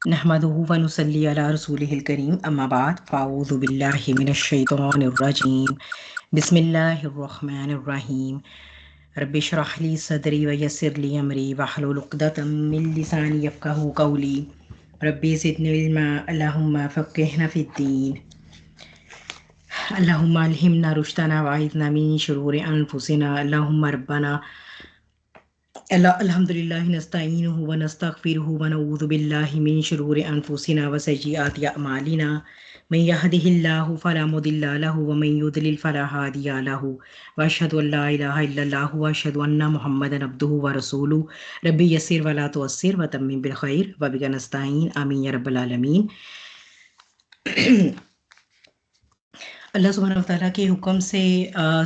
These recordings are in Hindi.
नहमदुहु व नुसल्ली अला रसूलिहिल करीम अम्मा बाद फ़अऊज़ु बिल्लाहि मिनश शैतानिर रजीम बिस्मिल्लाहिर रहमानिर रहीम रब्बि इश्रह ली सदरी व यस्सिर ली अमरी वहलुल उक़दतम मिन लिसानी यफ़क़हू क़ौली रब्बि ज़िदनी इल्मा अल्लाहुम्मा फ़क़्हिना फ़िद्दीन अल्लाहुम्मा अल्हिमना रुश्दना व अइज़ना मिन शुरूरि अनफुसिना अल्लाहुम्मा रब्बना अल्हम्दुलिल्लाहि नस्तईनुहु व नस्तगफिरुहु व नऊज़ु बिल्लाहि मिन शुरूरि अनफुसिना व सय्यिआति अअमालिना मन यहदिहिल्लाहु फला मुदिल्ल लहु व मन युद्लिल फला हादिय लहु व अशहदु अल्ला इलाहा इल्लल्लाहु व अशहदु अन्ना मुहम्मदन अब्दुहु व रसूलुहु रब्बी यस्सिर व ला तुअस्सिर व तम्मिम बिल खैर व बिका नस्तईन आमीन या रब्बल आलमीन। अल्लाह सुब्हानहू व तआला के हुक्म से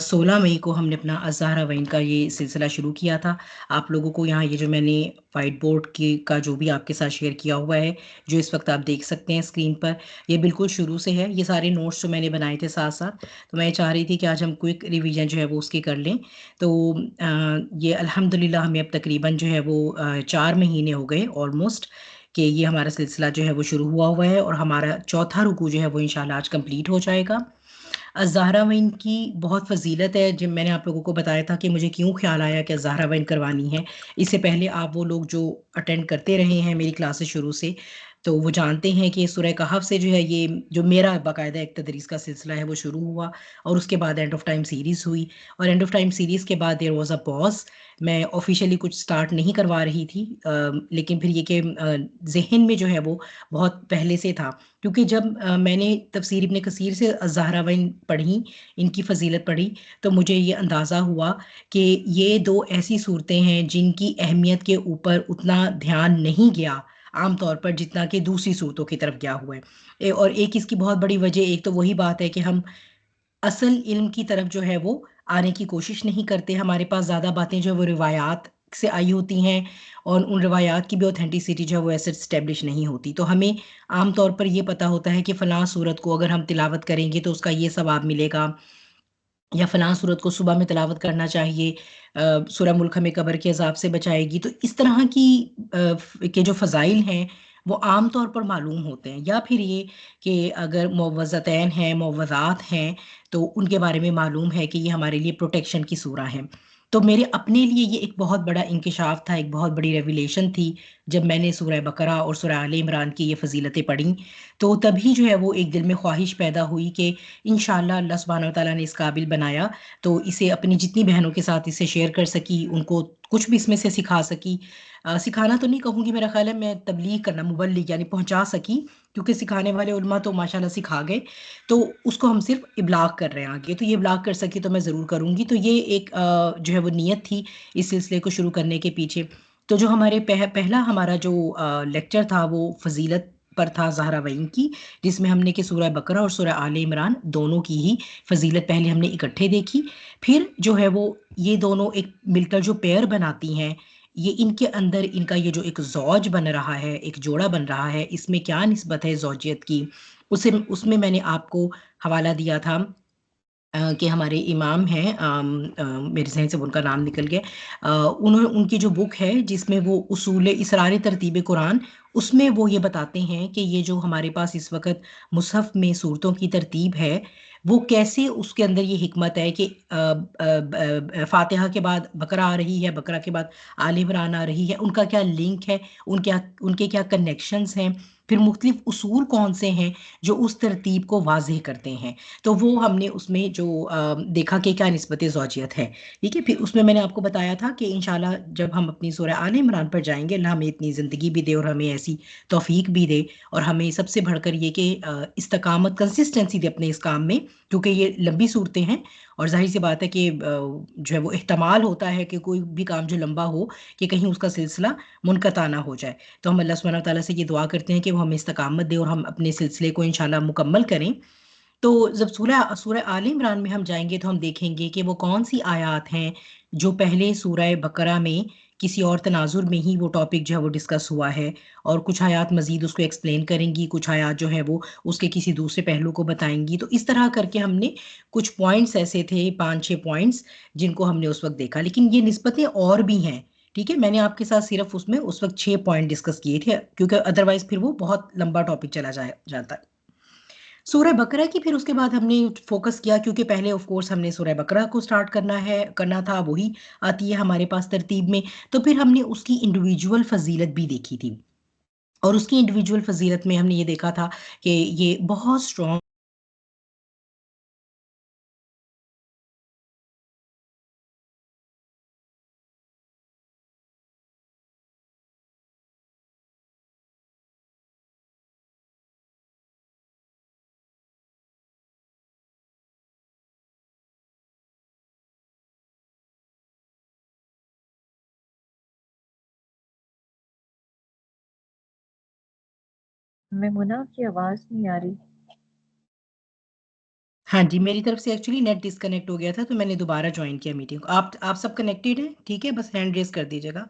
16 मई को हमने अपना अज़्ज़हरावैन का ये सिलसिला शुरू किया था। आप लोगों को यहाँ ये जो मैंने वाइट बोर्ड की का जो भी आपके साथ शेयर किया हुआ है, जो इस वक्त आप देख सकते हैं स्क्रीन पर, ये बिल्कुल शुरू से है। ये सारे नोट्स जो मैंने बनाए थे साथ साथ, तो मैं चाह रही थी कि आज हम क्विक रिवीजन जो है वो उसकी कर लें। तो ये अल्हम्दुलिल्लाह हमें अब तकरीबन जो है वो 4 महीने हो गए ऑलमोस्ट कि ये हमारा सिलसिला जो है वो शुरू हुआ है और हमारा चौथा रुकू जो है वो इंशाल्लाह आज कंप्लीट हो जाएगा। ज़हरावैन की बहुत फ़ज़ीलत है। जब मैंने आप लोगों को बताया था कि मुझे क्यों ख़्याल आया कि ज़हरावैन करवानी है, इससे पहले आप वो लोग जो अटेंड करते रहे हैं मेरी क्लासेस शुरू से, तो वो जानते हैं कि सूरह कहफ से जो है ये जो मेरा बाकायदा एक तदरीस का सिलसिला है वो शुरू हुआ और उसके बाद एंड ऑफ टाइम सीरीज़ हुई और एंड ऑफ टाइम सीरीज़ के बाद देयर वाज़ अ पॉज़। मैं ऑफ़िशियली कुछ स्टार्ट नहीं करवा रही थी, लेकिन फिर ये कि ज़हन में जो है वो बहुत पहले से था, क्योंकि जब मैंने तफसीर इब्न कसीर से ज़हरावैन पढ़ी, इनकी फ़जीलत पढ़ी, तो मुझे ये अंदाज़ा हुआ कि ये 2 ऐसी सूरतें हैं जिनकी अहमियत के ऊपर उतना ध्यान नहीं गया आम तौर पर जितना कि दूसरी सूरतों की तरफ गया हुआ है। और एक इसकी बहुत बड़ी वजह एक तो वही बात है कि हम असल इल्म की तरफ जो है वो आने की कोशिश नहीं करते। हमारे पास ज़्यादा बातें जो है वो रिवायात से आई होती हैं और उन रिवायात की भी ऑथेंटिसिटी जो है वो ऐसे इस्टेब्लिश नहीं होती। तो हमें आम तौर पर ये पता होता है कि फ़लाँ सूरत को अगर हम तिलावत करेंगे तो उसका ये सवाब मिलेगा या फ़लाँ सूरत को सुबह में तिलावत करना चाहिए, सूरह मुल्क हमें कब्र के अज़ाब से बचाएगी। तो इस तरह की के जो फ़ज़ाइल हैं, वो आम तौर पर मालूम होते हैं, या फिर ये कि अगर मुअव्वज़तैन हैं, मुअव्वज़ात हैं, तो उनके बारे में मालूम है कि ये हमारे लिए प्रोटेक्शन की सूरा हैं। तो मेरे अपने लिए ये एक बहुत बड़ा इंकिशाफ़ था, एक बहुत बड़ी रेवलेशन थी, जब मैंने सूरह बकरा और सूरह आले इमरान की ये फ़ज़ीलतें पढ़ी। तो तभी जो है वो एक दिल में ख्वाहिश पैदा हुई कि इंशाअल्लाह अल्लाह सुब्हानहू व तआला ने इस काबिल बनाया, तो इसे अपनी जितनी बहनों के साथ इसे शेयर कर सकी, उनको कुछ भी इसमें से सिखा सकी। सिखाना तो नहीं कहूँगी, मेरा ख़्याल है मैं तबलीग करना, मुबल्लिग यानी पहुँचा सकी, क्योंकि सिखाने वाले उलमा तो माशाल्लाह सिखा गए, तो उसको हम सिर्फ़ इब्लाग कर रहे हैं आगे। तो ये इब्लाग कर सकी तो मैं ज़रूर करूँगी। तो ये एक जो है वो नीयत थी इस सिलसिले को शुरू करने के पीछे। तो जो हमारे पहला हमारा जो लेक्चर था वो फ़ज़ीलत पर था ज़हरावैन की, जिसमें हमने कि सूरह बकरा और सूरह आले इमरान दोनों की ही फ़ज़ीलत पहले हमने इकट्ठे देखी। फिर जो है वो ये दोनों एक मिलकर जो पेयर बनाती हैं, ये इनके अंदर इनका ये जो एक ज़ौज बन रहा है, एक जोड़ा बन रहा है, इसमें क्या निस्बत है ज़ौजियत की, उसे उसमें मैंने आपको हवाला दिया था कि हमारे इमाम हैं, मेरे ज़हन से उनका नाम निकल गया। उनकी जो बुक है जिसमें वो उसूल इसरार तरतीब कुरान, उसमें वो ये बताते हैं कि ये जो हमारे पास इस वक़्त मुसहफ़ में सूरतों की तरतीब है, वो कैसे उसके अंदर ये हिकमत है कि फ़ातिहा के बाद बकरा आ रही है, बकरा के बाद आले इमरान आ रही है, उनका क्या लिंक है, उनके क्या कनेक्शंस हैं, फिर मुख्तलिफ़ उसूल कौन-से हैं जो उस तरतीब को वाज़ेह करते हैं। तो वो हमने उसमें जो देखा कि क्या निस्बत ज़ौजियत है, ठीक है? फिर उसमें मैंने आपको बताया था कि इंशाल्लाह जब हम अपनी सूरह आले इमरान पर जाएँगे, अल्लाह हमें इतनी ज़िंदगी भी दे और हमें ऐसी तौफ़ीक भी दे और हमें सबसे बढ़कर ये कि इस्तिकामत, कंसिस्टेंसी दे अपने इस काम में, क्योंकि ये लंबी सूरतें हैं और ज़ाहिर-सी बात है कि जो है वो एहतमाल होता है कि कोई भी काम जो लंबा हो, कि कहीं उसका सिलसिला मुनक़ता ना हो जाए। तो हम अल्लाह सुब्हानहू व तआला से ये दुआ करते हैं कि वो हमें इस्तिकामत दे और हम अपने सिलसिले को इंशाल्लाह मुकम्मल करें। तो जब सूरह सूरह आले इमरान में हम जाएँगे तो हम देखेंगे कि वो कौन-सी आयत हैं जो पहले सूरह बकरा में किसी और तनाज़ुर में ही वो टॉपिक जो है वो डिस्कस हुआ है और कुछ आयत मज़ीद उसको एक्सप्लेन करेंगी, कुछ आयत जो है वो उसके किसी दूसरे पहलू को बताएँगी। तो इस तरह करके हमने कुछ पॉइंट्स ऐसे थे, 5-6 पॉइंट्स जिनको हमने उस वक़्त देखा। लेकिन ये निस्बतें और भी हैं, ठीक है, मैंने आपके साथ सिर्फ उसमें उस वक्त 6 पॉइंट डिस्कस किए थे, क्योंकि अदरवाइज फिर वो बहुत लंबा टॉपिक चला जाता है। सूरह बकरा की फिर उसके बाद हमने फोकस किया, क्योंकि पहले ऑफ कोर्स हमने सूरह बकरा को स्टार्ट करना था, वही आती है हमारे पास तरतीब में। तो फिर हमने उसकी इंडिविजुअल फजीलत भी देखी थी, और उसकी इंडिविजुअल फजीलत में हमने ये देखा था कि ये बहुत स्ट्रॉन्ग मेमुना की आवाज नहीं आ रही। हाँ जी, मेरी तरफ से एक्चुअली नेट डिस्कनेक्ट हो गया था, तो मैंने दोबारा ज्वाइन किया मीटिंग को। आप सब कनेक्टेड हैं? ठीक है, बस हैंड रेज कर दीजिएगा।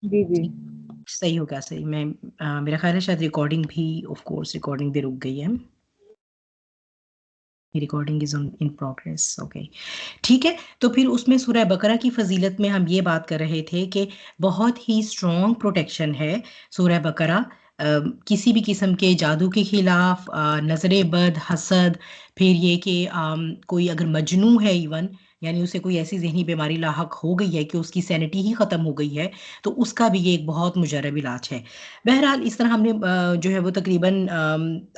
जी जी। ठीक, सही होगा, सही। मेरा ख्याल है शायद रिकॉर्डिंग भी, ऑफ कोर्स रिकॉर्डिंग भी रुक गई है। Recording is in progress, okay. ठीक है, तो फिर उसमें सूरह बकरा की फजीलत में हम ये बात कर रहे थे कि बहुत ही स्ट्रॉन्ग प्रोटेक्शन है सूरह बकरा, किसी भी किस्म के जादू के खिलाफ, नज़र बद, हसद, फिर ये कि कोई अगर मजनू है इवन, यानी उसे कोई ऐसी जहनी बीमारी लाहक हो गई है कि उसकी सैनिटी ही ख़त्म हो गई है, तो उसका भी ये एक बहुत मुजरब इलाज है। बहरहाल इस तरह हमने जो है वो तकरीबन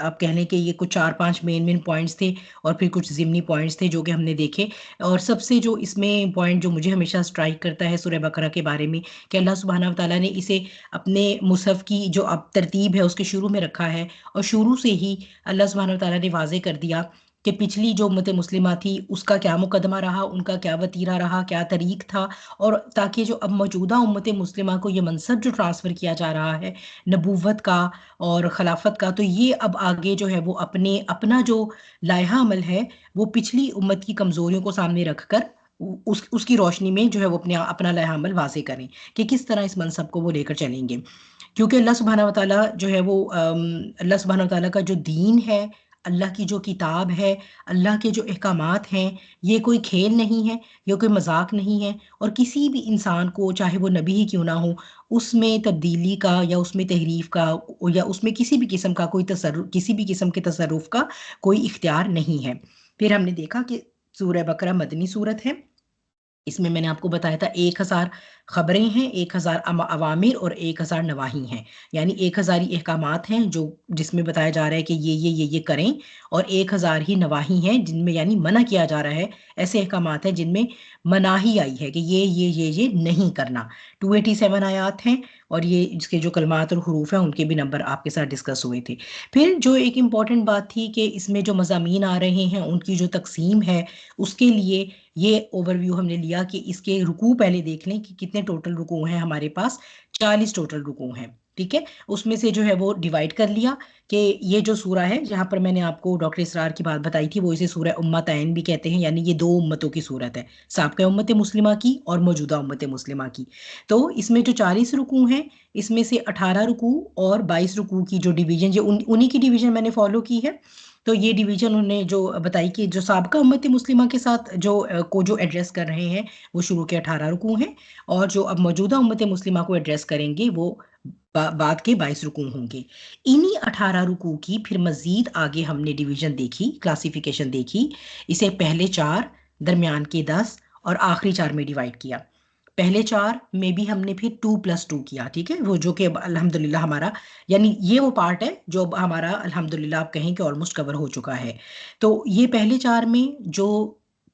आप कह लें कि ये कुछ 4-5 मेन मेन पॉइंट्स थे, और फिर कुछ ज़िमनी पॉइंट्स थे जो कि हमने देखे। और सबसे जो इसमें पॉइंट जो मुझे हमेशा स्ट्राइक करता है सूरह बकरा के बारे में, कि अल्लाह सुब्हानहू व तआला ने इसे अपने मुसहफ की जो अब तरतीब है उसके शुरू में रखा है, और शुरू से ही अल्लाह सुब्हानहू व तआला ने वाज़ेह कर दिया कि पिछली जो उम्मत मुस्लिमा थी उसका क्या मुकदमा रहा, उनका क्या वतीरा रहा, क्या तरीक था। और ताकि जो अब मौजूदा उम्मत मुस्लिमा को ये मनसब जो ट्रांसफ़र किया जा रहा है नबूवत का और खिलाफत का, तो ये अब आगे जो है वो अपना जो लाइहा अमल है वो पिछली उम्मत की कमज़ोरियों को सामने रखकर उसकी रोशनी में जो है वो अपना लाइहा अमल वाज़ेह करें कि किस तरह इस मनसब को वो लेकर चलेंगे। क्योंकि अल्लाह सुब्हानहू व तआला जो है वो अल्लाह सुब्हानहू व तआला का जो दीन है, अल्लाह की जो किताब है, अल्लाह के जो अहकामात हैं, ये कोई खेल नहीं है, ये कोई मजाक नहीं है। और किसी भी इंसान को, चाहे वो नबी ही क्यों ना हो, उसमें तब्दीली का या उसमें तहरीफ का या उसमें किसी भी किस्म का कोई तसर्रुफ, किसी भी किस्म के तसर्रुफ का कोई इख्तियार नहीं है। फिर हमने देखा कि सूरह बकरा मदनी सूरत है। इसमें मैंने आपको बताया था 1000 खबरें हैं, 1000 अवामिर और 1000 नवाही हैं। यानी 1000 ही अहकामात हैं जो जिसमें बताया जा रहा है कि ये करें, और 1000 ही नवाही हैं जिनमें यानी मना किया जा रहा है। ऐसे अहकामात हैं जिनमें मनाही आई है कि ये नहीं करना। 287 आयात हैं, और ये इसके जो कलमात और हरूफ हैं उनके भी नंबर आपके साथ डिस्कस हुए थे। फिर जो एक इम्पॉर्टेंट बात थी कि इसमें जो मज़ामीन आ रहे हैं उनकी जो तकसीम है, उसके लिए ये ओवरव्यू हमने लिया कि इसके रुकू पहले देख लें कि कितने टोटल रुकू हैं हमारे पास। 40 टोटल रुकू हैं, ठीक है। उसमें से जो है वो डिवाइड कर लिया कि ये जो सूरा है, जहाँ पर मैंने आपको डॉक्टर इसरार की बात बताई थी, वो इसे सूरह उम्मतैन भी कहते हैं, यानी ये दो उम्मतों की सूरत है, साबिक़ा उम्मत मुस्लिमा की और मौजूदा उम्मत मुस्लिमा की। तो इसमें जो 40 रुकू हैं, इसमें से 18 रुकू और 22 रुकू की जो डिवीजन, जो उन्हीं की डिवीजन मैंने फॉलो की है। तो ये डिवीजन उन्होंने जो बताई कि जो साबिक़ा उम्मत मुस्लिमा के साथ जो एड्रेस कर रहे हैं वो शुरू के 18 रुकू हैं, और जो अब मौजूदा उम्मत मुस्लिमा को एड्रेस करेंगे वो बाद के 22 रुकू होंगे। इन्हीं 18 रुकू की फिर मजीद आगे हमने डिवीजन देखी, क्लासिफिकेशन देखी। इसे पहले 4, दरमियान के 10 और आखिरी 4 में डिवाइड किया। पहले 4 में भी हमने फिर 2+2 किया, ठीक है, वो जो कि अब अल्हम्दुलिल्लाह हमारा, यानी ये वो पार्ट है जो अब हमारा अल्हम्दुलिल्लाह आप कहें कि ऑलमोस्ट कवर हो चुका है। तो ये पहले 4 में जो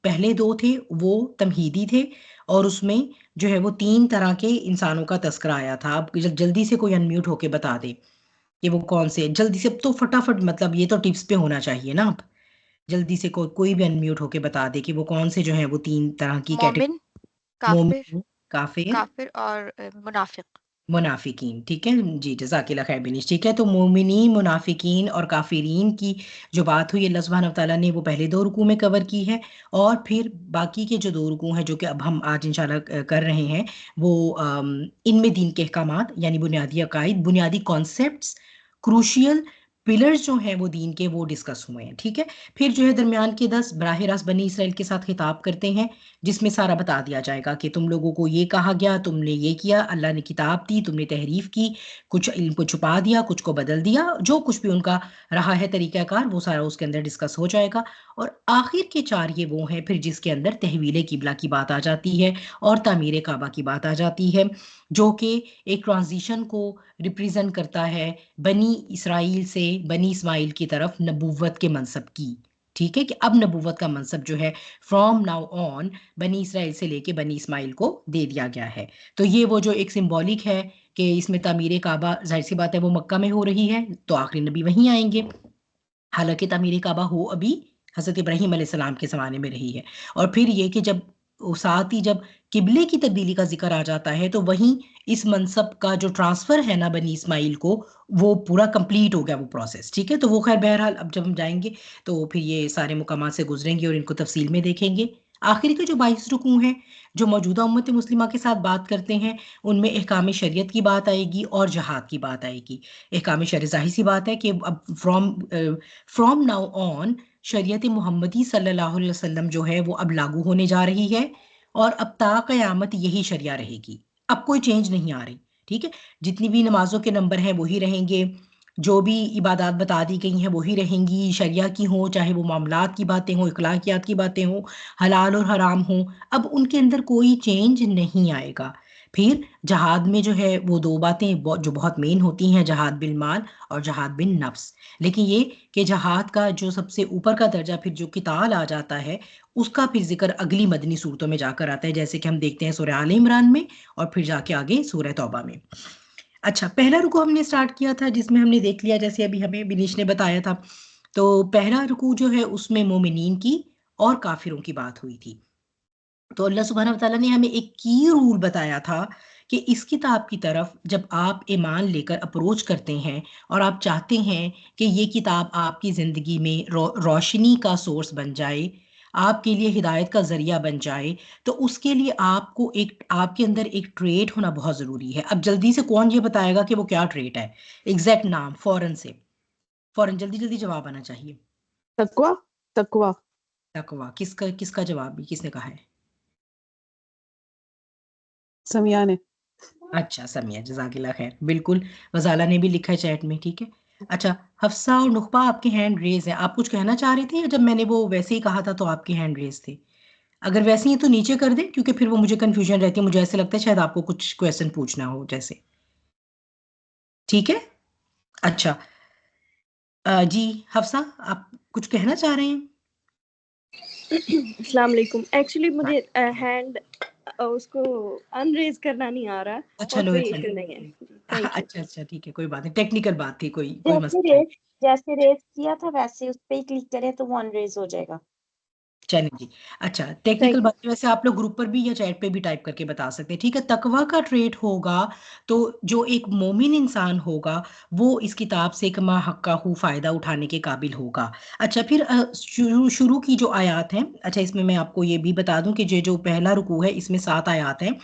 पहले 2 थे वो तमहीदी थे, और उसमें जो है वो 3 तरह के इंसानों का तज़किरा आया था। अब जल्दी से कोई अनम्यूट होके बता दे कि वो कौन से, जल्दी से तो फटाफट, मतलब ये तो टिप्स पे होना चाहिए ना। आप जल्दी से कोई भी अनम्यूट होके बता दे कि वो कौन से जो है वो 3 तरह की मोमिन, कैटेगरी। काफिर, मोमिन, काफिर, काफिर और मुनाफिक। मुनाफिकीन, ठीक है जी, जज़ाकिल्लाह खैर बिनिश। ठीक है, तो मोमिनीन, मुनाफिकीन और काफिरीन की जो बात हुई अल्लाह सुब्हानहू व तआला ने वो पहले 2 रुकू में कवर की है। और फिर बाकी के जो 2 रुकू हैं जो कि अब हम आज इंशाल्लाह कर रहे हैं, वो इनमें दीन के अहकामात यानी बुनियादी अकाइद, बुनियादी कॉन्सेप्ट्स, क्रूशियल पिलर्स जो हैं वो दीन के वो डिस्कस हुए हैं, ठीक है। फिर जो है दरमियान के 10 बराह रास्त बनी इसराइल के साथ खिताब करते हैं, जिसमें सारा बता दिया जाएगा कि तुम लोगों को ये कहा गया, तुमने ये किया, अल्लाह ने किताब दी, तुमने तहरीफ की, कुछ इल्म को छुपा दिया, कुछ को बदल दिया, जो कुछ भी उनका रहा है तरीक़ाकार वो सारा उसके अंदर डिस्कस हो जाएगा। और आखिर के 4 ये वो हैं फिर जिसके अंदर तहवील किबला की बात आ जाती है और तामीर काबा की बात आ जाती है, जो कि एक ट्रांजिशन को रिप्रेजेंट करता है बनी इसराइल से बनी इस्माइल की तरफ नबूवत के मनसब की, ठीक है, कि अब नबूवत का मनसब जो है फ्रॉम नाउ ऑन बनी इसराइल से लेके बनी इस्माइल को दे दिया गया है। तो ये वो जो एक सिंबॉलिक है कि इसमें तामीर काबा जाहिर सी बात है वो मक्का में हो रही है, तो आखिरी नबी वहीं आएंगे। हालांकि तामीर काबा हो अभी हज़रत इब्राहीम अलैहिस्सलाम के ज़माने में रही है। और फिर ये कि जब साथ ही जब किबले की तब्दीली का जिक्र आ जाता है तो वहीं इस मनसब का जो ट्रांसफ़र है ना बनी इस्माइल को, वो पूरा कंप्लीट हो गया वो प्रोसेस, ठीक है। तो वो खैर बहरहाल अब जब हम जाएंगे तो फिर ये सारे मुकामात से गुजरेंगे और इनको तफसील में देखेंगे। आखिर के जो 22 रुकू हैं जो मौजूदा उम्मत मुस्लिमा के साथ बात करते हैं, उनमें अहकाम शरीयत की बात आएगी और जहाद की बात आएगी। अहकाम शरीयत जाहिर सी बात है कि अब फ्रॉम नाउ ऑन शरीयत मोहम्मदी सल्लल्लाहु अलैहि वसल्लम जो है वो अब लागू होने जा रही है और अब ता क़यामत यही शरिया रहेगी, अब कोई चेंज नहीं आ रही, ठीक है। जितनी भी नमाजों के नंबर हैं वही रहेंगे, जो भी इबादत बता दी गई हैं वही रहेंगी, शरिया की हो चाहे वो मामलात की बातें हों, इखलाकियात की बातें हों, हलाल और हराम हों, अब उनके अंदर कोई चेंज नहीं आएगा। फिर जहाद में जो है वो 2 बातें जो बहुत मेन होती हैं, जहाद बिल माल और जहाद बिन नफ्स। लेकिन ये कि जहाद का जो सबसे ऊपर का दर्जा फिर जो किताल आ जाता है उसका फिर जिक्र अगली मदनी सूरतों में जाकर आता है, जैसे कि हम देखते हैं सूरह आले इमरान में और फिर जाके आगे सूरह तौबा में। अच्छा, पहला रुकू हमने स्टार्ट किया था जिसमें हमने देख लिया, जैसे अभी हमें बिनीश ने बताया था, तो पहला रुकू जो है उसमें मोमिनीन की और काफिरों की बात हुई थी। तो अल्लाह सुब्हानहू व तआला ने हमें एक की रूल बताया था कि इस किताब की तरफ जब आप ईमान लेकर अप्रोच करते हैं और आप चाहते हैं कि ये किताब आपकी ज़िंदगी में रोशनी का सोर्स बन जाए, आपके लिए हिदायत का ज़रिया बन जाए, तो उसके लिए आपको एक आपके अंदर एक ट्रेट होना बहुत ज़रूरी है। अब जल्दी से कौन ये बताएगा कि वो क्या ट्रेट है? एग्जैक्ट नाम फ़ौरन से, फ़ौरन जल्दी-जल्दी जवाब आना चाहिए। तकवा तकवा तकवा किसका किसका जवाब भी किसने कहा है? समिया ने। अच्छा, समिया, जज़ाकिल्लाह खैर। बिल्कुल, गज़ाला ने भी लिखा है चैट में, ठीक है। अच्छा, हफ्सा और नुकबा आपके हैंड रेज़ हैं। आप कुछ कहना चाह रहे थे या जब मैंने वो वैसे ही कहा था तो आपके हैंड रेज़ थे? अगर वैसे ही हैं तो नीचे कर दें क्योंकि फिर वो मुझे कन्फ्यूज़न रहती है, मुझे ऐसा लगता है शायद आपको कुछ क्वेश्चन पूछना हो जैसे। ठीक है? अच्छा। जी, हफ्सा आप कुछ कहना चाह रहे हैं? अस्सलाम वालेकुम। एक्चुअली मुझे हैंड उसको अनरेज करना नहीं आ रहा अच्छा, और लो कोई इट्स इशू नहीं है। Thank you. अच्छा, अच्छा, ठीक है, कोई बात नहीं, टेक्निकल बात थी, कोई कोई जैसे मसला नहीं। रेज जैसे रेज किया था वैसे उस पे ही क्लिक करें तो वो अनरेज हो जाएगा। चलें जी। अच्छा, टेक्निकल थैंक यू। बातें वैसे आप लोग ग्रुप पर भी या चैट पे भी टाइप करके बता सकते हैं, ठीक है। तकवा का ट्रेट होगा तो जो एक मोमिन इंसान होगा वो इस किताब से कमा हक्काहू फ़ायदा उठाने के काबिल होगा। अच्छा, फिर शुरू की जो आयात हैं, अच्छा इसमें मैं आपको ये भी बता दूं कि ये जो पहला रुकू है इसमें 7 आयात हैं।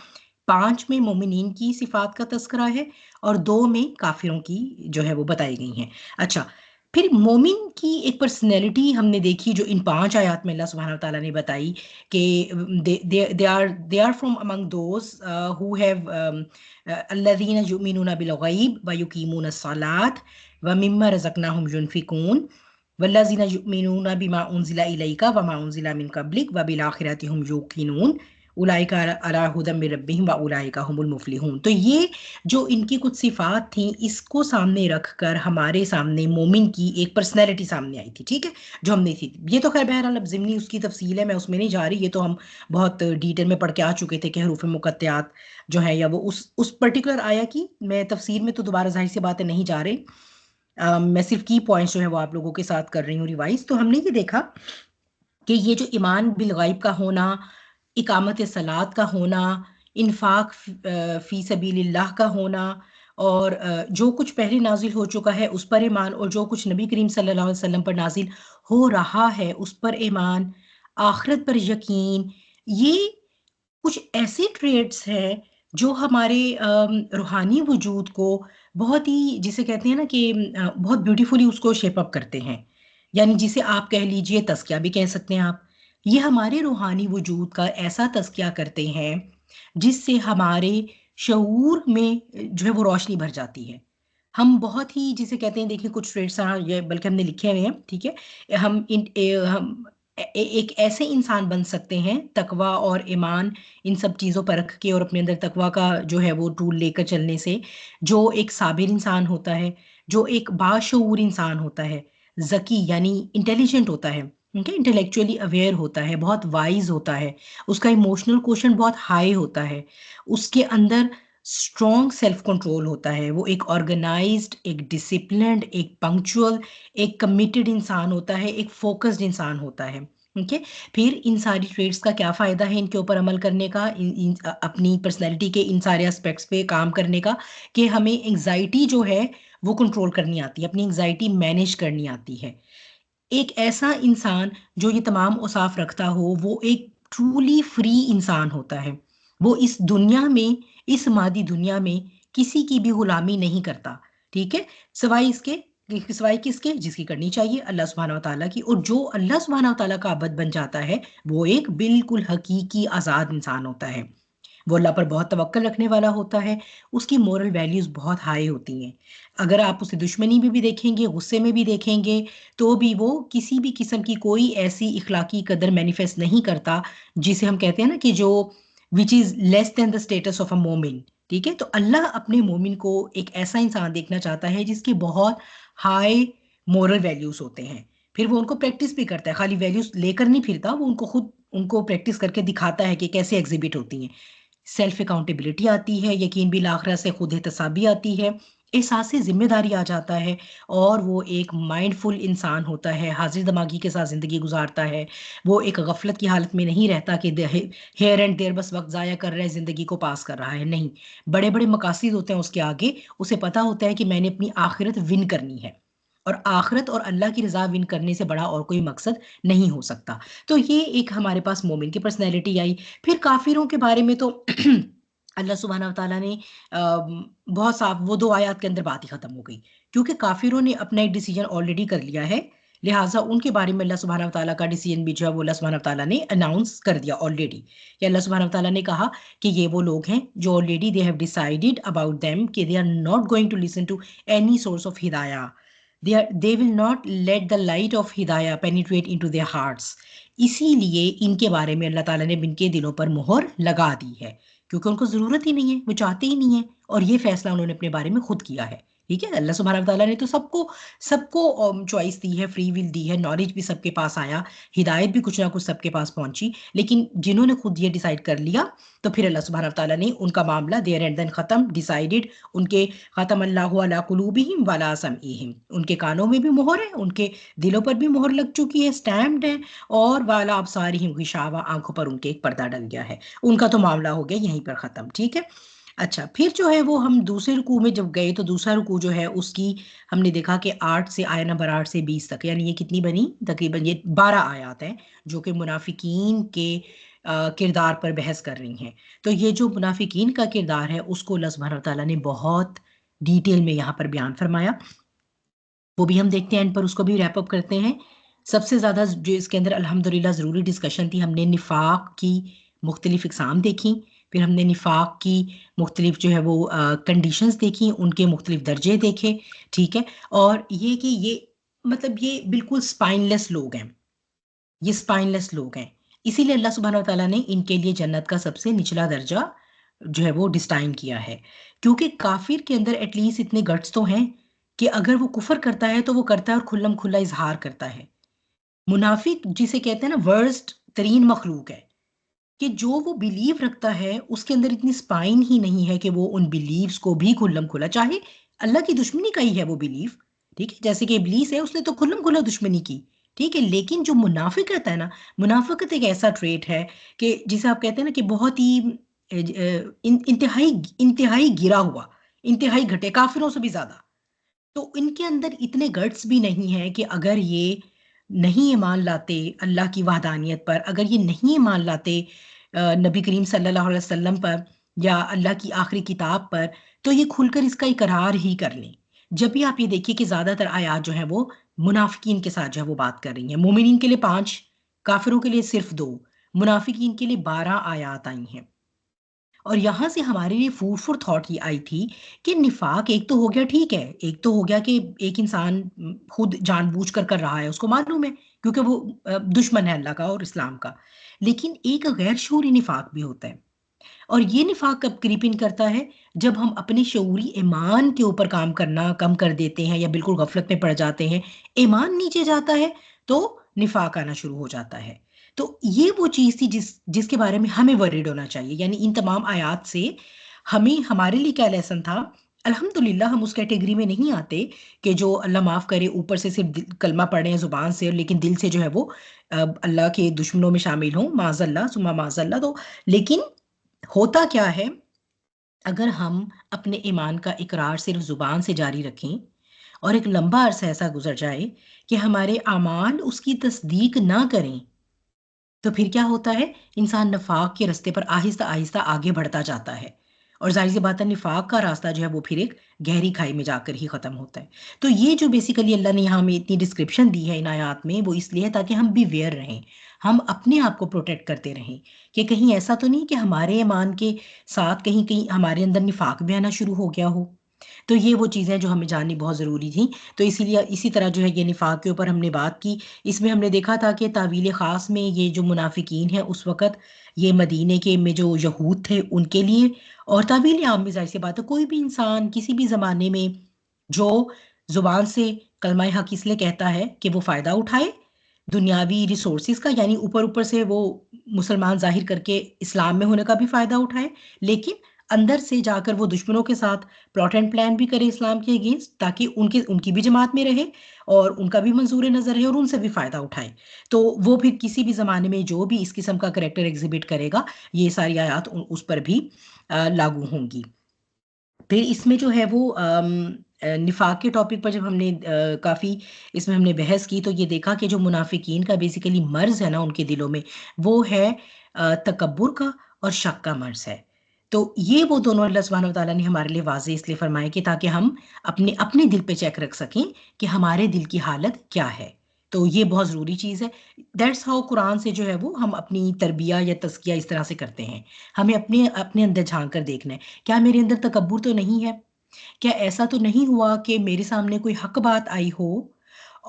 5 में मोमिनीन की सिफात का तस्करा है और 2 में काफिरों की जो है वो बताई गई हैं। अच्छा, फिर मोमिन की एक पर्सनैलिटी हमने देखी जो इन 5 आयात में अल्लाह सुब्हानहू व तआला ने बताई कि they are from among those who have अल्लज़ीना युमिनूना बिल गैब व युकीमूना सलात व मिम्मा रज़क़नाहुम युनफिकून वल्लज़ीना युमिनूना बिमा उनज़िला इलैका व मा उनज़िला मिन क़ब्लिक व बिल आखिरति हुम यूक़िनून उलाइका अला हुदम मिर रब्बिहिम व उलाइका हुमुल मुफ़्लिहून। तो ये जो इनकी कुछ सिफात थी इसको सामने रखकर हमारे सामने मोमिन की एक पर्सनैलिटी सामने आई थी, ठीक है, जो हमने थी। ये तो खैर बहरहाल अब ज़िमनी उसकी तफसील है, मैं उसमें नहीं जा रही, ये तो हम बहुत डिटेल में पढ़ के आ चुके थे कि हरूफ मुक़त्तआत जो है या वो उस पर्टिकुलर आया की मैं तफसीर में तो दोबारा ज़ाहिर सी बातें नहीं जा रही। मैं सिर्फ की पॉइंट्स जो है वो आप लोगों के साथ कर रही हूँ रिवाइज। तो हमने ये देखा कि ये जो ईमान बिल गैब का होना, इकामत सलात का होना, इन्फाक फ़ी सबीलिल्लाह का होना और जो कुछ पहले नाजिल हो चुका है उस पर ईमान और जो कुछ नबी करीम सल्लल्लाहु अलैहि वसल्लम पर नाजिल हो रहा है उस पर ईमान, आखिरत पर यकीन, ये कुछ ऐसे ट्रेड्स हैं जो हमारे रूहानी वजूद को बहुत ही, जिसे कहते हैं ना कि बहुत ब्यूटीफुली उसको शेप अप करते हैं, यानी जिसे आप कह लीजिए तज़किया भी कह सकते हैं आप। ये हमारे रूहानी वजूद का ऐसा तज़किया करते हैं जिससे हमारे शऊर में जो है वो रोशनी भर जाती है। हम बहुत ही, जिसे कहते हैं, देखिए कुछ ट्रेड्स ये बल्कि हमने लिखे हुए हैं, ठीक है। हम एक ऐसे इंसान बन सकते हैं तकवा और ईमान इन सब चीज़ों पर रख के, और अपने अंदर तकवा का जो है वो टूल लेकर चलने से, जो एक साबिर इंसान होता है, जो एक बाशऊर इंसान होता है, जकी यानी इंटेलिजेंट होता है, ओके, इंटेलेक्चुअली अवेयर होता है, बहुत वाइज होता है, उसका इमोशनल क्वोशंट बहुत हाई होता है, उसके अंदर स्ट्रॉन्ग सेल्फ कंट्रोल होता है, वो एक ऑर्गेनाइज्ड, एक डिसिप्लिन्ड, एक पंक्चुअल, एक कमिटेड इंसान होता है, एक फोकस्ड इंसान होता है। ओके, फिर इन सारी ट्रेड्स का क्या फ़ायदा है इनके ऊपर अमल करने का, अपनी पर्सनैलिटी के इन सारे एस्पेक्ट्स पे काम करने का, कि हमें एंग्जाइटी जो है वो कंट्रोल करनी आती है, अपनी एंग्जाइटी मैनेज करनी आती है। एक ऐसा इंसान जो ये तमाम औसाफ रखता हो, वो एक ट्रूली फ्री इंसान होता है। वो इस दुनिया में, इस मादी दुनिया में किसी की भी गुलामी नहीं करता, ठीक है, सिवाय इसके, सिवाय किसके, जिसकी करनी चाहिए अल्लाह सुब्हानहू व तआला की। और जो अल्लाह सुब्हानहू व तआला का अबद बन जाता है, वो एक बिल्कुल हकीकी आज़ाद इंसान होता है। वो अल्लाह पर बहुत तवक्कल रखने वाला होता है, उसकी मोरल वैल्यूज़ बहुत हाई होती हैं। अगर आप उसे दुश्मनी में भी देखेंगे, गुस्से में भी देखेंगे, तो भी वो किसी भी किस्म की कोई ऐसी इखलाकी कदर मैनिफेस्ट नहीं करता, जिसे हम कहते हैं ना कि जो which is less than the status of a मोमिन, ठीक है। तो अल्लाह अपने मोमिन को एक ऐसा इंसान देखना चाहता है जिसके बहुत हाई मोरल वैल्यूज़ होते हैं। फिर वो उनको प्रैक्टिस भी करता है, खाली वैल्यूज़ लेकर नहीं फिरता, वो उनको खुद उनको प्रैक्टिस करके दिखाता है कि कैसे एग्ज़िबिट होती हैं। सेल्फ अकाउंटेबिलिटी आती है, यकीन बिल आखिरत से खुद एहतसाबी आती है, एहसास से ज़िम्मेदारी आ जाता है, और वो एक माइंडफुल इंसान होता है, हाज़िर दिमागी के साथ ज़िंदगी गुजारता है। वो एक गफलत की हालत में नहीं रहता कि हेयर एंड देयर बस वक्त ज़ाया कर रहा है, ज़िंदगी को पास कर रहा है, नहीं। बड़े बड़े मकासद होते हैं उसके आगे, उसे पता होता है कि मैंने अपनी आखिरत विन करनी है, और आखिरत और अल्लाह की रज़ा विन करने से बड़ा और कोई मकसद नहीं हो सकता। तो ये एक हमारे पास मोमिन की पर्सनैलिटी आई। फिर काफिरों के बारे में तो अल्लाह सुब्हानहू व तआला ने बहुत साफ, वो 2 आयत के अंदर बात ही खत्म हो गई, क्योंकि काफिरों ने अपना एक डिसीजन ऑलरेडी कर लिया है, लिहाजा उनके बारे में अल्लाह सुब्हानहू व तआला का डिसीजन भी जो है वो अल्लाह सुब्हानहू व तआला ने अनाउंस कर दिया ऑलरेडी। कि अल्लाह सुब्हानहू व तआला ने कहा कि ये वो लोग हैं जो already they have decided about them कि they are not going to listen to any source of हिदाया, they will not let the light of hidayah penetrate into their hearts। इसीलिए इनके बारे में अल्लाह ताला ने इनके दिलों पर मोहर लगा दी है, क्योंकि उनको ज़रूरत ही नहीं है, वो चाहते ही नहीं है, और ये फैसला उन्होंने अपने बारे में खुद किया है, ठीक है। अल्लाह सुब्हानहू व तआला ने तो सबको सबको चॉइस दी है, फ्री विल दी है, नॉलेज भी सबके पास आया, हिदायत भी कुछ ना कुछ सबके पास पहुंची, लेकिन जिन्होंने खुद ये डिसाइड कर लिया, तो फिर अल्लाह सुब्हानहू व तआला ने उनका मामला देयर एंड देन ख़त्म, डिसाइडेड, उनके ख़त्म अल्लाहु अला कुलूबिहिम वला समईहिम, उनके कानों में भी मोहर है, उनके दिलों पर भी मोहर लग चुकी है, स्टैम्प्ड है, और वाला अबसारिहिम गिशावा, आंखों पर उनके एक पर्दा डल गया है, उनका तो मामला हो गया यहीं पर ख़त्म, ठीक है। अच्छा, फिर जो है वो हम दूसरे रुकू में जब गए, तो दूसरा रुकू जो है उसकी हमने देखा कि 8 से आया नंबर 8 से 20 तक, यानी ये कितनी बनी, तकरीबन ये 12 आयात हैं जो कि मुनाफिकीन के किरदार पर बहस कर रही हैं। तो ये जो मुनाफिकीन का किरदार है उसको अल्लाह सुब्हानहू व तआला ने बहुत डिटेल में यहाँ पर बयान फरमाया, वो भी हम देखते हैं, एंड पर उसको भी रैप अप करते हैं। सबसे ज़्यादा जो इसके अंदर अल्हम्दुलिल्लाह ज़रूरी डिस्कशन थी, हमने निफाक की मुख्तलिफ इकसाम देखी, फिर हमने निफाक की मुख्तलिफ जो है वो कंडीशंस देखी, उनके मुख्तलिफ दर्जे देखे, ठीक है। और ये कि ये मतलब ये बिल्कुल स्पाइनलेस लोग हैं, ये स्पाइनलेस लोग हैं, इसीलिए अल्लाह सुब्हानहू व तआला ने इनके लिए जन्नत का सबसे निचला दर्जा जो है वो डिस्टाइन किया है, क्योंकि काफिर के अंदर एटलीस्ट इतने गट्स तो हैं कि अगर वो कुफर करता है तो वो करता है और खुल्लम खुल्ला इजहार करता है। मुनाफिक जिसे कहते हैं ना वर्स्ट तरीन मखलूक है, कि जो वो बिलीव रखता है उसके अंदर इतनी स्पाइन ही नहीं है कि वो उन बिलीव्स को भी खुल्लम खुला, चाहे अल्लाह की दुश्मनी का ही है वो बिलीव, ठीक है, जैसे कि इब्लीस है, उसने तो खुल्लम खुला दुश्मनी की, ठीक है। लेकिन जो मुनाफिक रहता है ना, मुनाफिकत एक ऐसा ट्रेट है कि जिसे आप कहते हैं ना कि बहुत ही इंतहाई इंतहाई गिरा हुआ, इंतहाई घटे, काफिरों से भी ज्यादा। तो इनके अंदर इतने गट्स भी नहीं है कि अगर ये नहीं ईमान लाते अल्लाह की वहदानियत पर, अगर ये नहीं ईमान लाते नबी करीम सल्लल्लाहु अलैहि वसल्लम पर, या अल्लाह की आखिरी किताब पर, तो ये खुलकर इसका इकरार ही कर लें। जब भी आप ये देखिए कि ज़्यादातर आयात जो है वो मुनाफिकीन के साथ जो है वो बात कर रही हैं। मोमिनीन के लिए 5, काफिरों के लिए सिर्फ 2, मुनाफिकीन के लिए 12 आयात आई हैं। और यहाँ से हमारे लिए फूड फॉर थॉट ये आई थी कि निफाक एक तो हो गया, ठीक है, एक तो हो गया कि एक इंसान खुद जानबूझकर कर रहा है, उसको मालूम है क्योंकि वो दुश्मन है अल्लाह का और इस्लाम का। लेकिन एक गैर शऊरी निफाक भी होता है, और ये निफाक कब क्रीप इन करता है? जब हम अपने शऊरी ईमान के ऊपर काम करना कम कर देते हैं या बिल्कुल गफलत में पड़ जाते हैं, ईमान नीचे जाता है तो निफाक आना शुरू हो जाता है। तो ये वो चीज़ थी जिसके बारे में हमें वरीड होना चाहिए। यानी इन तमाम आयात से हमें, हमारे लिए क्या लेसन था? अल्हम्दुलिल्लाह हम उस कैटेगरी में नहीं आते कि जो अल्लाह माफ़ करे ऊपर से सिर्फ कलमा पढ़े हैं ज़ुबान से, लेकिन दिल से जो है वो अल्लाह के दुश्मनों में शामिल हों, माज़ल्ला सुम्मा माज़ल्ला। तो लेकिन होता क्या है, अगर हम अपने ईमान का इकरार सिर्फ ज़ुबान से जारी रखें और एक लंबा अरसा ऐसा गुजर जाए कि हमारे अमाल उसकी तस्दीक ना करें, तो फिर क्या होता है? इंसान नफाक के रास्ते पर आहिस्ता आहिस्ता आगे बढ़ता जाता है, और जाहिर सी बात है निफाक का रास्ता जो है वो फिर एक गहरी खाई में जाकर ही ख़त्म होता है। तो ये जो बेसिकली अल्लाह ने यहाँ हमें इतनी डिस्क्रिप्शन दी है इन आयात में, वो इसलिए है ताकि हम बी वेयर रहें, हम अपने आप को प्रोटेक्ट करते रहें कि कहीं ऐसा तो नहीं कि हमारे ईमान के साथ कहीं कहीं हमारे अंदर निफाक भी आना शुरू हो गया हो। तो ये वो चीज़ें जो हमें जाननी बहुत ज़रूरी थी। तो इसीलिए इसी तरह जो है ये निफाक के ऊपर हमने बात की। इसमें हमने देखा था कि तावील ख़ास में ये जो मुनाफिकीन हैं उस वक़्त, ये मदीने के में जो यहूद थे उनके लिए, और तावील आम में ज़ाहिर सी बात है कोई भी इंसान किसी भी ज़माने में जो ज़ुबान से कलमा हक़ इसलिए कहता है कि वो फ़ायदा उठाए दुनियावी रिसोर्सेज़ का, यानी ऊपर-ऊपर से वो मुसलमान ज़ाहिर करके इस्लाम में होने का भी फ़ायदा उठाए, लेकिन अंदर से जाकर वो दुश्मनों के साथ प्लॉट एंड प्लान भी करे इस्लाम के अगेंस्ट, ताकि उनकी भी जमात में रहे और उनका भी मंजूर नज़र है और उनसे भी फ़ायदा उठाए। तो वो फिर किसी भी ज़माने में जो भी इस किस्म का करैक्टर एग्ज़िबिट करेगा, ये सारी आयात उस पर भी लागू होंगी। फिर इसमें जो है वो निफाक के टॉपिक पर जब हमने काफ़ी इसमें हमने बहस की, तो ये देखा कि जो मुनाफिकीन का बेसिकली मर्ज़ है ना उनके दिलों में, वो है तकब्बुर का और शक का मर्ज़ है। तो ये वो दोनों अल्लाह सुब्हानहू व तआला ने हमारे लिए वाज़ेह इसलिए फ़रमाए कि ताकि हम अपने अपने दिल पे चेक रख सकें कि हमारे दिल की हालत क्या है। तो ये बहुत ज़रूरी चीज़ है। दैट्स हाउ कुरान से जो है वो हम अपनी तरबिया या तज़किया इस तरह से करते हैं। हमें अपने अपने अंदर झाँक कर देखना है, क्या मेरे अंदर तकब्बुर तो नहीं है? क्या ऐसा तो नहीं हुआ कि मेरे सामने कोई हक बात आई हो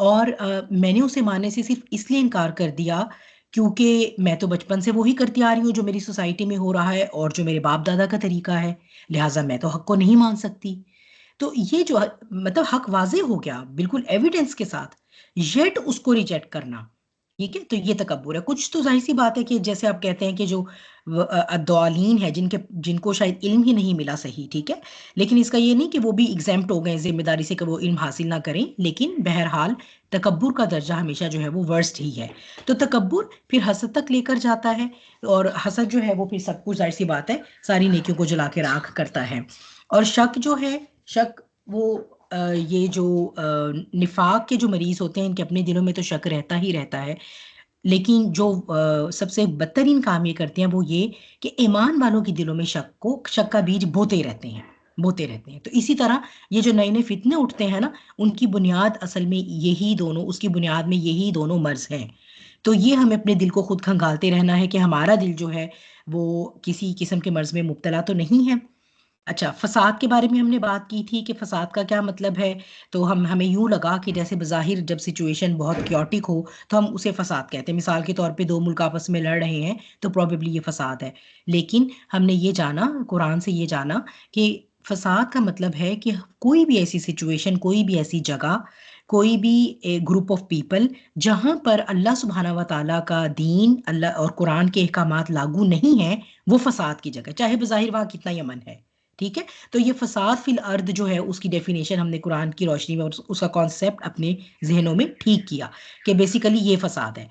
और मैंने उसे मानने से सिर्फ इसलिए इनकार कर दिया क्योंकि मैं तो बचपन से वही करती आ रही हूँ जो मेरी सोसाइटी में हो रहा है और जो मेरे बाप दादा का तरीका है, लिहाजा मैं तो हक को नहीं मान सकती। तो ये जो मतलब हक वाज़े हो गया बिल्कुल एविडेंस के साथ, येट उसको रिजेक्ट करना, ठीक है? तो ये तकब्बुर है। कुछ तो ज़ाहिर-सी बात है कि जैसे आप कहते हैं कि जो अद्वालीन है जिनको शायद इल्म ही नहीं मिला सही, ठीक है? लेकिन इसका ये नहीं कि वो भी एग्ज़ेम्प्ट हो गए ज़िम्मेदारी से कि वो इल्म हासिल ना करें, लेकिन बहरहाल तकब्बुर का दर्जा हमेशा जो है वो वर्स्ट ही है। तो तकब्बुर फिर हसद तक लेकर जाता है, और हसद जो है वो फिर सब कुछ ज़ाहिर-सी बात है सारी नेकियों को जला के राख करता है। और शक जो है, शक वो ये जो निफाक के जो मरीज़ होते हैं इनके अपने दिलों में तो शक रहता ही रहता है। लेकिन जो सबसे बदतरीन काम ये करते हैं वो ये कि ईमान वालों के दिलों में शक का बीज बोते रहते हैं, बोते रहते हैं। तो इसी तरह ये जो नए-नए फितने उठते हैं ना, उनकी बुनियाद असल में यही दोनों, उसकी बुनियाद में यही दोनों मर्ज़ हैं। तो ये हमें अपने दिल को खुद खंगालते रहना है कि हमारा दिल जो है वो किसी किस्म के मर्ज़ में मुब्तला तो नहीं है। अच्छा, फ़साद के बारे में हमने बात की थी कि फ़साद का क्या मतलब है, तो हमें यूँ लगा कि जैसे बज़ाहिर जब सिचुएशन बहुत क्योटिक हो, तो हम उसे फ़साद कहते हैं। मिसाल के तौर पे 2 मुल्क आपस में लड़ रहे हैं, तो प्रोबेबली ये फ़साद है। लेकिन हमने ये जाना, कुरान से ये जाना कि फ़साद का मतलब है कि कोई भी ऐसी सिचुएशन, कोई भी ऐसी जगह, कोई भी ग्रुप ऑफ पीपल जहाँ पर अल्लाह सुब्हानहू व तआला का दीन, अल्लाह और कुरान के अहकामात लागू नहीं हैं, वो फ़साद की जगह, चाहे बज़ाहिर वहाँ कितना ही अमन है। ठीक है? तो ये फ़साद फ़िल अर्द जो है उसकी डेफ़िनेशन हमने कुरान की रोशनी में और उसका कॉन्सेप्ट अपने ज़हनों में ठीक किया कि बेसिकली ये फ़साद है।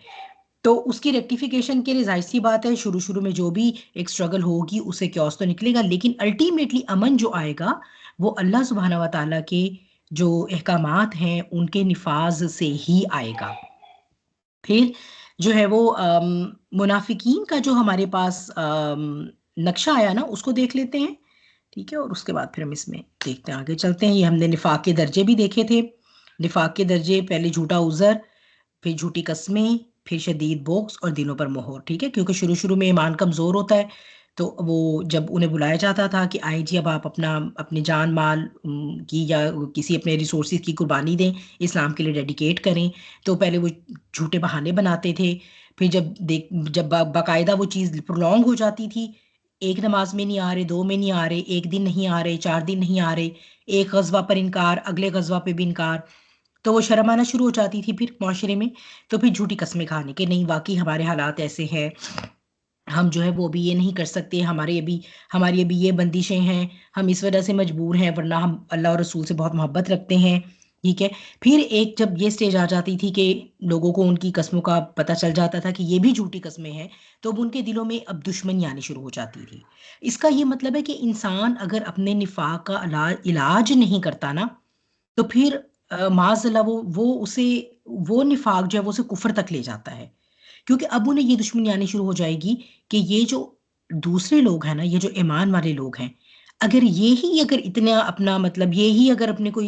तो उसकी रेक्टिफ़िकेशन के लिए ज़ाहिर-सी बात है शुरू-शुरू में जो भी एक स्ट्रगल होगी उससे क्योस तो निकलेगा, लेकिन अल्टीमेटली अमन जो आएगा वो अल्लाह सुब्हानहू व तआला के जो अहकामात हैं उनके निफ़ाज़ से ही आएगा। फिर जो है वो मुनाफ़िकीन का जो हमारे पास नक्शा आया ना उसको देख लेते हैं, ठीक है, और उसके बाद फिर हम इसमें देखते हैं, आगे चलते हैं। ये हमने निफाक के दर्जे भी देखे थे। निफाक के दर्जे, पहले झूठा उज़र, फिर झूठी कस्में, फिर शदीद बोक्स और दिलों पर मोहर, ठीक है, क्योंकि शुरू शुरू में ईमान कमज़ोर होता है। तो वो जब उन्हें बुलाया जाता था कि आए जी अब आप अपने जान माल की या किसी अपने रिसोर्सेज की कुर्बानी दें, इस्लाम के लिए डेडिकेट करें, तो पहले वो झूठे बहाने बनाते थे। फिर जब बाकायदा वो चीज़ प्रोलॉन्ग हो जाती थी, एक नमाज में नहीं आ रहे, 2 में नहीं आ रहे, 1 दिन नहीं आ रहे, 4 दिन नहीं आ रहे, एक गज़वा पर इनकार, अगले गज़वा पे भी इनकार, तो वो शर्म आना शुरू हो जाती थी फिर माशरे में। तो फिर झूठी कस्में खाने के, नहीं वाकई हमारे हालात ऐसे हैं, हम जो है वो भी ये नहीं कर सकते, हमारी अभी ये बंदिशें हैं, हम इस वजह से मजबूर हैं, वरना हम अल्लाह और रसूल से बहुत मोहब्बत रखते हैं, ठीक है। फिर एक जब ये स्टेज आ जाती थी कि लोगों को उनकी कस्मों का पता चल जाता था कि ये भी झूठी कस्में हैं, तो अब उनके दिलों में अब दुश्मनी आनी शुरू हो जाती थी। इसका ये मतलब है कि इंसान अगर अपने निफाक का इलाज नहीं करता ना, तो फिर माज़अल्लाह वो निफाक जो है वो उसे कुफर तक ले जाता है। क्योंकि अब उन्हें ये दुश्मनी आनी शुरू हो जाएगी कि ये जो दूसरे लोग हैं ना, ये जो ईमान वाले लोग हैं, अगर इतना अपना मतलब ये ही अगर अपने कोई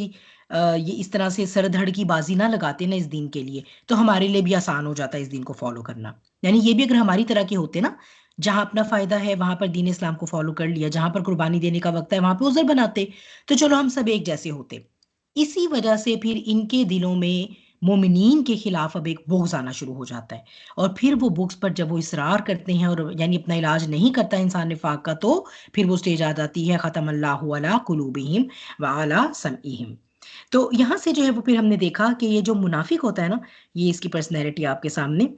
ये इस तरह से सर धड़ की बाजी ना लगाते ना इस दीन के लिए, तो हमारे लिए भी आसान हो जाता है इस दीन को फॉलो करना। यानी ये भी अगर हमारी तरह के होते ना, जहां अपना फायदा है वहां पर दीन इस्लाम को फॉलो कर लिया, जहां पर कुर्बानी देने का वक्त है वहां पे उज़र बनाते, तो चलो हम सब एक जैसे होते। इसी वजह से फिर इनके दिलों में मोमिनीन के खिलाफ अब एक बुग़्ज़ आना शुरू हो जाता है, और फिर वो बुक्स पर जब वो इसरार करते हैं और यानी अपना इलाज नहीं करता इंसान निफाक का, तो फिर वो स्टेज आ जाती है ख़त्म अल्लाहु अला कुलूबिहिम व अला समइहिम। तो यहाँ से जो है वो फिर हमने देखा कि ये जो मुनाफिक होता है ना, ये इसकी पर्सनैलिटी आपके सामने,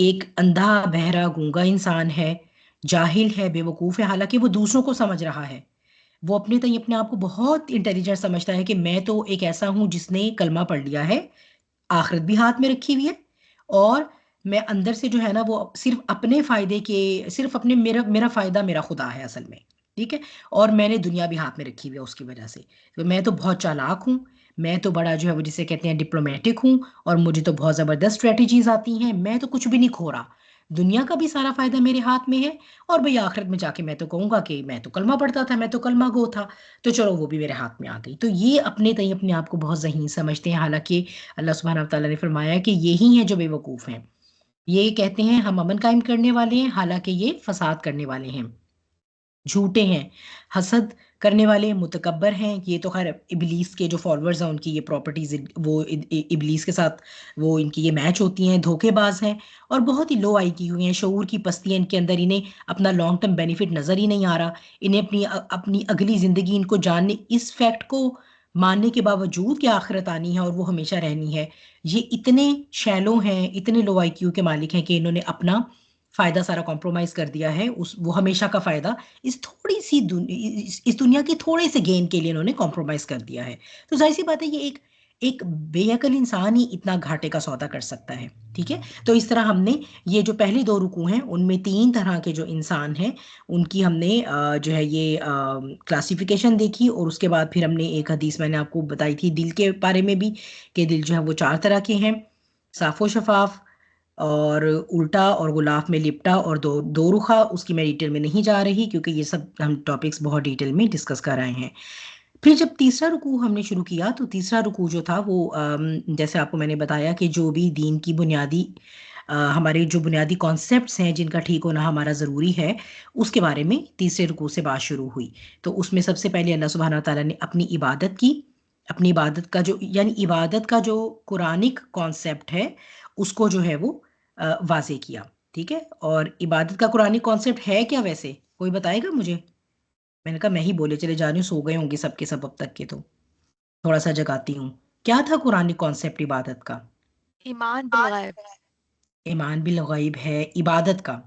एक अंधा बहरा गूंगा इंसान है, जाहिल है, बेवकूफ़ है, हालांकि वो दूसरों को समझ रहा है। वो अपने आप को बहुत इंटेलिजेंट समझता है कि मैं तो एक ऐसा हूं जिसने कलमा पढ़ लिया है, आखिरत भी हाथ में रखी हुई है, और मैं अंदर से जो है ना वो सिर्फ अपने फायदे के, सिर्फ अपने मेरा मेरा फायदा मेरा खुदा है असल में, ठीक है, और मैंने दुनिया भी हाथ में रखी हुई है उसकी वजह से। तो मैं तो बहुत चालाक हूँ, मैं तो बड़ा जो है वो जिसे कहते हैं डिप्लोमेटिक हूँ, और मुझे तो बहुत ज़बरदस्त स्ट्रेटजीज आती हैं, मैं तो कुछ भी नहीं खो रहा, दुनिया का भी सारा फायदा मेरे हाथ में है, और भाई आखिरत में जाके मैं तो कहूंगा कि मैं तो कलमा पढ़ता था, मैं तो कलमा गो था, तो चलो वो भी मेरे हाथ में आ गई। तो ये अपने आप को बहुत ज़हीन समझते हैं, हालांकि अल्लाह सुब्हानहू व तआला ने फरमाया कि यही हैं जो बेवकूफ़ हैं, ये कहते हैं हम अमन कायम करने वाले हैं, हालांकि ये फसाद करने वाले हैं, झूठे हैं, हसद करने वाले मुतकब्बर हैं। ये तो खैर इबलीस के जो फॉलोअर्स हैं उनकी ये प्रॉपर्टीज वो इबलीस के साथ वो इनकी ये मैच होती हैं, धोखेबाज हैं, और बहुत ही लो आई हुई हैं, शऊर की पस्ती है इनके अंदर, इन्हें अपना लॉन्ग टर्म बेनिफिट नज़र ही नहीं आ रहा, इन्हें अपनी अगली ज़िंदगी इनको जानने, इस फैक्ट को मानने के बावजूद कि आखिरत आनी है और वो हमेशा रहनी है, ये इतने शैलो हैं, इतने लो IQ के मालिक हैं कि इन्होंने अपना फ़ायदा सारा कॉम्प्रोमाइज़ कर दिया है, उस वो हमेशा का फ़ायदा इस थोड़ी सी इस दुनिया के थोड़े से गेन के लिए इन्होंने कॉम्प्रोमाइज़ कर दिया है। तो ज़ाहिर सी बात है, ये एक एक बेअक्ल इंसान ही इतना घाटे का सौदा कर सकता है, ठीक है। तो इस तरह हमने ये जो पहले 2 रुकू हैं उनमें 3 तरह के जो इंसान हैं उनकी हमने जो है ये क्लासिफिकेशन देखी, और उसके बाद फिर हमने एक हदीस मैंने आपको बताई थी दिल के बारे में भी, कि दिल जो है वो 4 तरह के हैं, साफ़ो शफ़ाफ़ और उल्टा और गुलाफ में लिपटा और दो रुखा। उसकी मैं डिटेल में नहीं जा रही क्योंकि ये सब हम टॉपिक्स बहुत डिटेल में डिस्कस कर रहे हैं। फिर जब तीसरा रुकू हमने शुरू किया, तो तीसरा रुकू जो था वो जैसे आपको मैंने बताया कि जो भी दीन की बुनियादी हमारे जो बुनियादी कॉन्सेप्ट्स हैं जिनका ठीक होना हमारा ज़रूरी है, उसके बारे में तीसरे रुकू से बात शुरू हुई। तो उसमें सबसे पहले अल्लाह सुब्हानहू व तआला ने अपनी इबादत की, अपनी इबादत का जो यानी इबादत का जो कुरानिक कॉन्सेप्ट है उसको जो है वो वाज़े किया, ठीक है। और इबादत का कुरानिक कॉन्सेप्ट है क्या वैसे, कोई बताएगा मुझे? मैंने कहा मैं ही बोले चले जा रही हूँ, सो गए होंगे सबके सब अब तक के, तो थोड़ा सा जगाती हूँ। क्या था कुरानिक कॉन्सेप्ट इबादत का? ईमान बिल गैब। ईमान बिल गैब है इबादत का।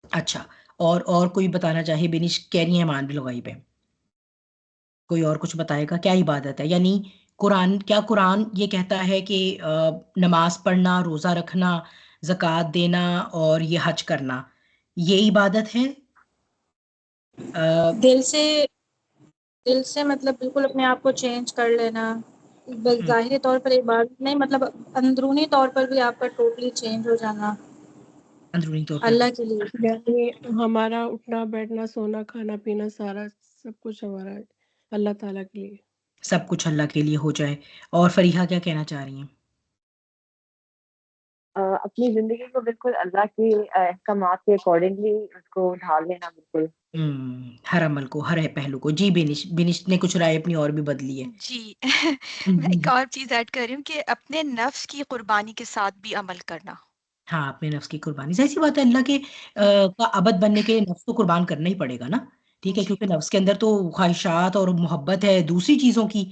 अच्छा, और कोई बताना चाहे? बेनिश कह रही है ईमान बिल गैब है, कोई और कुछ बताएगा क्या इबादत है? यानी क्या कुरान ये कहता है कि नमाज पढ़ना, रोज़ा रखना, ज़कात देना और ये हज करना, ये इबादत है? दिल से मतलब बिल्कुल अपने आप को चेंज कर लेना, ज़ाहिरी तौर पर इबादत नहीं, मतलब अंदरूनी तौर पर भी आपका टोटली चेंज हो जाना। अंदरूनी तौर पे अल्लाह के लिए। यानी हमारा उठना बैठना सोना खाना पीना सारा सब कुछ हमारा अल्लाह ताला के लिए। सब कुछ अल्लाह के लिए हो जाए। और फरीहा क्या कहना चाह रही हैं? अपनी ज़िंदगी को बिल्कुल अल्लाह के अहकामात के अकॉर्डिंगली उसको ढाल लेना बिल्कुल। हर अमल को, हर पहलू को। जी, बिनिश ने कुछ राय अपनी और भी बदली है। जी मैं एक और चीज़ ऐड कर रही हूँ कि अपने नफ्स की कुर्बानी के साथ भी अमल करना। हाँ, अपने नफ्स की कुर्बानी। ज़ाहिर-सी बात है, अल्लाह के का अबद बनने के लिए नफ्स को कुर्बान करना ही पड़ेगा ना, ठीक है? जी। क्योंकि नफ्स के अंदर तो ख्वाहिशात और मोहब्बत है दूसरी चीज़ों की,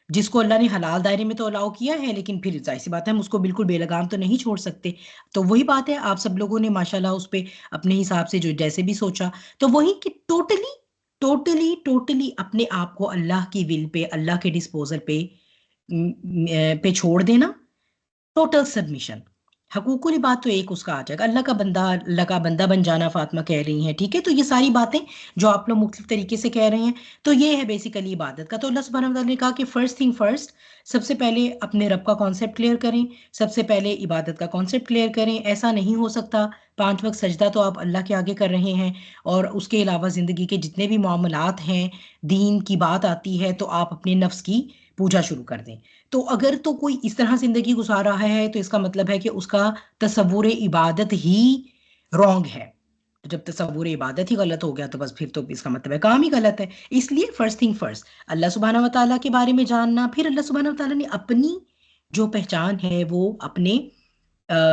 जिसको अल्लाह ने हलाल दायरे में तो अलाउ किया है, लेकिन फिर ज़ाहिर-सी बात है हम उसको बिल्कुल बेलगाम तो नहीं छोड़ सकते। तो वही बात है, आप सब लोगों ने माशाल्लाह उस पे अपने हिसाब से जो जैसे भी सोचा, तो वही कि टोटली अपने आप को अल्लाह की विल पे, अल्लाह के डिस्पोज़ल पे पे छोड़ देना, टोटल सबमिशन। हकूकुल इबाद तो एक उसका आ जाएगा, अल्लाह का बंदा बन जाना फ़ातिमा कह रही हैं, ठीक है? तो ये सारी बातें जो आप लोग मुख्तलिफ तरीके से कह रहे हैं, तो ये है बेसिकली इबादत का। तो अल्लाह सुब्हानहू व तआला ने कहा कि फर्स्ट थिंग फर्स्ट, सबसे पहले अपने रब का कॉन्सेप्ट क्लियर करें, सबसे पहले इबादत का कॉन्सेप्ट क्लियर करें। ऐसा नहीं हो सकता, 5 वक़्त सजदा तो आप अल्लाह के आगे कर रहे हैं और उसके अलावा ज़िंदगी के जितने भी मामलात हैं, दीन की बात आती है, तो आप अपने नफ्स की पूजा शुरू कर दें। तो अगर तो कोई इस तरह ज़िंदगी गुजार रहा है, तो इसका मतलब है कि उसका तसव्वुर इबादत ही रॉन्ग है। तो जब तसव्वुर इबादत ही गलत हो गया, तो बस फिर तो इसका मतलब है काम ही गलत है। इसलिए फर्स्ट थिंग फर्स्ट, अल्लाह सुब्हानहू व तआला के बारे में जानना, फिर अल्लाह सुब्हानहू व तआला ने अपनी जो पहचान है वो अपने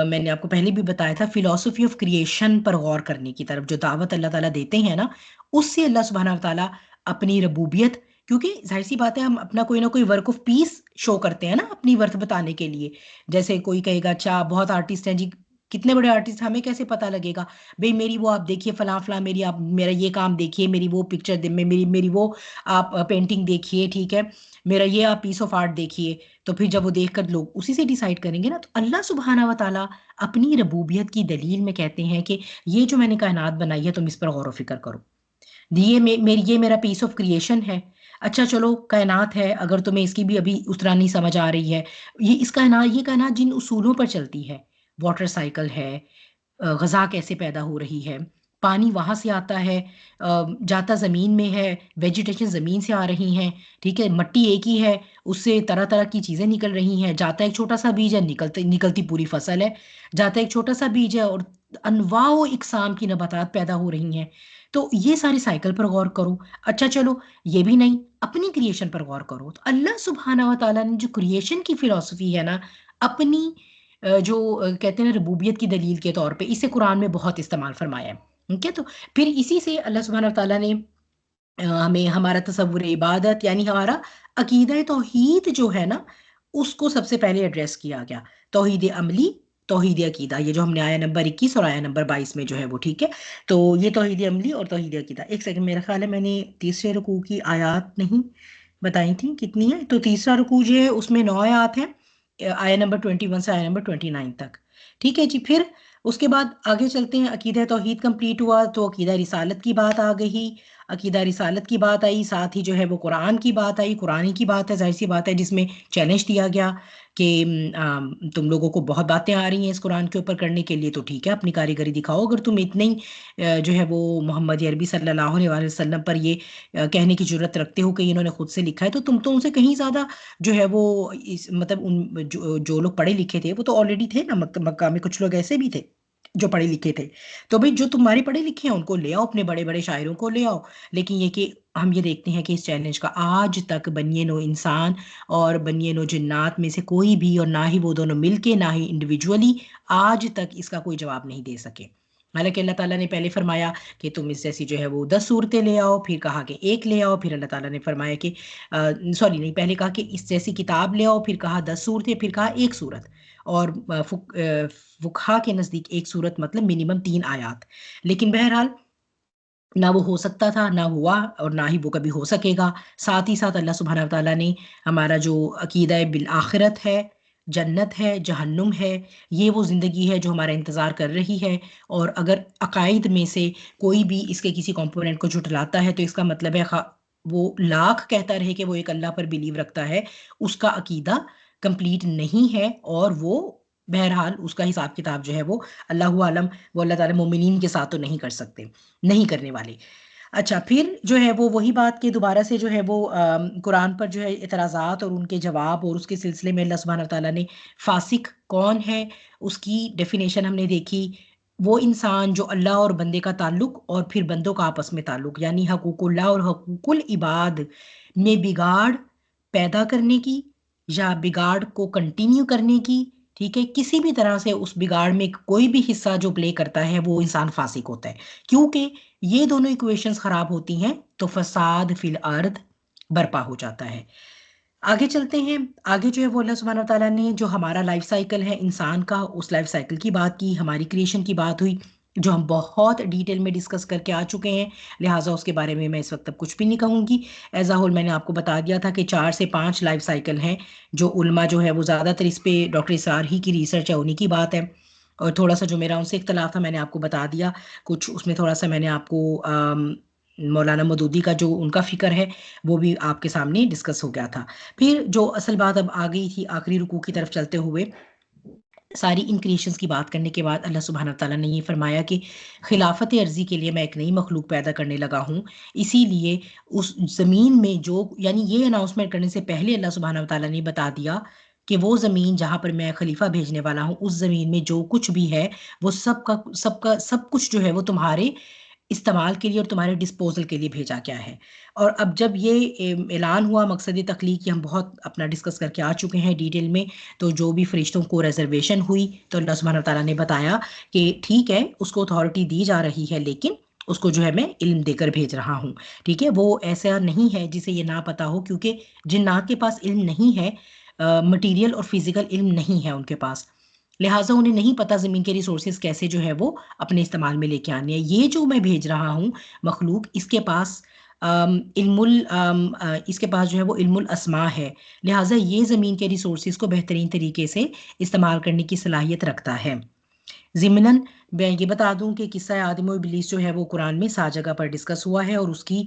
मैंने आपको पहले भी बताया था, फिलॉसफी ऑफ क्रिएशन पर गौर करने की तरफ जो दावत अल्लाह ताला देते हैं ना, उससे अल्लाह सुब्हानहू व तआला अपनी रबूबियत, क्योंकि जाहिर सी बात है हम अपना कोई ना कोई वर्क ऑफ पीस शो करते हैं ना अपनी वर्थ बताने के लिए। जैसे कोई कहेगा अच्छा बहुत आर्टिस्ट हैं जी, कितने बड़े आर्टिस्ट, हमें कैसे पता लगेगा? भई मेरी वो आप देखिए फलां-फलां, मेरी आप मेरा ये काम देखिए, मेरी वो पिक्चर दे मेरी वो आप पेंटिंग देखिए, ठीक है? मेरा ये आप पीस ऑफ आर्ट देखिए। तो फिर जब वो देखकर लोग उसी से डिसाइड करेंगे ना, तो अल्लाह सुब्हानहू व तआला अपनी रबूबियत की दलील में कहते हैं कि ये जो मैंने कायनात बनाई है, तुम इस पर गौर व फ़िक्र करो। ये मेरा पीस ऑफ क्रिएशन है। अच्छा चलो कायनात है, अगर तुम्हें इसकी भी अभी उस तरह नहीं समझ आ रही है, ये कायनात जिन उसूलों पर चलती है, वाटर साइकिल है, ग़ज़ा कैसे पैदा हो रही है, पानी वहाँ से आता है, जाता ज़मीन में है, वेजिटेशन ज़मीन से आ रही हैं, ठीक है? मिट्टी एक ही है, उससे तरह-तरह की चीज़ें निकल रही हैं, जाता एक छोटा-सा बीज है, निकलती पूरी फसल है, जाता एक छोटा-सा बीज है और अनवाओ इक़साम की नबातात पैदा हो रही हैं। तो ये सारे साइकिल पर गौर करो। अच्छा चलो, ये भी नहीं, अपनी क्रिएशन पर गौर करो। तो अल्लाह सुब्हानहू व तआला ने जो क्रिएशन की फ़िलॉसफ़ी है ना, अपनी जो कहते हैं ना रबूबियत की दलील के तौर पे, इसे कुरान में बहुत इस्तेमाल फ़रमाया है। ठीक है? तो फिर इसी से अल्लाह सुब्हानहू व तआला ने हमें हमारा तसव्वुर इबादत यानी हमारा अकीदा तौहीद जो है ना, उसको सबसे पहले एड्रेस किया गया। तौहीद अमली, तौहीद अकीदा, ये जो हमने आया नंबर 21 और आया नंबर 22 में जो है वो, ठीक है? तो ये तौहीद अमली और तौहीद अकीदा। एक सेकंड, मेरा ख़्याल है मैंने तीसरे रुकू की आयात नहीं बताई थी, कितनी है? तो तीसरा रुकू जो है उसमें 9 आयत हैं, आया नंबर 21 से आया नंबर 29 तक। ठीक है जी। फिर उसके बाद आगे चलते हैं, अकीदा तौहीद कंप्लीट हुआ तो अकीदा रिसालत की बात आ गई। अकीदा रिसालत की बात आई, साथ ही जो है वो कुरान की बात आई। कुरान ही की बात है, ज़ाहिर-सी बात है, जिसमें चैलेंज दिया गया कि तुम लोगों को बहुत बातें आ रही हैं इस कुरान के ऊपर करने के लिए, तो ठीक है अपनी कारीगरी दिखाओ। अगर तुम इतने ही जो है वो मोहम्मद अरबी सल्लल्लाहु अलैहि वसल्लम पर ये कहने की ज़रूरत रखते हो कि इन्होंने खुद से लिखा है, तो तुम तो उनसे कहीं ज़्यादा जो है वो इस मतलब उन जो लोग पढ़े लिखे थे वो तो ऑलरेडी थे ना, मक्का में कुछ लोग ऐसे भी थे जो पढ़े लिखे थे। तो भई जो तुम्हारे पढ़े लिखे हैं उनको ले आओ, अपने बड़े-बड़े शायरों को ले आओ। लेकिन ये कि हम ये देखते हैं कि इस चैलेंज का आज तक बनिए नो इंसान और बनिए नो जिन्नात में से कोई भी, और ना ही वो दोनों मिलके, ना ही इंडिविजुअली, आज तक इसका कोई जवाब नहीं दे सके। हालाँकि अल्लाह ताला ने पहले फरमाया कि तुम इस जैसी जो है वो 10 सूरतें ले आओ, फिर कहा कि 1 ले आओ, फिर अल्लाह ताला ने फरमाया कि सॉरी नहीं, पहले कहा कि इस जैसी किताब ले आओ, फिर कहा 10 सूरतें, फिर कहा 1 सूरत, और फुक़हा के नज़दीक 1 सूरत मतलब मिनिमम 3 आयात। लेकिन बहरहाल ना वो हो सकता था, ना हुआ, और ना ही वो कभी हो सकेगा। साथ ही साथ अल्लाह सुब्हानहू व तआला ने हमारा जो अकीदा बिल आखिरत है, जन्नत है, जहन्नुम है, ये वो ज़िंदगी है जो हमारा इंतज़ार कर रही है। और अगर अकाइद में से कोई भी इसके किसी कंपोनेंट को झुठलाता है, तो इसका मतलब है वो लाख कहता रहे कि वो एक अल्लाह पर बिलीव रखता है, उसका अकीदा कंप्लीट नहीं है और वो बहरहाल उसका हिसाब किताब जो है वो अल्लाहु आलम, वो अल्लाह ताला मोमिनीन के साथ तो नहीं कर सकते, नहीं करने वाले। अच्छा, फिर जो है वो वही बात कि दोबारा से जो है वो कुरान पर जो है इतराज़ात और उनके जवाब, और उसके सिलसिले में अल्लाह सुब्हानहू तआला ने फासिक कौन है उसकी डेफिनेशन हमने देखी। वो इंसान जो अल्लाह और बंदे का ताल्लुक और फिर बंदों का आपस में ताल्लुक, यानी हकूकुल्लाह और हकूकुल इबाद में बिगाड़ पैदा करने की या बिगाड़ को कंटिन्यू करने की, ठीक है, किसी भी तरह से उस बिगाड़ में कोई भी हिस्सा जो प्ले करता है वो इंसान फासिक होता है। क्योंकि ये दोनों इक्वेशंस खराब होती हैं तो फसाद फिल अर्द बर्पा हो जाता है। आगे चलते हैं। आगे जो है वो अल्लाह सुब्हानहू तआला ने जो हमारा लाइफ साइकिल है इंसान का, उस लाइफ साइकिल की बात की, हमारी क्रिएशन की बात हुई, जो हम बहुत डिटेल में डिस्कस करके आ चुके हैं, लिहाजा उसके बारे में मैं इस वक्त अब कुछ भी नहीं कहूँगी। एज अ होल मैंने आपको बता दिया था कि 4 से 5 लाइफ साइकिल हैं जो उल्मा जो है वो ज़्यादातर इस पे डॉक्टर इसार ही की रिसर्च है, उन्हीं की बात है। और थोड़ा सा जो मेरा उनसे इख्तलाफ था मैंने आपको बता दिया, कुछ उसमें थोड़ा सा मैंने आपको मौलाना मदूदी का जो उनका फ़िक्र है वो भी आपके सामने डिस्कस हो गया था। फिर जो असल बात अब आ गई थी आखिरी रुकू की तरफ चलते हुए, सारी इन क्रिएशंस की बात करने के बाद अल्लाह सुब्हानहू तआला ने ये फरमाया कि खिलाफत अर्जी के लिए मैं एक नई मखलूक पैदा करने लगा हूँ। इसीलिए उस ज़मीन में जो, यानी ये अनाउंसमेंट करने से पहले अल्लाह सुब्हानहू तआला ने बता दिया कि वो ज़मीन जहाँ पर मैं खलीफा भेजने वाला हूँ, उस ज़मीन में जो कुछ भी है वो सब कुछ जो है वो तुम्हारे इस्तेमाल के लिए और तुम्हारे डिस्पोजल के लिए भेजा गया है। और अब जब ये ऐलान हुआ मकसद तख्लीक की, हम बहुत अपना डिस्कस करके आ चुके हैं डिटेल में, तो जो भी फरिश्तों को रिजर्वेशन हुई तो अल्लाह सुब्हानहू तआला ने बताया कि ठीक है उसको अथॉरिटी दी जा रही है, लेकिन उसको जो है मैं इल्म देकर भेज रहा हूँ। ठीक है, वो ऐसा नहीं है जिसे ये ना पता हो, क्योंकि जिन्नात के पास इल्म नहीं है, मटीरियल और फिजिकल इल्म नहीं है उनके पास, लिहाजा उन्हें नहीं पता ज़मीन के रिसोर्सेज कैसे जो है वो अपने इस्तेमाल में लेके आने हैं। ये जो मैं भेज रहा हूँ मखलूक, इसके पास इसके पास जो है वो इल्मुल अस्मा है, लिहाजा ये ज़मीन के रिसोर्सेज को बेहतरीन तरीके से इस्तेमाल करने की सलाहियत रखता है। ज़िमनन मैं ये बता दूं कि किस्सा आदम और इब्लीस जो है वो कुरान में 7 जगह पर डिस्कस हुआ है, और उसकी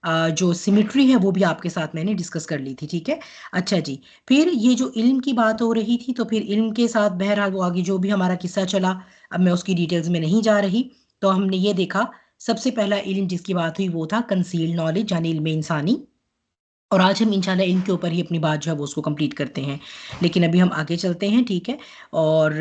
जो सिमिट्री है वो भी आपके साथ मैंने डिस्कस कर ली थी। ठीक है, अच्छा जी, फिर ये जो इल्म की बात हो रही थी, तो फिर इल्म के साथ बहरहाल वो आगे जो भी हमारा किस्सा चला, अब मैं उसकी डिटेल्स में नहीं जा रही। तो हमने ये देखा सबसे पहला इल्म जिसकी बात हुई वो था कंसील्ड नॉलेज, यानी इल्म इंसानी, और आज हम इंशाल्लाह इनके ऊपर ही अपनी बात जो है वो उसको कंप्लीट करते हैं। लेकिन अभी हम आगे चलते हैं, ठीक है। और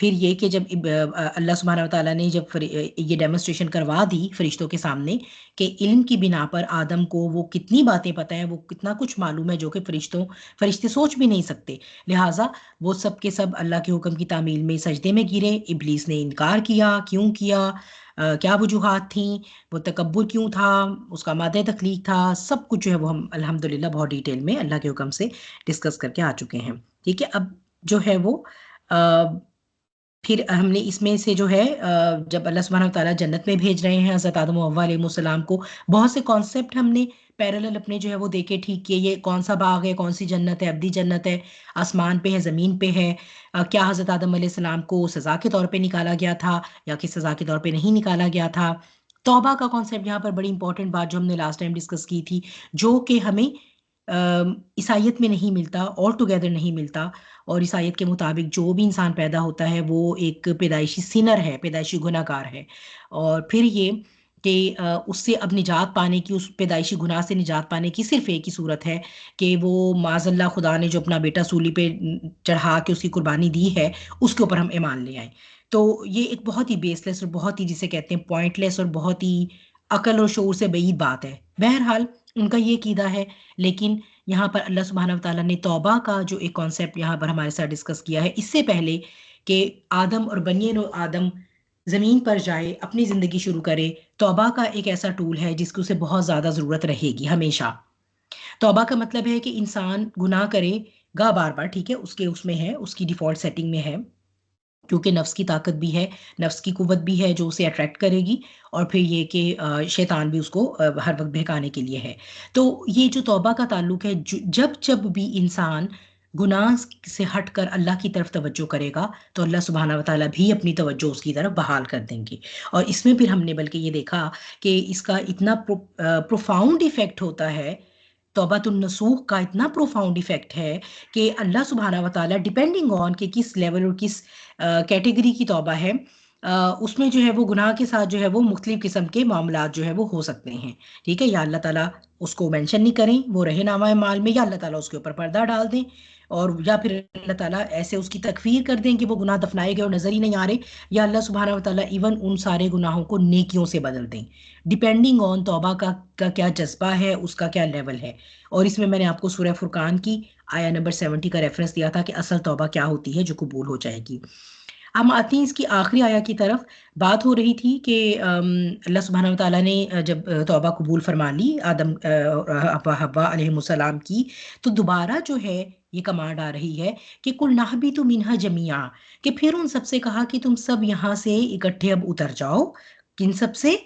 फिर ये कि जब अल्लाह सुब्हानहू तआला ने जब ये डेमोन्स्ट्रेशन करवा दी फरिश्तों के सामने कि इल्म की बिना पर आदम को वो कितनी बातें पता हैं, वो कितना कुछ मालूम है जो कि फरिश्ते सोच भी नहीं सकते, लिहाजा वो सब के सब अल्लाह के हुक्म की तामील में सजदे में गिरे। इब्लीस ने इनकार किया, क्यों किया, क्या वजूहात थी, वो तकब्बुर क्यों था, उसका मादे तख्लीक था, सब कुछ जो है वो हम अल्हम्दुलिल्लाह बहुत डिटेल में अल्लाह के हुक्म से डिस्कस करके आ चुके हैं। ठीक है, अब जो है वो फिर हमने इसमें से जो है जब अल्लाह सुब्हानहू तआला जन्नत में भेज रहे हैं हज़रत आदम और हव्वा अलैहिस्सलाम को, बहुत से कॉन्सेप्ट हमने पैरेलल अपने जो है वो देखे, ठीक किए, ये कौन सा बाग है, कौन सी जन्नत है, अब्दी जन्नत है, आसमान पे है, ज़मीन पे है, क्या हज़रत आदम अलैहिस्सलाम को सज़ा के तौर पे निकाला गया था या कि सज़ा के तौर पे नहीं निकाला गया था। तौबा का कॉन्सेप्ट यहाँ पर बड़ी इंपॉर्टेंट बात जो हमने लास्ट टाइम डिस्कस की थी, जो कि हमें ईसाइयत में नहीं मिलता, ऑल टुगेदर नहीं मिलता। और ईसाइयत के मुताबिक जो भी इंसान पैदा होता है वो एक पैदाइशी सिनर है, पैदाइशी गुनाहगार है। और फिर ये कि उससे अब निजात पाने की, उस पैदाइशी गुनाह से निजात पाने की सिर्फ एक ही सूरत है कि वो माज़अल्लाह खुदा ने जो अपना बेटा सूली पे चढ़ा के उसकी कुर्बानी दी है उसके ऊपर हम ईमान ले आए। तो ये एक बहुत ही बेसलेस और बहुत ही जिसे कहते हैं पॉइंटलेस और बहुत ही अकल और शऊर से बईद बात है। बहरहाल उनका ये कीदा है, लेकिन यहाँ पर अल्लाह सुब्हानहू तआला ने तौबा का जो एक कॉन्सेप्ट यहाँ पर हमारे साथ डिस्कस किया है, इससे पहले कि आदम और बनिए नो आदम ज़मीन पर जाए, अपनी ज़िंदगी शुरू करे, तौबा का एक ऐसा टूल है जिसकी उसे बहुत ज़्यादा ज़रूरत रहेगी हमेशा। तौबा का मतलब है कि इंसान गुनाह करेगा बार बार, ठीक है, उसके उसमें है, उसकी डिफ़ॉल्ट सेटिंग में है, क्योंकि नफ्स की ताकत भी है, नफ्स की कुव्वत भी है जो उसे अट्रैक्ट करेगी, और फिर ये कि शैतान भी उसको हर वक्त बहकाने के लिए है। तो ये जो तौबा का ताल्लुक है, जब जब भी इंसान गुनाह से हटकर अल्लाह की तरफ तवज्जो करेगा तो अल्लाह सुब्हानहू व तआला भी अपनी तवज्जो उसकी तरफ बहाल कर देंगे। और इसमें फिर हमने बल्कि ये देखा कि इसका इतना प्रोफाउंड इफेक्ट होता है तौबातुन नसूह का इतना प्रोफाउंड इफेक्ट है कि अल्लाह सुब्हानहू व तआला डिपेंडिंग ऑन कि किस लेवल और किस कैटेगरी की तौबा है, उसमें जो है वो गुनाह के साथ जो है वो मुख्तलिफ किस्म के मामलात जो है वो हो सकते हैं। ठीक है, या अल्लाह ताला उसको मेंशन नहीं करें, वो रहे नामा माल में, या अल्लाह ताला उसके ऊपर पर्दा डाल दें, और या फिर अल्लाह ताला ऐसे उसकी तकफीर कर दें कि वो गुनाह दफनाए गए और नजर ही नहीं आ रहे, या अल्लाह सुब्हानहू व तआला इवन उन सारे गुनाहों को नेकियों से बदल दें, डिपेंडिंग ऑन तौबा का क्या जज्बा है, उसका क्या लेवल है। और इसमें मैंने आपको सूरह फुरकान की आया नंबर 70 का रेफरेंस दिया था कि असल तौबा क्या होती है जो कबूल हो जाएगी। हम आते हैं इसकी आखिरी आया की तरफ। बात हो रही थी कि अल्लाह सुब्हानहू व तआला ने जब तौबा कबूल फरमा ली आदम हव्वा अलैहिमुस्सलाम की, तो दोबारा जो है ये कमांड आ रही है कि कुल नहबितु मिन्हा जमीआ, कि फिर उन सबसे कहा कि तुम सब यहाँ से इकट्ठे अब उतर जाओ। किन सब से?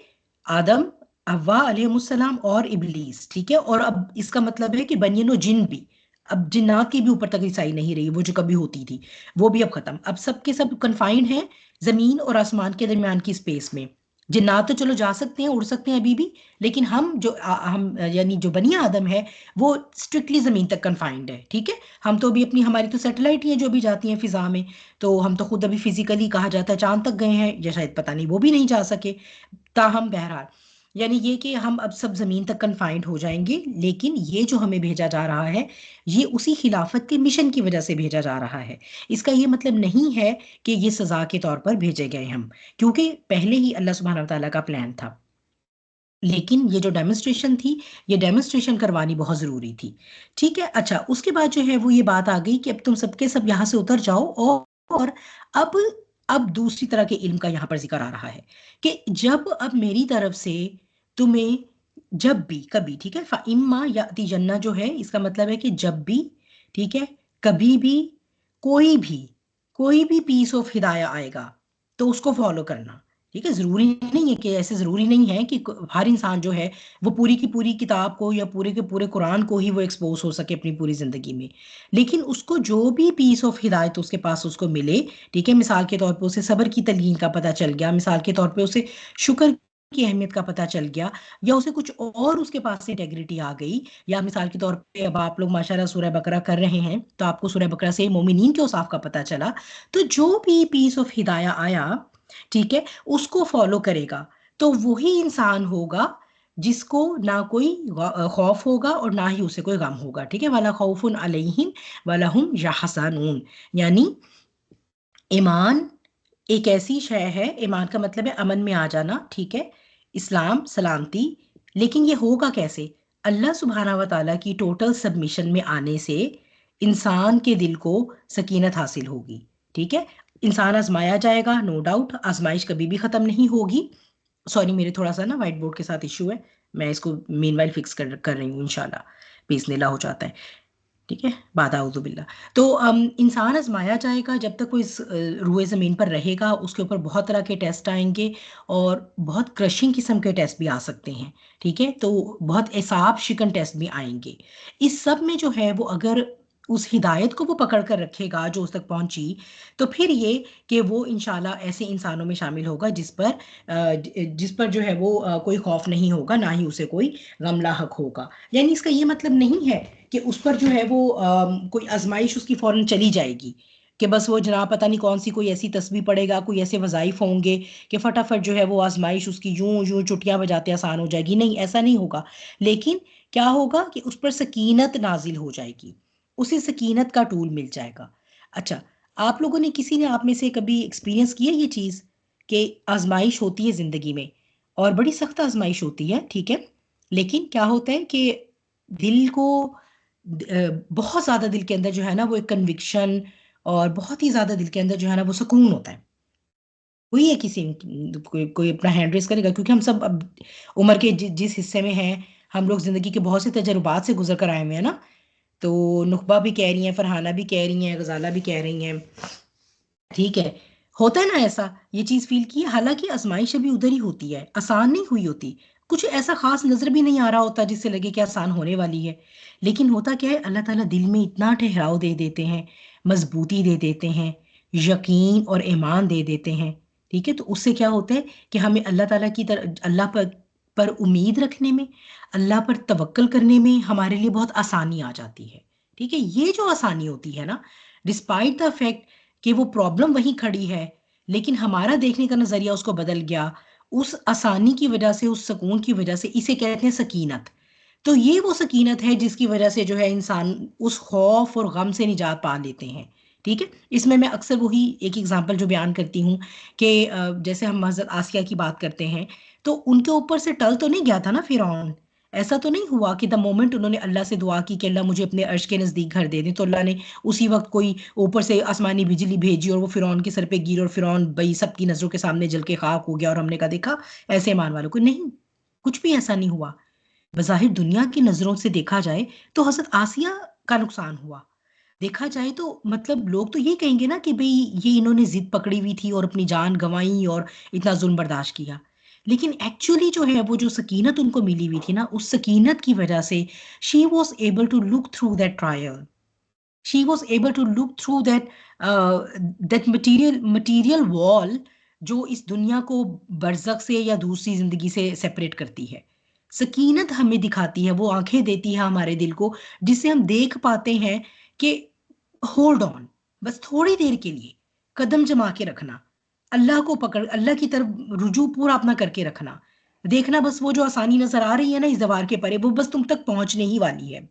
आदम, हव्वा अलैहिमुस्सलाम और इब्लीस। ठीक है, और अब इसका मतलब है कि बनियनो जिन भी, अब जिन्नात की भी ऊपर तक रिसाई नहीं रही, वो जो कभी होती थी वो भी अब खत्म। अब सबके सब कन्फाइंड हैं जमीन और आसमान के दरमियान की स्पेस में। जिन्नात तो चलो जा सकते हैं, उड़ सकते हैं अभी भी, लेकिन हम हम यानी जो बनी आदम है वो स्ट्रिक्टली जमीन तक कन्फाइंड है। ठीक है, हम तो अभी अपनी, हमारी तो सैटेलाइट ही है जो भी जाती हैं फिजा में, तो हम तो खुद अभी फिजिकली कहा जाता है चांद तक गए हैं, या शायद पता नहीं वो भी नहीं जा सके। ताहम बहरहाल यानी ये कि हम अब सब जमीन तक कन्फाइंड हो जाएंगे, लेकिन ये जो हमें भेजा जा रहा है ये उसी खिलाफत के मिशन की वजह से भेजा जा रहा है। इसका ये मतलब नहीं है कि ये सजा के तौर पर भेजे गए हम, क्योंकि पहले ही अल्लाह सुब्हानहू व तआला का प्लान था। लेकिन ये जो डेमोन्स्ट्रेशन थी, ये डेमोन्स्ट्रेशन करवानी बहुत जरूरी थी। ठीक है, अच्छा, उसके बाद जो है वो ये बात आ गई कि अब तुम सबके सब यहाँ से उतर जाओ, और अब अब दूसरी तरह के इल्म का यहाँ पर जिक्र आ रहा है कि जब अब मेरी तरफ से तुम्हें जब भी कभी, ठीक है, फ़इम्मा याति जन्ना जो है इसका मतलब है कि जब भी, ठीक है, कभी भी, कोई भी पीस ऑफ हिदाया आएगा तो उसको फॉलो करना। ठीक है, जरूरी नहीं है कि, ऐसे जरूरी नहीं है कि हर इंसान जो है वो पूरी की पूरी किताब को या पूरे के पूरे कुरान को ही वो एक्सपोज हो सके अपनी पूरी जिंदगी में, लेकिन उसको जो भी पीस ऑफ हिदायत उसके पास उसको मिले, ठीक है, मिसाल के तौर पे उसे सब्र की तलकीन का पता चल गया, मिसाल के तौर पे उसे शुक्र की अहमियत का पता चल गया, या उसे कुछ और उसके पास से इंटेग्रिटी आ गई, या मिसाल के तौर पे अब आप लोग माशाल्लाह सूरह बकरा कर रहे हैं तो आपको सूरह बकरा से मोमिनीन के औसाफ का पता चला, तो जो भी पीस ऑफ हिदाया आया, ठीक है, उसको फॉलो करेगा, तो वही इंसान होगा जिसको ना कोई खौफ होगा और ना ही उसे कोई गम होगा। ठीक है, वाला खौफुन अलैहिम वला हुम यहज़नून, यानी ईमान एक ऐसी शय है, ईमान का मतलब है अमन में आ जाना, ठीक है, इस्लाम सलामती, लेकिन ये होगा कैसे? अल्लाह सुब्हानहू व तआला की टोटल सबमिशन में आने से इंसान के दिल को सकीनत हासिल होगी। ठीक है, इंसान आजमाया जाएगा, नो डाउट, आजमाइश कभी भी खत्म नहीं होगी। सॉरी, मेरे थोड़ा सा ना व्हाइट बोर्ड के साथ इशू है, मैं इसको मीनवाइल फिक्स कर रही हूँ, इंशाल्लाह बिस्मिल्लाह हो जाता है। ठीक है, बादाउज़ु बिल्ला। तो इंसान आजमाया जाएगा जब तक वो इस रुए ज़मीन पर रहेगा, उसके ऊपर बहुत तरह के टेस्ट आएंगे और बहुत क्रशिंग किस्म के टेस्ट भी आ सकते हैं। ठीक है, तो बहुत एसाब शिकन टेस्ट भी आएंगे। इस सब में जो है वो अगर उस हिदायत को वो पकड़ कर रखेगा जो उस तक पहुंची, तो फिर ये कि वो इंशाल्लाह ऐसे इंसानों में शामिल होगा जिस पर जो है वो कोई खौफ नहीं होगा, ना ही उसे कोई गम लाहक होगा। यानी इसका ये मतलब नहीं है कि उस पर जो है वो कोई आजमाइश उसकी फौरन चली जाएगी कि बस वो जनाब पता नहीं कौन सी कोई ऐसी तस्बीह पड़ेगा, कोई ऐसे वज़ाइफ होंगे कि फटाफट जो है वो आजमाइश उसकी यूं यूं चुटियां बजाते आसान हो जाएगी। नहीं, ऐसा नहीं होगा, लेकिन क्या होगा कि उस पर सकीनत नाजिल हो जाएगी, उसे सकीनत का टूल मिल जाएगा। अच्छा, आप लोगों ने, किसी ने आप में से कभी एक्सपीरियंस किया ये चीज़ कि आजमाइश होती है ज़िंदगी में और बड़ी सख्त आजमाइश होती है, ठीक है, लेकिन क्या होता है कि दिल को बहुत ज़्यादा दिल के अंदर जो है ना वो एक कन्विक्शन, और बहुत ही ज़्यादा दिल के अंदर जो है ना वो सुकून होता है। कोई है किसी कोई अपना हैंड रेस करेगा? क्योंकि हम सब अब उम्र के जिस हिस्से में हैं, हम लोग ज़िंदगी के बहुत से तजुर्बात से गुजर कर आए हुए हैं ना। तो नुखबा भी कह रही हैं, फरहाना भी कह रही हैं, गजाला भी कह रही हैं, ठीक है, होता है ना ऐसा, ये चीज़ फील की है। हालांकि आजमाइश अभी उधर ही होती है, आसान नहीं हुई होती, कुछ ऐसा खास नजर भी नहीं आ रहा होता जिससे लगे कि आसान होने वाली है, लेकिन होता क्या है, अल्लाह ताला दिल में इतना ठहराव दे देते हैं, मजबूती दे देते हैं, यकीन और ईमान दे देते हैं। ठीक है, तो उससे क्या होता है कि हमें अल्लाह ताला की तरफ, अल्लाह पर उम्मीद रखने में, अल्लाह पर तवक्कल करने में हमारे लिए बहुत आसानी आ जाती है। ठीक है, ये जो आसानी होती है ना, डिस्पाइट द फैक्ट कि वो प्रॉब्लम वहीं खड़ी है, लेकिन हमारा देखने का नजरिया उसको बदल गया, उस आसानी की वजह से, उस सुकून की वजह से, इसे कहते हैं सकीनत। तो ये वो सकीनत है जिसकी वजह से जो है इंसान उस खौफ और गम से निजात पा लेते हैं। ठीक है, इसमें मैं अक्सर वही एक एग्जांपल जो बयान करती हूँ कि जैसे हम हज़रत आसिया की बात करते हैं, तो उनके ऊपर से टल तो नहीं गया था ना फिरौन। ऐसा तो नहीं हुआ कि द मोमेंट उन्होंने अल्लाह से दुआ की कि अल्लाह मुझे अपने अर्श के नज़दीक घर दे दे, तो अल्लाह ने उसी वक्त कोई ऊपर से आसमानी बिजली भेजी और वो फिरौन के सर पे गिरी और फिरौन भाई सबकी नज़रों के सामने जल के खाक हो गया और हमने कहा देखा ऐसे ईमान वालों को। नहीं, कुछ भी ऐसा नहीं हुआ। बज़ाहिर दुनिया की नज़रों से देखा जाए तो हज़रत आसिया का नुकसान हुआ। देखा जाए तो मतलब लोग तो ये कहेंगे ना कि भाई ये इन्होंने जिद पकड़ी हुई थी और अपनी जान गंवाई और इतना जुल्म बर्दाश्त किया, लेकिन एक्चुअली जो है वो जो सकीनत उनको मिली हुई थी ना, उस सकीनत की वजह से she was able to look through that trial, she was able to look through that material wall जो इस दुनिया को बरज़ख से या दूसरी जिंदगी से सेपरेट करती है। सकीनत हमें दिखाती है, वो आंखें देती है हमारे दिल को, जिससे हम देख पाते हैं कि होल्ड ऑन, बस थोड़ी देर के लिए कदम जमा के रखना, अल्लाह को पकड़, अल्लाह की तरफ रुजू पूरा अपना करके रखना, देखना बस वो जो आसानी नजर आ रही है ना इस दीवार के परे, वो बस तुम तक पहुंचने ही वाली है।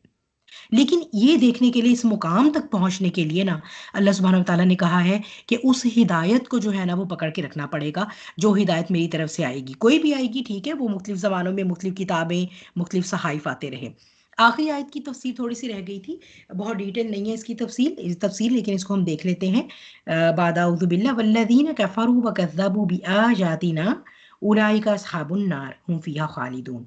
लेकिन ये देखने के लिए, इस मुकाम तक पहुंचने के लिए ना, अल्लाह सुब्हानहू व तआला ने कहा है कि उस हिदायत को जो है ना वो पकड़ के रखना पड़ेगा, जो हिदायत मेरी तरफ से आएगी, कोई भी आएगी, ठीक है, वो मुख्तलिफ ज़बानों में मुख्तलिफ किताबें, मुख्तलिफ सहाइफ आते रहे। आखिरी आयत की तफसीर थोड़ी सी रह गई थी, बहुत डिटेल नहीं है इसकी तफसीर, लेकिन इसको हम देख लेते हैं। बाद अऊज़ु बिल्लाह वल्लज़ीना कफ़रू व कज़्ज़बू बिआयातिना उलाइका अस्हाबुन नार हुम फ़ीहा खालिदून।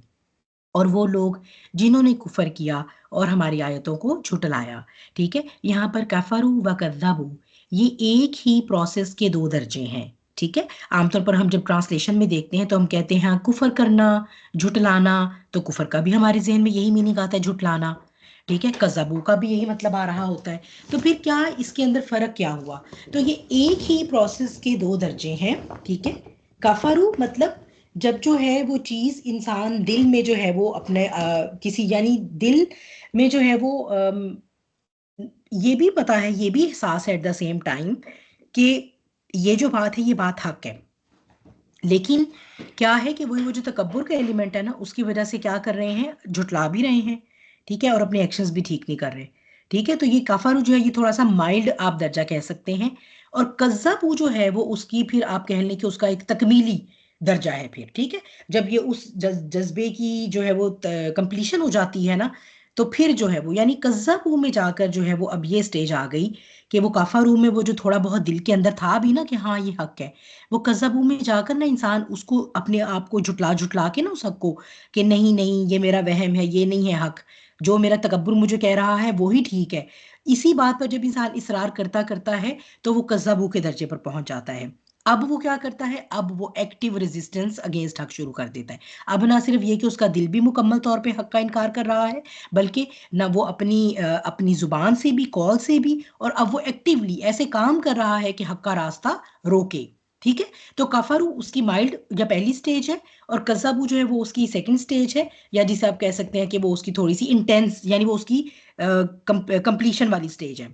और वो लोग जिन्होंने कुफर किया और हमारी आयतों को झुटलाया। ठीक है, यहाँ पर कफरू व कज़्ज़बू ये एक ही प्रोसेस के दो दर्जे हैं। ठीक है, आमतौर पर हम जब ट्रांसलेशन में देखते हैं तो हम कहते हैं कुफर करना, झुटलाना, तो कुफर का भी हमारे जहन में यही मीनिंग आता है, झुटलाना। ठीक है, कज़्ज़बू का भी यही मतलब आ रहा होता है। तो फिर क्या इसके अंदर फ़र्क क्या हुआ? तो ये एक ही प्रोसेस के दो दर्जे हैं। ठीक है, कफरू मतलब जब जो है वो चीज़ इंसान दिल में जो है वो अपने किसी यानी दिल में जो है वो ये भी पता है, ये भी एहसास है एट द सेम टाइम कि ये जो बात है ये बात हक है, लेकिन क्या है कि वही वो जो तकब्बुर का एलिमेंट है ना, उसकी वजह से क्या कर रहे हैं, झुटला भी रहे हैं। ठीक है, और अपने एक्शंस भी ठीक नहीं कर रहे। ठीक है, तो ये कफर जो है ये थोड़ा सा माइल्ड आप दर्जा कह सकते हैं, और कज़्ज़बू जो है वो उसकी फिर आप कह लें कि उसका एक तकमीली दर्जा है फिर। ठीक है, जब ये उस जज्बे की जो है वो कंप्लीशन हो जाती है ना, तो फिर जो है वो यानी कज़्ज़बू में जाकर जो है वो अब ये स्टेज आ गई कि वो कफरू में वो जो थोड़ा बहुत दिल के अंदर था भी ना कि हाँ ये हक है, वो कज़्ज़बू में जाकर ना इंसान उसको अपने आप को झुटला झुटला के ना उस हक को कि नहीं नहीं ये मेरा वहम है, ये नहीं है हक, जो मेरा तकब्बुर मुझे कह रहा है वो ही ठीक है। इसी बात पर जब इंसान इसरार करता करता है तो वो कज़्ज़बू के दर्जे पर पहुंच जाता है। अब वो क्या करता है, अब वो एक्टिव रेजिस्टेंस अगेंस्ट हक शुरू कर देता है। अब ना सिर्फ ये कि उसका दिल भी मुकम्मल तौर पे हक का इनकार कर रहा है, बल्कि ना वो अपनी जुबान से भी, कॉल से भी, और अब वो एक्टिवली ऐसे काम कर रहा है कि हक का रास्ता रोके। ठीक है, तो कफरू उसकी माइल्ड या पहली स्टेज है, और कज़्ज़बू जो है वो उसकी सेकंड स्टेज है, या जिसे आप कह सकते हैं कि वो उसकी थोड़ी सी इंटेंस यानी वो उसकी कंप्लीशन वाली स्टेज है।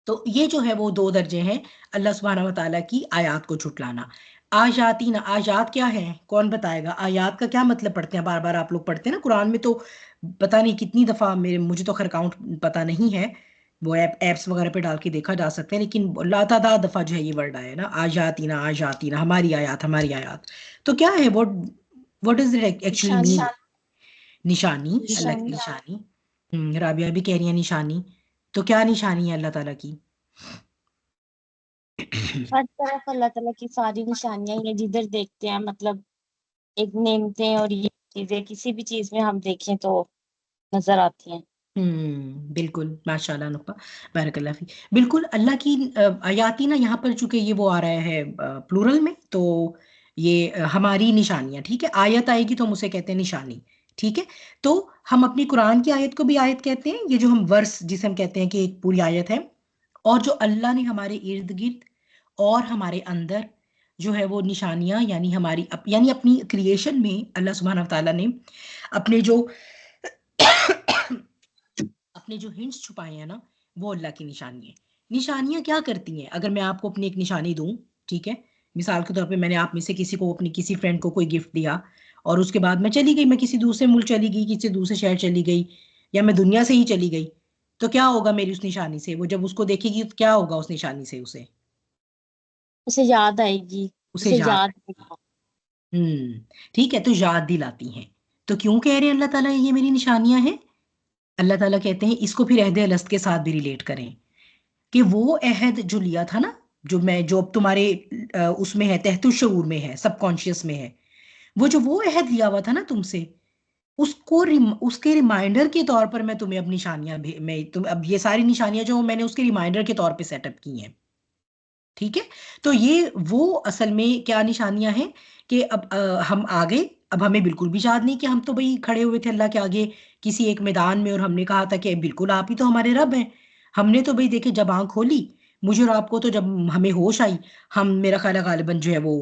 तो ये जो है वो दो दर्जे हैं अल्लाह सुब्हानहू व तआला की आयात को झुटलाना। आयाती ना, आयात क्या है, कौन बताएगा? आयात का क्या मतलब पढ़ते हैं, बार बार आप लोग पढ़ते हैं ना कुरान में, तो पता नहीं कितनी दफ़ा मुझे तो खैर काउंट पता नहीं है, वो ऐप्स वगैरह पे डाल के देखा जा सकता है, लेकिन लातादाद दफ़ा जो है ये वर्ड आया ना, आयाती ना, हमारी आयात, हमारी आयात। तो क्या है, what does it actually mean? निशानी, अल्लाह की निशानी। राबिया भी कह रही है निशानी। तो क्या निशानी है अल्लाह ताला की? हर तरफ अल्लाह ताला की सारी निशानियां हैं, जिधर देखते हैं मतलब एक नेमतें और ये चीजें किसी भी चीज में हम देखें तो नजर आती हैं। बिल्कुल, माशाल्लाह नुक्ता, बारकल्लाह फी। बिल्कुल अल्लाह की आयाती ना, यहाँ पर चूंकि ये वो आ रहा है प्लूरल में, तो ये हमारी निशानियां। ठीक है, आयत आएगी तो हम उसे कहते हैं निशानी। ठीक है, तो हम अपनी कुरान की आयत को भी आयत कहते हैं, ये जो हम वर्स जिसे हम कहते हैं कि एक पूरी आयत है, और जो अल्लाह ने हमारे इर्द गिर्द और हमारे अंदर जो है वो निशानियां, यानी हमारी यानी अपनी क्रिएशन में अल्लाह सुब्हानहू व तआला ने अपने जो अपने जो हिंट्स छुपाए हैं ना, वो अल्लाह की निशानी है। निशानियां क्या करती हैं? अगर मैं आपको अपनी एक निशानी दूं, ठीक है, मिसाल के तौर पे मैंने आप में से किसी को, अपनी किसी फ्रेंड को कोई गिफ्ट दिया और उसके बाद मैं चली गई, मैं किसी दूसरे मुल्क चली गई, किसी दूसरे शहर चली गई, या मैं दुनिया से ही चली गई, तो क्या होगा मेरी उस निशानी से? वो जब उसको देखेगी तो क्या होगा उस निशानी से? उसे याद आएगी, उसे उसे याद। याद आएगा। ठीक है, तो याद दिलाती हैं। तो क्यों कह रहे हैं अल्लाह ताला ये मेरी निशानियां हैं? अल्लाह ताला कहते हैं इसको फिर अहद अलस्त के साथ भी रिलेट करें, कि वो अहद जो लिया था ना, जो अब तुम्हारे उसमें है, तहत शऊर में है, सबकॉन्शियस में है, वो अहद लिया हुआ था ना तुमसे, उसके रिमाइंडर के तौर पर मैं तुम्हें अब निशानियां मैं तुम अब ये सारी निशानियां जो मैंने उसके रिमाइंडर के तौर पे सेटअप की हैं। ठीक है, तो ये वो असल में क्या निशानियां हैं कि अब हम आ गए, अब हमें बिल्कुल भी याद नहीं कि हम तो भाई खड़े हुए थे अल्लाह के आगे किसी एक मैदान में, और हमने कहा था कि बिल्कुल आप ही तो हमारे रब हैं। हमने तो भाई देखे, जब आंख खोली मुझे और आपको, तो जब हमें होश आई, हम, मेरा ख्याल है गालिबन जो है वो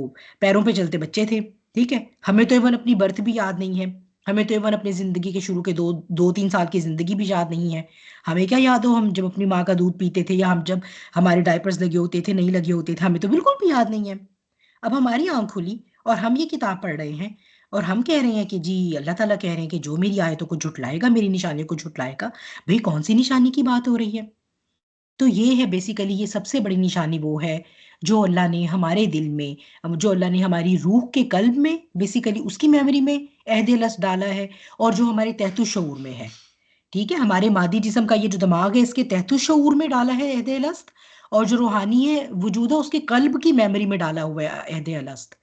पैरों पे चलते बच्चे थे। ठीक है, हमें तो इवन अपनी बर्थ भी याद नहीं है, हमें तो इवन अपनी जिंदगी के शुरू के 2-3 साल की जिंदगी भी याद नहीं है। हमें क्या याद हो हम जब अपनी माँ का दूध पीते थे, या हम जब हमारे डायपर्स लगे होते थे, नहीं लगे होते थे, हमें तो बिल्कुल भी याद नहीं है। अब हमारी आंख खुली और हम ये किताब पढ़ रहे हैं, और हम कह रहे हैं कि जी अल्लाह ताला कह रहे हैं कि जो मेरी आयतों को झुटलाएगा, मेरी निशानियों को झुटलाएगा। भाई कौन सी निशानी की बात हो रही है? तो ये है बेसिकली, ये सबसे बड़ी निशानी वो है जो अल्लाह ने हमारे दिल में, जो अल्लाह ने हमारी रूह के कल्ब में, बेसिकली उसकी मेमोरी में अहद अलस्त डाला है, और जो हमारे तहत शऊर में है। ठीक है, हमारे मादी जिस्म का ये जो दिमाग है, इसके तहत शऊर में डाला है अहद अलस्त, और जो रूहानी है वजूद है, उसके कल्ब की मेमोरी में डाला हुआ है अहद अलस्त।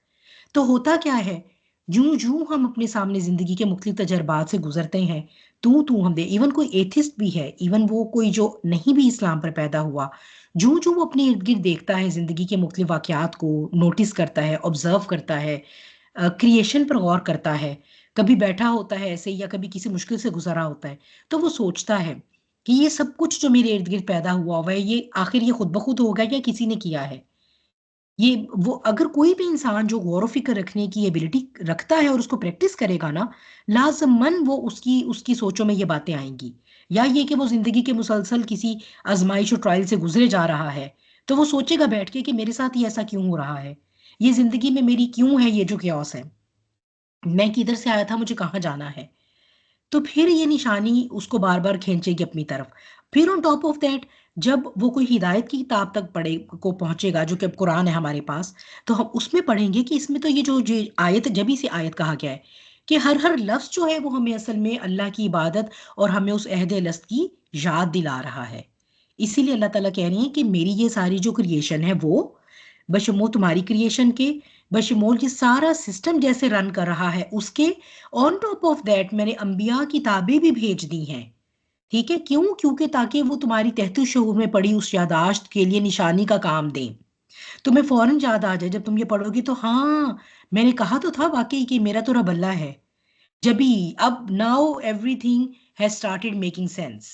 तो होता क्या है, जूं जूं हम अपने सामने जिंदगी के मुख्तलिफ तजर्बात से गुजरते हैं, तू हम दे, इवन कोई एथिस्ट भी है, इवन वो कोई जो नहीं भी इस्लाम पर पैदा हुआ, जूं जूं वो अपने इर्द गिर्द देखता है, जिंदगी के मुख्तलिफ वाकयात को नोटिस करता है, ऑब्जर्व करता है, क्रिएशन पर गौर करता है, कभी बैठा होता है ऐसे, या कभी किसी मुश्किल से गुजरा होता है, तो वो सोचता है कि ये सब कुछ जो मेरे इर्द गिर्द पैदा हुआ हुआ है, ये आखिर ये खुद ब खुद होगा या किसी ने किया है? ये वो अगर कोई भी इंसान जो गौर फिक्र रखने की एबिलिटी रखता है और उसको प्रैक्टिस करेगा ना, लाजमन वो उसकी उसकी सोचों में ये बातें आएंगी। या ये कि वो जिंदगी के मुसलसल किसी आजमाइश और ट्रायल से गुजरे जा रहा है, तो वो सोचेगा बैठ के कि मेरे साथ ही ऐसा क्यों हो रहा है, ये जिंदगी में मेरी क्यों है ये जो क्योस है, मैं किधर से आया था, मुझे कहाँ जाना है। तो फिर ये निशानी उसको बार बार खींचेगी अपनी तरफ। फिर ऑन टॉप ऑफ दैट, जब वो कोई हिदायत की किताब तक पढ़े को पहुंचेगा, जो कि अब कुरान है हमारे पास, तो हम उसमें पढ़ेंगे कि इसमें तो ये जो जो आयत, जब ही से आयत कहा गया है कि हर हर लफ्ज जो है वो हमें असल में अल्लाह की इबादत और हमें उस अहद अलस्त की याद दिला रहा है। इसीलिए अल्लाह ताला कह रही है कि मेरी ये सारी जो क्रिएशन है वो बशमूल तुम्हारी क्रिएशन के, बशमूल ये सारा सिस्टम जैसे रन कर रहा है उसके, ऑन टॉप ऑफ दैट मैंने अंबिया किताबें भी भेज दी हैं। ठीक है, क्यों? क्योंकि ताकि वो तुम्हारी तहत शऊर में पड़ी उस यादाश्त के लिए निशानी का काम दें, तुम्हें फौरन याद आ जाए। जब तुम ये पढ़ोगे तो हाँ, मैंने कहा तो था वाकई कि मेरा तो रब अल्लाह है। जब भी अब now everything has started making sense.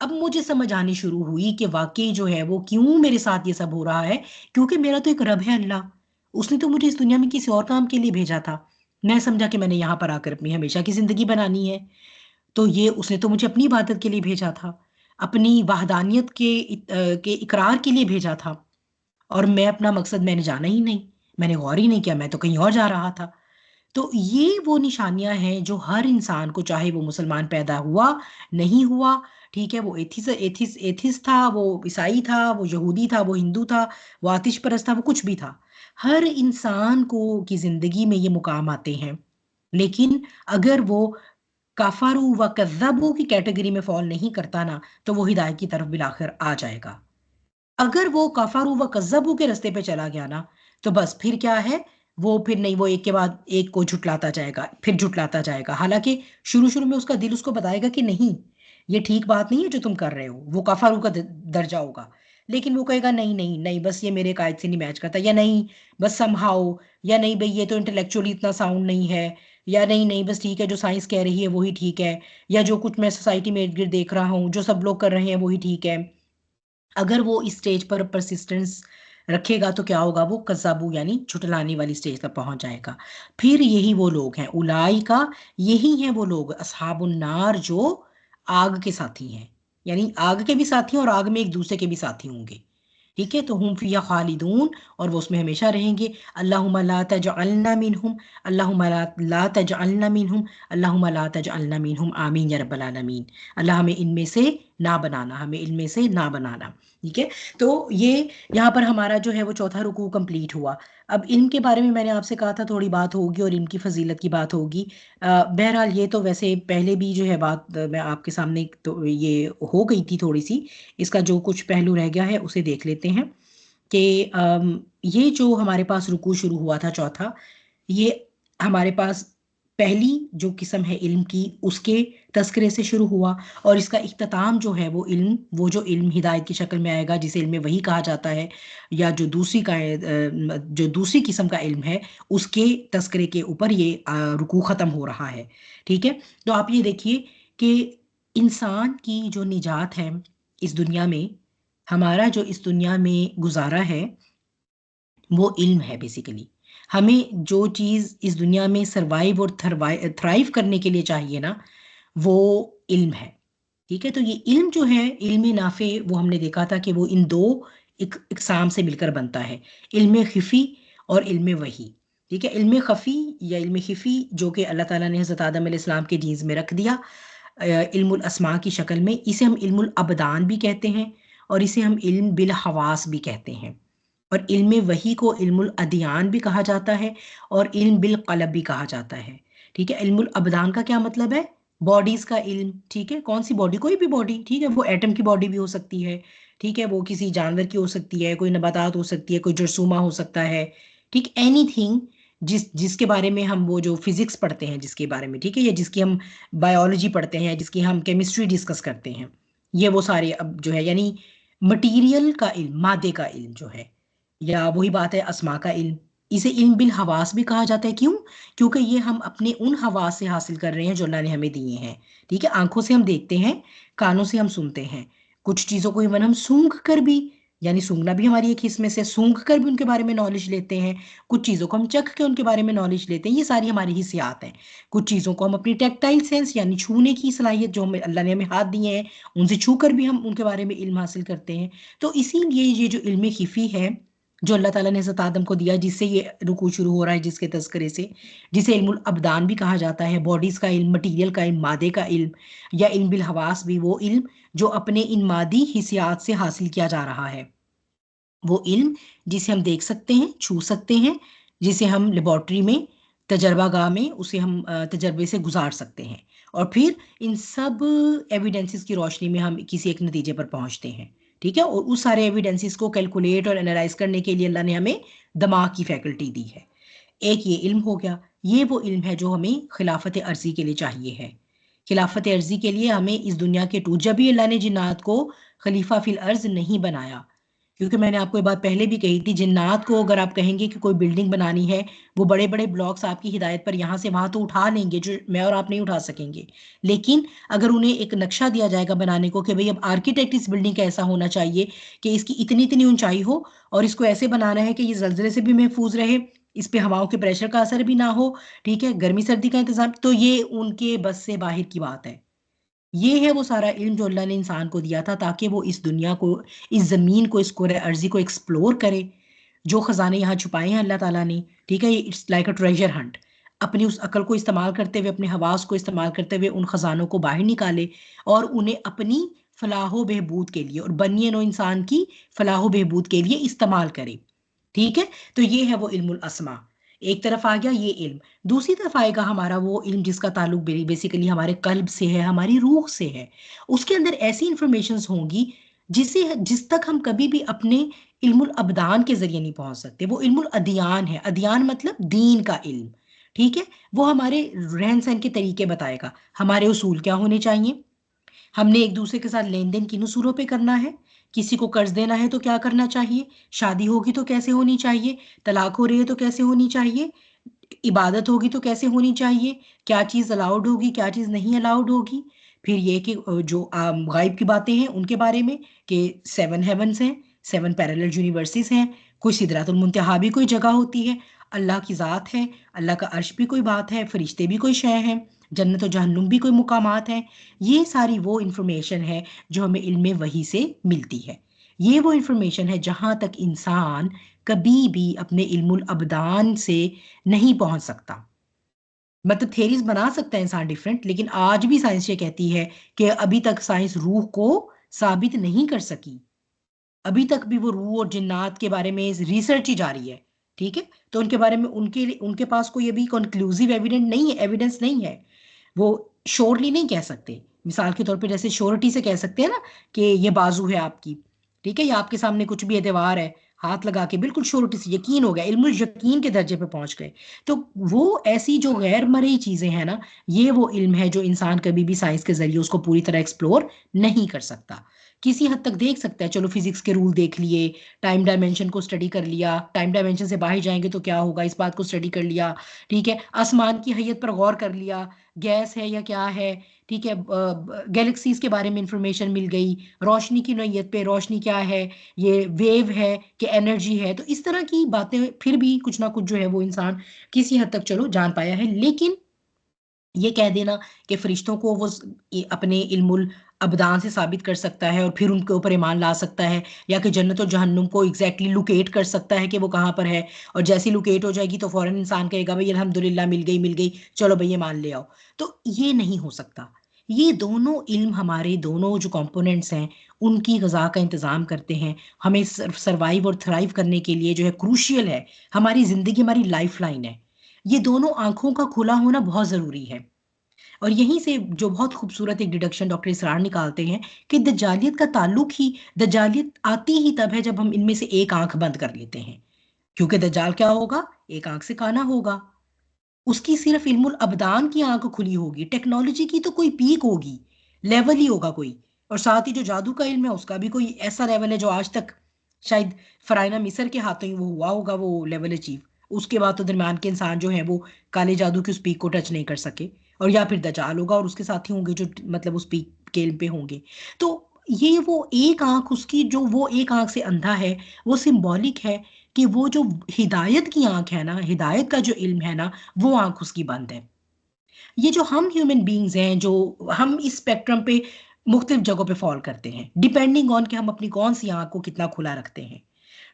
अब मुझे समझ आनी शुरू हुई कि वाकई जो है वो क्यों मेरे साथ ये सब हो रहा है, क्योंकि मेरा तो एक रब है अल्लाह। उसने तो मुझे इस दुनिया में किसी और काम के लिए भेजा था। मैं समझा कि मैंने यहाँ पर आकर अपनी हमेशा की जिंदगी बनानी है, तो ये उसने तो मुझे अपनी इबादत के लिए भेजा था, अपनी वहदानियत के इकरार के लिए भेजा था। और मैं अपना मकसद मैंने जाना ही नहीं, मैंने गौर ही नहीं किया, मैं तो कहीं और जा रहा था। तो ये वो निशानियां हैं जो हर इंसान को, चाहे वो मुसलमान पैदा हुआ नहीं हुआ, ठीक है, वो एथिस था, वो ईसाई था, वो यहूदी था, वो हिंदू था, वो आतिश परस्त था, वो कुछ भी था, हर इंसान को की जिंदगी में ये मुकाम आते हैं। लेकिन अगर वो काफारू व कज़्ज़बू की कैटेगरी में फॉल नहीं करता ना, तो वो हिदायत की तरफ बिलाखिर आ जाएगा। अगर वो कफारू व कज़्ज़बू के रास्ते पे चला गया ना, तो बस फिर क्या है, वो फिर नहीं, वो एक के बाद एक को झुटलाता जाएगा, फिर झुटलाता जाएगा। हालांकि शुरू शुरू में उसका दिल उसको बताएगा कि नहीं, ये ठीक बात नहीं है जो तुम कर रहे हो, वो कफारू का दर्जा होगा। लेकिन वो कहेगा नहीं नहीं नहीं, बस ये मेरे कायद से नहीं मैच करता, या नहीं बस समहाउ, या नहीं भाई ये तो इंटेलेक्चुअली इतना साउंड नहीं है, या नहीं नहीं बस ठीक है, जो साइंस कह रही है वही ठीक है, या जो कुछ मैं सोसाइटी में इर्द गिर्द देख रहा हूँ जो सब लोग कर रहे हैं वही ठीक है। अगर वो इस स्टेज पर परसिस्टेंस रखेगा तो क्या होगा, वो कज़ाबू यानी झुठलाने वाली स्टेज तक पहुंच जाएगा। फिर यही वो लोग हैं, उलाई का, यही हैं वो लोग असहाबुन नार जो आग के साथी हैं, यानी आग के भी साथी हैं और आग में एक दूसरे के भी साथी होंगे। ठीक है, तो हुम फिया खालिदून, और वो उसमें हमेशा रहेंगे। अल्लाहुम्मा ला तजअलना मिनहुम, अल्लाहुम्मा ला तजअलना मिनहुम, अल्लाहुम्मा ला तजअलना मिनहुम, आमीन या रब्बल आलमीन। अल्लाह हमें इनमें से ना बनाना, हमें इनमें से ना बनाना। ठीक है, तो ये यहाँ पर हमारा जो है वो चौथा रुकू कंप्लीट हुआ। अब इल्म के बारे में मैंने आपसे कहा था थोड़ी बात होगी और इनकी फजीलत की बात होगी। बहरहाल ये तो वैसे पहले भी जो है बात मैं आपके सामने तो ये हो गई थी थोड़ी सी। इसका जो कुछ पहलू रह गया है उसे देख लेते हैं कि ये जो हमारे पास रुकू शुरू हुआ था चौथा, ये हमारे पास पहली जो किस्म है इल्म की उसके तस्करे से शुरू हुआ, और इसका इख्तिताम जो है वो इल्म, वो जो इल्म हिदायत की शक्ल में आएगा जिसे इल्म वही कहा जाता है, या जो जो दूसरी किस्म का इल्म है उसके तस्करे के ऊपर ये रुकू ख़त्म हो रहा है। ठीक है, तो आप ये देखिए कि इंसान की जो निजात है इस दुनिया में, हमारा जो इस दुनिया में गुजारा है वो इल्म है बेसिकली। हमें जो चीज़ इस दुनिया में सरवाइव और थ्राइव करने के लिए चाहिए ना, वो इल्म है। ठीक है, तो ये इल्म जो है, इल्म नाफे, वो हमने देखा था कि वो इन दो इकसाम से मिलकर बनता है, इल्म खिफी और इल्म वही। ठीक है, इल्म खफी या इल्म खिफी जो कि अल्लाह ताला ने हज़रत आदम अलैहिस्सलाम के जीन्स में रख दिया इल्मुल अस्मा की शक्ल में, इसे हम इल्मुल अबदान भी कहते हैं और इसे हम इल्म बिल हवास भी कहते हैं। और इल्म वही को इल्मुल अदियान भी कहा जाता है और इल्म बिल क़ल्ब भी कहा जाता है। ठीक है, इल्मुल अबदान का क्या मतलब है, बॉडीज़ का इल्म। ठीक है, कौन सी बॉडी, कोई भी बॉडी, ठीक है, वो एटम की बॉडी भी हो सकती है, ठीक है, वो किसी जानवर की हो सकती है, कोई नबातात हो सकती है, कोई जरसूमा हो सकता है। ठीक, एनीथिंग जिसके बारे में हम वो जो फिजिक्स पढ़ते हैं जिसके बारे में, ठीक है, या जिसकी हम बायोलॉजी पढ़ते हैं, जिसकी हम केमिस्ट्री डिस्कस करते हैं, ये वो सारे अब जो है यानी मटीरियल का इल्म, मादे का इल्म जो है, या वही बात है अस्मा का इल्म, इसे इल्म बिल हवास भी कहा जाता है। क्यों? क्योंकि ये हम अपने उन हवास से हासिल कर रहे हैं जो अल्लाह ने हमें दिए हैं। ठीक है, आंखों से हम देखते हैं, कानों से हम सुनते हैं, कुछ चीज़ों को इवन हम सूंघ कर भी, यानी सूंघना भी हमारी एक हिस्से में से, सूंघ कर भी उनके बारे में नॉलेज लेते हैं, कुछ चीज़ों को हम चख के उनके बारे में नॉलेज लेते हैं, ये सारी हमारी हिस्सियात हैं। कुछ चीज़ों को हम अपनी टेक्टाइल सेंस यानी छूने की सलाहियत जो हमें अल्लाह ने हमें हाथ दिए हैं, उनसे छू कर भी हम उनके बारे में इल्म हासिल करते हैं। तो इसीलिए ये जो इल्म खिफी है जो अल्लाह ताला ने हज़रत आदम को दिया, जिससे ये रुकू शुरू हो रहा है, जिसके तज़किरे से, जिसे इल्मुल अबदान भी कहा जाता है, बॉडीज़ का इल्म, मटीरियल का इल्म, मादे का इल्म, या इल्म बिल हवास भी वो इल्म जो अपने इन मादी हिस्सियात से हासिल किया जा रहा है। वो इल्म जिसे हम देख सकते हैं, छू सकते हैं, जिसे हम लेबॉर्ट्री में, तजर्बागाह में उसे हम तजर्बे से गुजार सकते हैं, और फिर इन सब एविडेंसेस की रोशनी में हम किसी एक नतीजे पर पहुंचते हैं। ठीक है, और उस सारे एविडेंसेस को कैलकुलेट और एनालाइज करने के लिए अल्लाह ने हमें दिमाग की फैकल्टी दी है। एक ये इल्म हो गया, ये वो इल्म है जो हमें खिलाफत अर्जी के लिए चाहिए है। खिलाफत अर्जी के लिए हमें इस दुनिया के टूट, जब भी अल्लाह ने जिन्नात को खलीफा फिल अर्ज नहीं बनाया, क्योंकि मैंने आपको ये बात पहले भी कही थी, जिन्नात को अगर आप कहेंगे कि कोई बिल्डिंग बनानी है, वो बड़े बड़े ब्लॉक्स आपकी हिदायत पर यहाँ से वहाँ तो उठा लेंगे जो मैं और आप नहीं उठा सकेंगे, लेकिन अगर उन्हें एक नक्शा दिया जाएगा बनाने को कि भाई अब आर्किटेक्ट इस बिल्डिंग का ऐसा होना चाहिए कि इसकी इतनी इतनी ऊंचाई हो और इसको ऐसे बनाना है कि ये जल्जले से भी महफूज रहे, इस पे हवाओं के प्रेशर का असर भी ना हो, ठीक है, गर्मी सर्दी का इंतजाम, तो ये उनके बस से बाहर की बात है। ये है वो सारा इल्म जो अल्लाह ने इंसान को दिया था ताकि वो इस दुनिया को, इस ज़मीन को, इस कुरे अर्जी को एक्सप्लोर करे, जो ख़जाने यहाँ छुपाए हैं अल्लाह ताला ने। ठीक है, ये it's like a treasure Hunt, अपनी उस अकल को इस्तेमाल करते हुए, अपने हवास को इस्तेमाल करते हुए उन ख़जानों को बाहर निकाले और उन्हें अपनी फलाहो बहबूद के लिए और बनी नो इंसान की फलाहो बहबूद के लिए इस्तेमाल करे। ठीक है, तो ये है वो इल्मुल अस्मा। एक तरफ आ गया ये इल्म, दूसरी तरफ आएगा हमारा वो इल्म जिसका ताल्लुक बेसिकली हमारे कल्ब से है, हमारी रूह से है। उसके अंदर ऐसी इंफॉर्मेशंस होंगी जिस तक हम कभी भी अपने इल्मुल अबदान के जरिए नहीं पहुंच सकते। वो इल्मुल अदियान है, अदियान मतलब दीन का इल्म। ठीक है, वो हमारे रहन सहन के तरीके बताएगा, हमारे उसूल क्या होने चाहिए, हमने एक दूसरे के साथ लेन देन किन उसूलों पे करना है, किसी को कर्ज देना है तो क्या करना चाहिए, शादी होगी तो कैसे होनी चाहिए, तलाक हो रही है तो कैसे होनी चाहिए, इबादत होगी तो कैसे होनी चाहिए, क्या चीज़ अलाउड होगी, क्या चीज़ नहीं अलाउड होगी। फिर ये कि जो गायब की बातें हैं उनके बारे में कि 7 हेवंस हैं, 7 पैरेलल यूनिवर्सेस हैं, कोई सिदरातुल मुंतहा भी कोई जगह होती है, अल्लाह की ज़ात है, अल्लाह का अर्श भी कोई बात है, फरिश्ते भी कोई शय हैं, जन्नत और जहन्नुम भी कोई मुकामात हैं। ये सारी वो इन्फॉर्मेशन है जो हमें इल्म वही से मिलती है। ये वो इन्फॉर्मेशन है जहाँ तक इंसान कभी भी अपने इल्मुल अबदान से नहीं पहुँच सकता। मतलब थेरीज बना सकता है इंसान डिफरेंट, लेकिन आज भी साइंस ये कहती है कि अभी तक साइंस रूह को साबित नहीं कर सकी। अभी तक भी वो रूह और जिन्नात के बारे में रिसर्च ही जारी है, ठीक है। तो उनके बारे में उनके उनके पास कोई अभी कंक्लूसिव एविडेंस नहीं है। वो श्योरली नहीं कह सकते। मिसाल के तौर पे जैसे श्योरिटी से कह सकते हैं ना कि ये बाजू है आपकी, ठीक है, या आपके सामने कुछ भी दीवार है, हाथ लगा के बिल्कुल श्योरिटी से यकीन हो गया, इल्मुल यकीन के दर्जे पे पहुंच गए। तो वो ऐसी जो गैर मरई चीजें हैं ना, ये वो इल्म है जो इंसान कभी भी साइंस के जरिए उसको पूरी तरह एक्सप्लोर नहीं कर सकता। किसी हद तक देख सकता है, चलो फिजिक्स के रूल देख लिए, टाइम डायमेंशन को स्टडी कर लिया, टाइम डायमेंशन से बाहर जाएंगे तो क्या होगा इस बात को स्टडी कर लिया, ठीक है, आसमान की हैयत पर गौर कर लिया, गैस है या क्या है, ठीक है, गैलेक्सीज के बारे में इंफॉर्मेशन मिल गई, रोशनी की नौइयत पे रोशनी क्या है, ये वेव है कि एनर्जी है। तो इस तरह की बातें फिर भी कुछ ना कुछ जो है वो इंसान किसी हद तक चलो जान पाया है। लेकिन ये कह देना कि फरिश्तों को वो अपने इल्मुल अबदान से साबित कर सकता है और फिर उनके ऊपर ईमान ला सकता है, या कि जन्नत और जहन्नुम को एग्जैक्टली लोकेट कर सकता है कि वो कहाँ पर है, और जैसी लोकेट हो जाएगी तो फौरन इंसान कहेगा भाई अल्हम्दुलिल्लाह मिल गई, चलो भाई ये मान ले आओ। तो ये नहीं हो सकता। ये दोनों इल्म, हमारे दोनों जो कंपोनेंट्स हैं, उनकी ग़िज़ा का इंतज़ाम करते हैं, हमें सर्वाइव और थ्राइव करने के लिए जो है क्रूशियल है, हमारी ज़िंदगी हमारी लाइफ लाइन है। ये दोनों आंखों का खुला होना बहुत ज़रूरी है। और यहीं से जो बहुत खूबसूरत एक डिडक्शन डॉक्टर इसरार निकालते हैं कि दज्जालियत का ताल्लुक ही, दज्जालियत आती ही तब है जब हम इनमें से एक आंख बंद कर लेते हैं। क्योंकि दज्जाल क्या होगा, एक आंख से काना होगा, उसकी सिर्फ इल्मुल अबदान की आंख खुली होगी, टेक्नोलॉजी की तो कोई पीक होगी, लेवल ही होगा कोई। और साथ ही जो जादू का इल्म है उसका भी कोई ऐसा लेवल है जो आज तक शायद फरायना मिस्र के हाथों ही वो हुआ होगा, वो लेवल अचीव। उसके बाद तो दरमियान के इंसान जो है वो काले जादू की उस पीक को टच नहीं कर सके, और या फिर दज्जाल होगा और उसके साथी होंगे जो मतलब उस पीक के पे होंगे। तो ये वो एक आंख उसकी, जो वो एक आंख से अंधा है, वो सिंबॉलिक है कि वो जो हिदायत की आंख है ना, हिदायत का जो इल्म है ना, वो आंख उसकी बंद है। ये जो हम ह्यूमन बींग्स हैं, जो हम इस स्पेक्ट्रम पे मुख्तलिफ जगहों पे फॉल करते हैं, डिपेंडिंग ऑन कि हम अपनी कौन सी आंख को कितना खुला रखते हैं।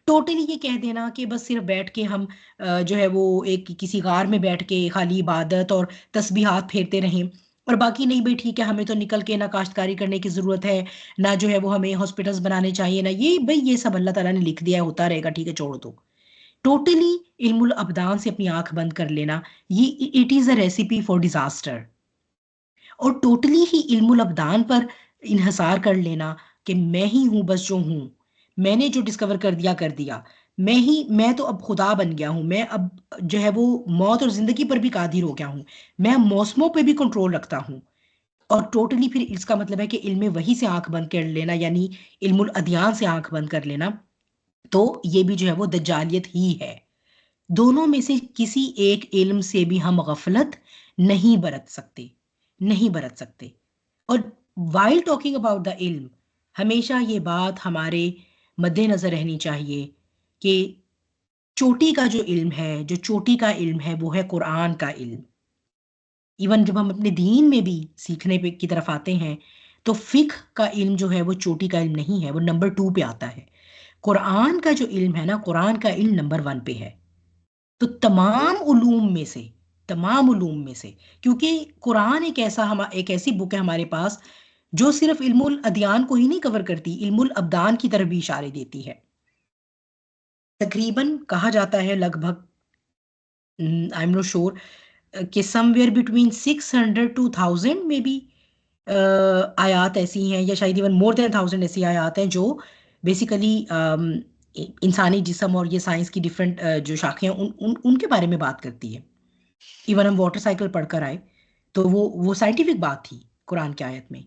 टोटली ये कह देना कि बस सिर्फ बैठ के हम जो है वो एक किसी गार में बैठ के खाली इबादत और तस्बीहात फेरते रहें, और बाकी नहीं भाई ठीक है हमें तो निकल के ना काश्तकारी करने की ज़रूरत है, ना जो है वो हमें हॉस्पिटल्स बनाने चाहिए, ना ये भाई ये सब अल्लाह ताला ने लिख दिया है, होता रहेगा, ठीक है छोड़ दो। टोटली इल्मुल अबदान से अपनी आंख बंद कर लेना, ये it is a recipe for disaster. और टोटली ही इल्मुल अबदान पर इन्हसार कर लेना कि मैं ही हूँ बस जो हूँ, मैंने जो डिस्कवर कर दिया, मैं तो अब खुदा बन गया हूँ, मैं अब जो है वो मौत और जिंदगी पर भी कादिर हो गया हूँ, मैं मौसमों पे भी कंट्रोल रखता हूँ। और टोटली फिर इसका मतलब है कि इल्म वही से आंख बंद कर लेना, यानी इल्मुल अदियान से आंख बंद कर लेना। तो ये भी जो है वो दज्जालियत ही है। दोनों में से किसी एक इल्म से भी हम गफलत नहीं बरत सकते, नहीं बरत सकते। और वाइल टॉकिंग अबाउट द इल्म, हमेशा ये बात हमारे मद्देनजर रहनी चाहिए कि चोटी का जो इल्म है, जो चोटी का इल्म है, वो है कुरान का इल्म। इवन जब हम अपने दीन में भी सीखने पे की तरफ आते हैं, तो फिक्ह का इल्म जो है वो चोटी का इल्म नहीं है, वो नंबर 2 पे आता है। कुरान का जो इल्म है ना, कुरान का इल्म नंबर 1 पे है। तो तमाम उलूम में से, क्योंकि कुरान एक ऐसी बुक है हमारे पास जो सिर्फ इल्मुल अदियान को ही नहीं कवर करती, इल्मुल अबदान की तरफ भी इशारे देती है। तकरीबन कहा जाता है लगभग, आई एम नॉट श्योर, कि समवेयर बिटवीन 600 to 1000 में भी आयात ऐसी हैं, या शायद इवन मोर देन 1000 ऐसी आयात हैं जो बेसिकली इंसानी जिस्म और ये साइंस की डिफरेंट जो शाखें हैं उनके बारे में बात करती है। इवन हम वाटर साइकिल पढ़कर आए तो वो साइंटिफिक बात थी कुरान की आयत में।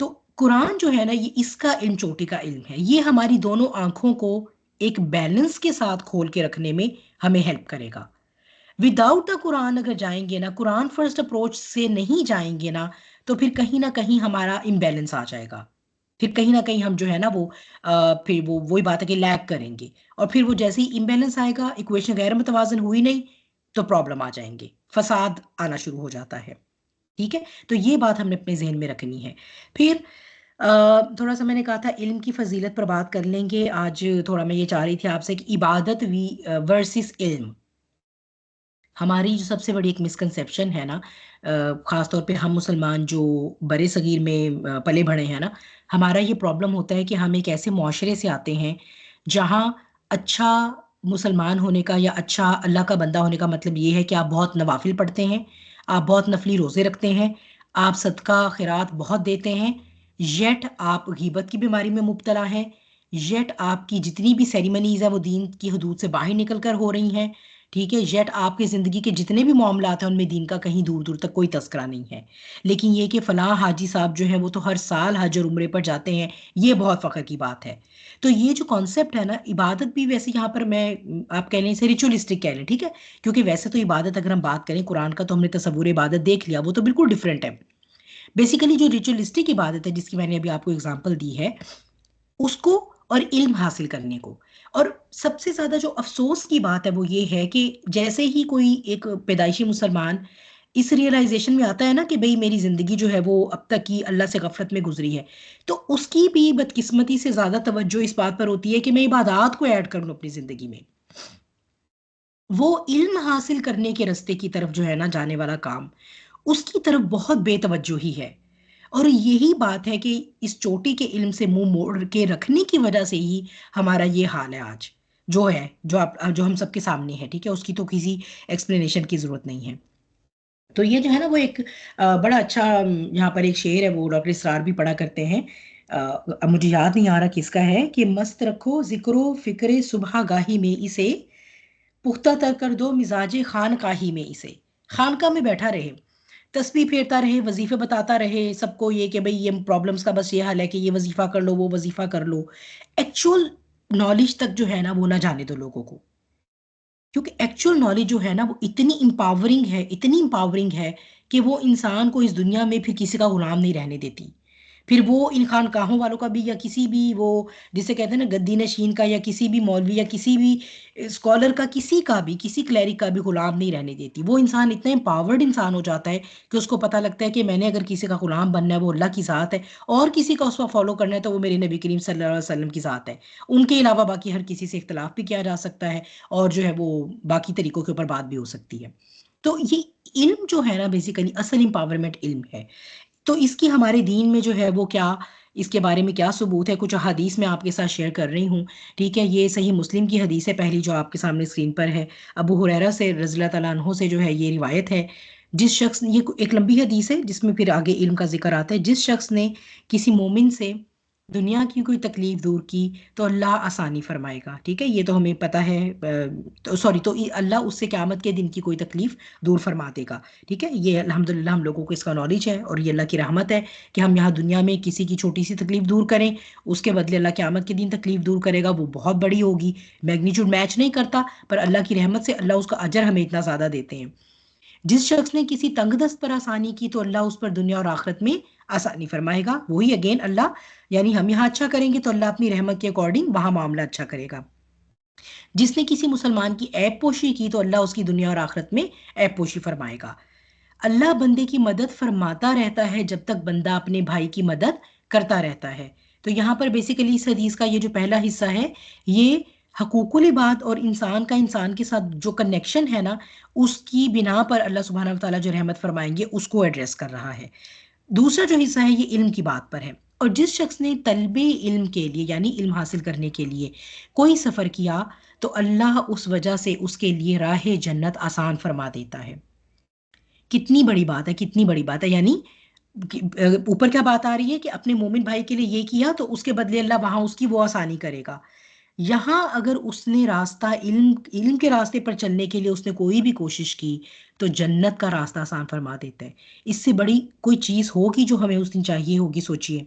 तो कुरान जो है ना, ये इसका इन चोटी का इल्म है, ये हमारी दोनों आंखों को एक बैलेंस के साथ खोल के रखने में हमें हेल्प करेगा। विदाउट द कुरान अगर जाएंगे ना, कुरान फर्स्ट अप्रोच से नहीं जाएंगे ना, तो फिर कहीं ना कहीं हमारा इम्बैलेंस आ जाएगा। फिर कहीं ना कहीं हम जो है ना वो फिर वो वही बात है कि लैग करेंगे, और फिर वो जैसे ही इम्बैलेंस आएगा, इक्वेशन गैर मुतवाजन हुई नहीं, तो प्रॉब्लम आ जाएंगे, फसाद आना शुरू हो जाता है। ठीक है, तो ये बात हमने अपने जहन में रखनी है। फिर थोड़ा सा मैंने कहा था इल्म की फजीलत पर बात कर लेंगे आज। थोड़ा मैं ये चाह रही थी आपसे कि इबादत वर्सेस इल्म, हमारी जो सबसे बड़ी एक मिसकंसेप्शन है ना, खास तौर पे हम मुसलमान जो बड़े सगीर में पले बढ़े हैं ना, हमारा ये प्रॉब्लम होता है कि हम एक ऐसे मुआशरे से आते हैं जहाँ अच्छा मुसलमान होने का या अच्छा अल्लाह का बंदा होने का मतलब ये है कि आप बहुत नवाफिल पढ़ते हैं, आप बहुत नफली रोज़े रखते हैं, आप सदका खैरात बहुत देते हैं, येट आप गीबत की बीमारी में मुब्तला हैं, येट आपकी जितनी भी सेरेमनीज है वो दीन की हदूद से बाहर निकल कर हो रही हैं। ठीक है, येट आपकी ज़िंदगी के जितने भी मामलात हैं उनमें दीन का कहीं दूर दूर तक कोई तस्करा नहीं है। लेकिन ये कि फ़लाँ हाजी साहब जो है वो तो हर साल हज और उम्रे पर जाते हैं, ये बहुत फ़ख्र की बात है। तो ये जो कॉन्सेप्ट है ना, इबादत भी वैसे यहाँ पर मैं आप कह लें इसे रिचुअलिस्टिक कह लें, ठीक है, क्योंकि वैसे तो इबादत अगर हम बात करें कुरान का, तो हमने तसव्वुर इबादत देख लिया, वो तो बिल्कुल डिफरेंट है। बेसिकली जो रिचुअलिस्टिक इबादत है जिसकी मैंने अभी आपको एग्जांपल दी है, उसको और इल्म हासिल करने को, और सबसे ज्यादा जो अफसोस की बात है वो ये है कि जैसे ही कोई एक पैदाइशी मुसलमान इस रियलाइजेशन में आता है ना कि भाई मेरी जिंदगी जो है वो अब तक की अल्लाह से गफलत में गुजरी है, तो उसकी भी बदकिस्मती से ज्यादा तवज्जो इस बात पर होती है कि मैं इबादत को ऐड कर लूं अपनी जिंदगी में। वो इल्म हासिल करने के रास्ते की तरफ जो है ना जाने वाला काम, उसकी तरफ बहुत बेतवज्जोही है। और यही बात है कि इस चोटी के इल्म से मुंह मोड़ के रखने की वजह से ही हमारा ये हाल है आज, जो है जो हम सबके सामने है। ठीक है, उसकी तो किसी एक्सप्लेनेशन की जरूरत नहीं है। तो ये जो है ना वो एक बड़ा अच्छा यहाँ पर एक शेर है, वो डॉक्टर इसरार भी पढ़ा करते हैं। अब मुझे याद नहीं आ रहा किसका है, कि मस्त रखो जिक्रो फिक्रे सुबह गाही में इसे, पुख्ता तर कर दो मिजाजे खानकाही में इसे। खानका में बैठा रहे, तस्बीह फेरता रहे, वजीफे बताता रहे सबको ये कि भाई ये प्रॉब्लम्स का बस ये हल है कि ये वजीफा कर लो, वो वजीफा कर लो। एक्चुअल नॉलेज तक जो है ना वो ना जाने दो लोगों को, क्योंकि एक्चुअल नॉलेज जो है ना वो इतनी इंपावरिंग है, इतनी इंपावरिंग है कि वो इंसान को इस दुनिया में फिर किसी का गुलाम नहीं रहने देती। फिर वो इन खानकाहों वालों का भी, या किसी भी वो जिसे कहते हैं ना गद्दी नशीन का, या किसी भी मौलवी या किसी भी स्कॉलर का, किसी क्लैरिक का भी गुलाम नहीं रहने देती। वो इंसान इतना एम्पावर्ड इंसान हो जाता है कि उसको पता लगता है कि मैंने अगर किसी का गुलाम बनना है वो अल्लाह की ज़ात है, और किसी का उसका फॉलो करना है तो वो मेरे नबी करीम सल्लल्लाहु अलैहि वसल्लम की ज़ात है। उनके अलावा बाकी हर किसी से इख्तलाफ भी किया जा सकता है, और जो है वो बाकी तरीकों के ऊपर बात भी हो सकती है। तो ये इल्म जो है ना बेसिकली असल इंपावरमेंट इल्म है। तो इसकी हमारे दीन में जो है वो क्या, इसके बारे में क्या सबूत है, कुछ हदीस मैं आपके साथ शेयर कर रही हूँ। ठीक है, ये सही मुस्लिम की हदीस है पहली, जो आपके सामने स्क्रीन पर है। अबू हुरैरा से रज़ियल्लाहु तआला अन्हु से जो है ये रिवायत है। जिस शख्स, ये एक लंबी हदीस है जिसमें फिर आगे इल्म का जिक्र आता है, जिस शख्स ने किसी मोमिन से दुनिया की कोई तकलीफ दूर की तो अल्लाह आसानी फरमाएगा। ठीक है, ये तो हमें पता है, तो सॉरी, तो अल्लाह उससे क़यामत के दिन की कोई तकलीफ दूर फरमा देगा। ठीक है, ये अल्हम्दुलिल्लाह हम लोगों को इसका नॉलेज है, और ये अल्लाह की रहमत है कि हम यहाँ दुनिया में किसी की छोटी सी तकलीफ दूर करें, उसके बदले अल्लाह क़यामत के दिन तकलीफ दूर करेगा, वो बहुत बड़ी होगी। मैग्नीट्यूड मैच नहीं करता, पर अल्लाह की रहमत से अल्लाह उसका अजर हमें इतना ज़्यादा देते हैं। जिस शख्स ने किसी तंगदस्त पर आसानी की तो अल्लाह उस पर दुनिया और आखिरत में आसानी फरमाएगा। वही अगेन अल्लाह, यानी हम यहाँ अच्छा करेंगे तो अल्लाह अपनी रहमत के अकॉर्डिंग वहां मामला अच्छा करेगा। जिसने किसी मुसलमान की ऐब पोशी की तो अल्लाह उसकी दुनिया और आखिरत में ऐब पोशी फरमाएगा। अल्लाह बंदे की मदद फरमाता रहता है जब तक बंदा अपने भाई की मदद करता रहता है। तो यहाँ पर बेसिकली इस हदीस का ये जो पहला हिस्सा है, ये हकूकुल इबाद और इंसान का इंसान के साथ जो कनेक्शन है ना, उसकी बिना पर अल्लाह सुब्हानहू व तआला जो रहमत फरमाएंगे उसको एड्रेस कर रहा है। दूसरा जो हिस्सा है ये इल्म की बात पर है, और जिस शख्स ने तलबे इल्म के लिए यानी इल्म हासिल करने के लिए कोई सफ़र किया तो अल्लाह उस वजह से उसके लिए राह जन्नत आसान फरमा देता है। कितनी बड़ी बात है, कितनी बड़ी बात है। यानी ऊपर क्या बात आ रही है कि अपने मोमिन भाई के लिए ये किया तो उसके बदले अल्लाह वहां उसकी वो आसानी करेगा। यहाँ अगर उसने रास्ता इल्म इल्म के रास्ते पर चलने के लिए उसने कोई भी कोशिश की तो जन्नत का रास्ता आसान फरमा देता है। इससे बड़ी कोई चीज होगी जो हमें उस दिन चाहिए होगी, सोचिए।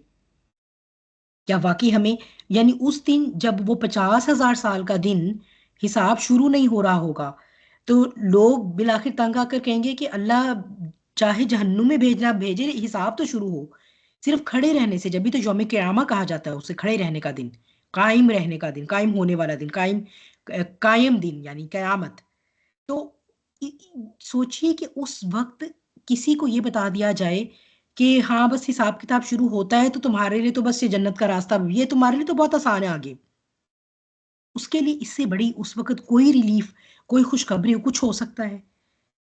क्या वाकई हमें, यानी उस दिन जब वो 50,000 साल का दिन हिसाब शुरू नहीं हो रहा होगा, तो लोग बिलाखिर तंग आकर कहेंगे कि अल्लाह चाहे जहन्नुम में भेजना भेजे, हिसाब तो शुरू हो। सिर्फ खड़े रहने से, जब भी तो यौम क़यामा कहा जाता है उसे, खड़े रहने का दिन, कायम रहने का दिन, कायम होने वाला दिन, कायम दिन यानी क़यामत। तो सोचिए कि उस वक्त किसी को ये बता दिया जाए कि हाँ बस हिसाब किताब शुरू होता है तो तुम्हारे लिए तो बस ये जन्नत का रास्ता, ये तुम्हारे लिए तो बहुत आसान है आगे। उसके लिए इससे बड़ी उस वक्त कोई रिलीफ, कोई खुशखबरी कुछ हो सकता है?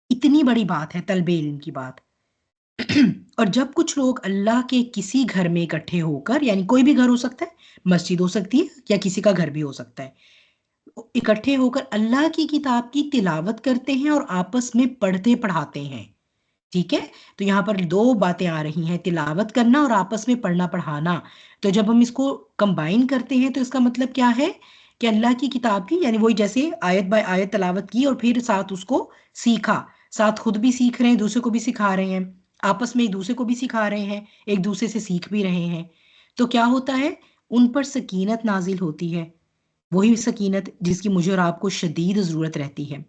इतनी बड़ी बात है तलबे इल्म की बात। और जब कुछ लोग अल्लाह के किसी घर में इकट्ठे होकर, यानी कोई भी घर हो सकता है, मस्जिद हो सकती है या किसी का घर भी हो सकता है, इकट्ठे होकर अल्लाह की किताब की तिलावत करते हैं और आपस में पढ़ते पढ़ाते हैं, ठीक है? तो यहाँ पर दो बातें आ रही हैं, तिलावत करना और आपस में पढ़ना पढ़ाना। तो जब हम इसको कंबाइन करते हैं तो इसका मतलब क्या है कि अल्लाह की किताब की, यानी वही जैसे आयत बाय आयत तिलावत की और फिर साथ उसको सीखा, साथ खुद भी सीख रहे हैं, दूसरे को भी सिखा रहे हैं, आपस में एक दूसरे को भी सिखा रहे हैं, एक दूसरे से सीख भी रहे हैं। तो क्या होता है, उन पर सकीनत नाजिल होती है, वही सकीनत जिसकी मुझे और आपको शदीद ज़रूरत रहती है।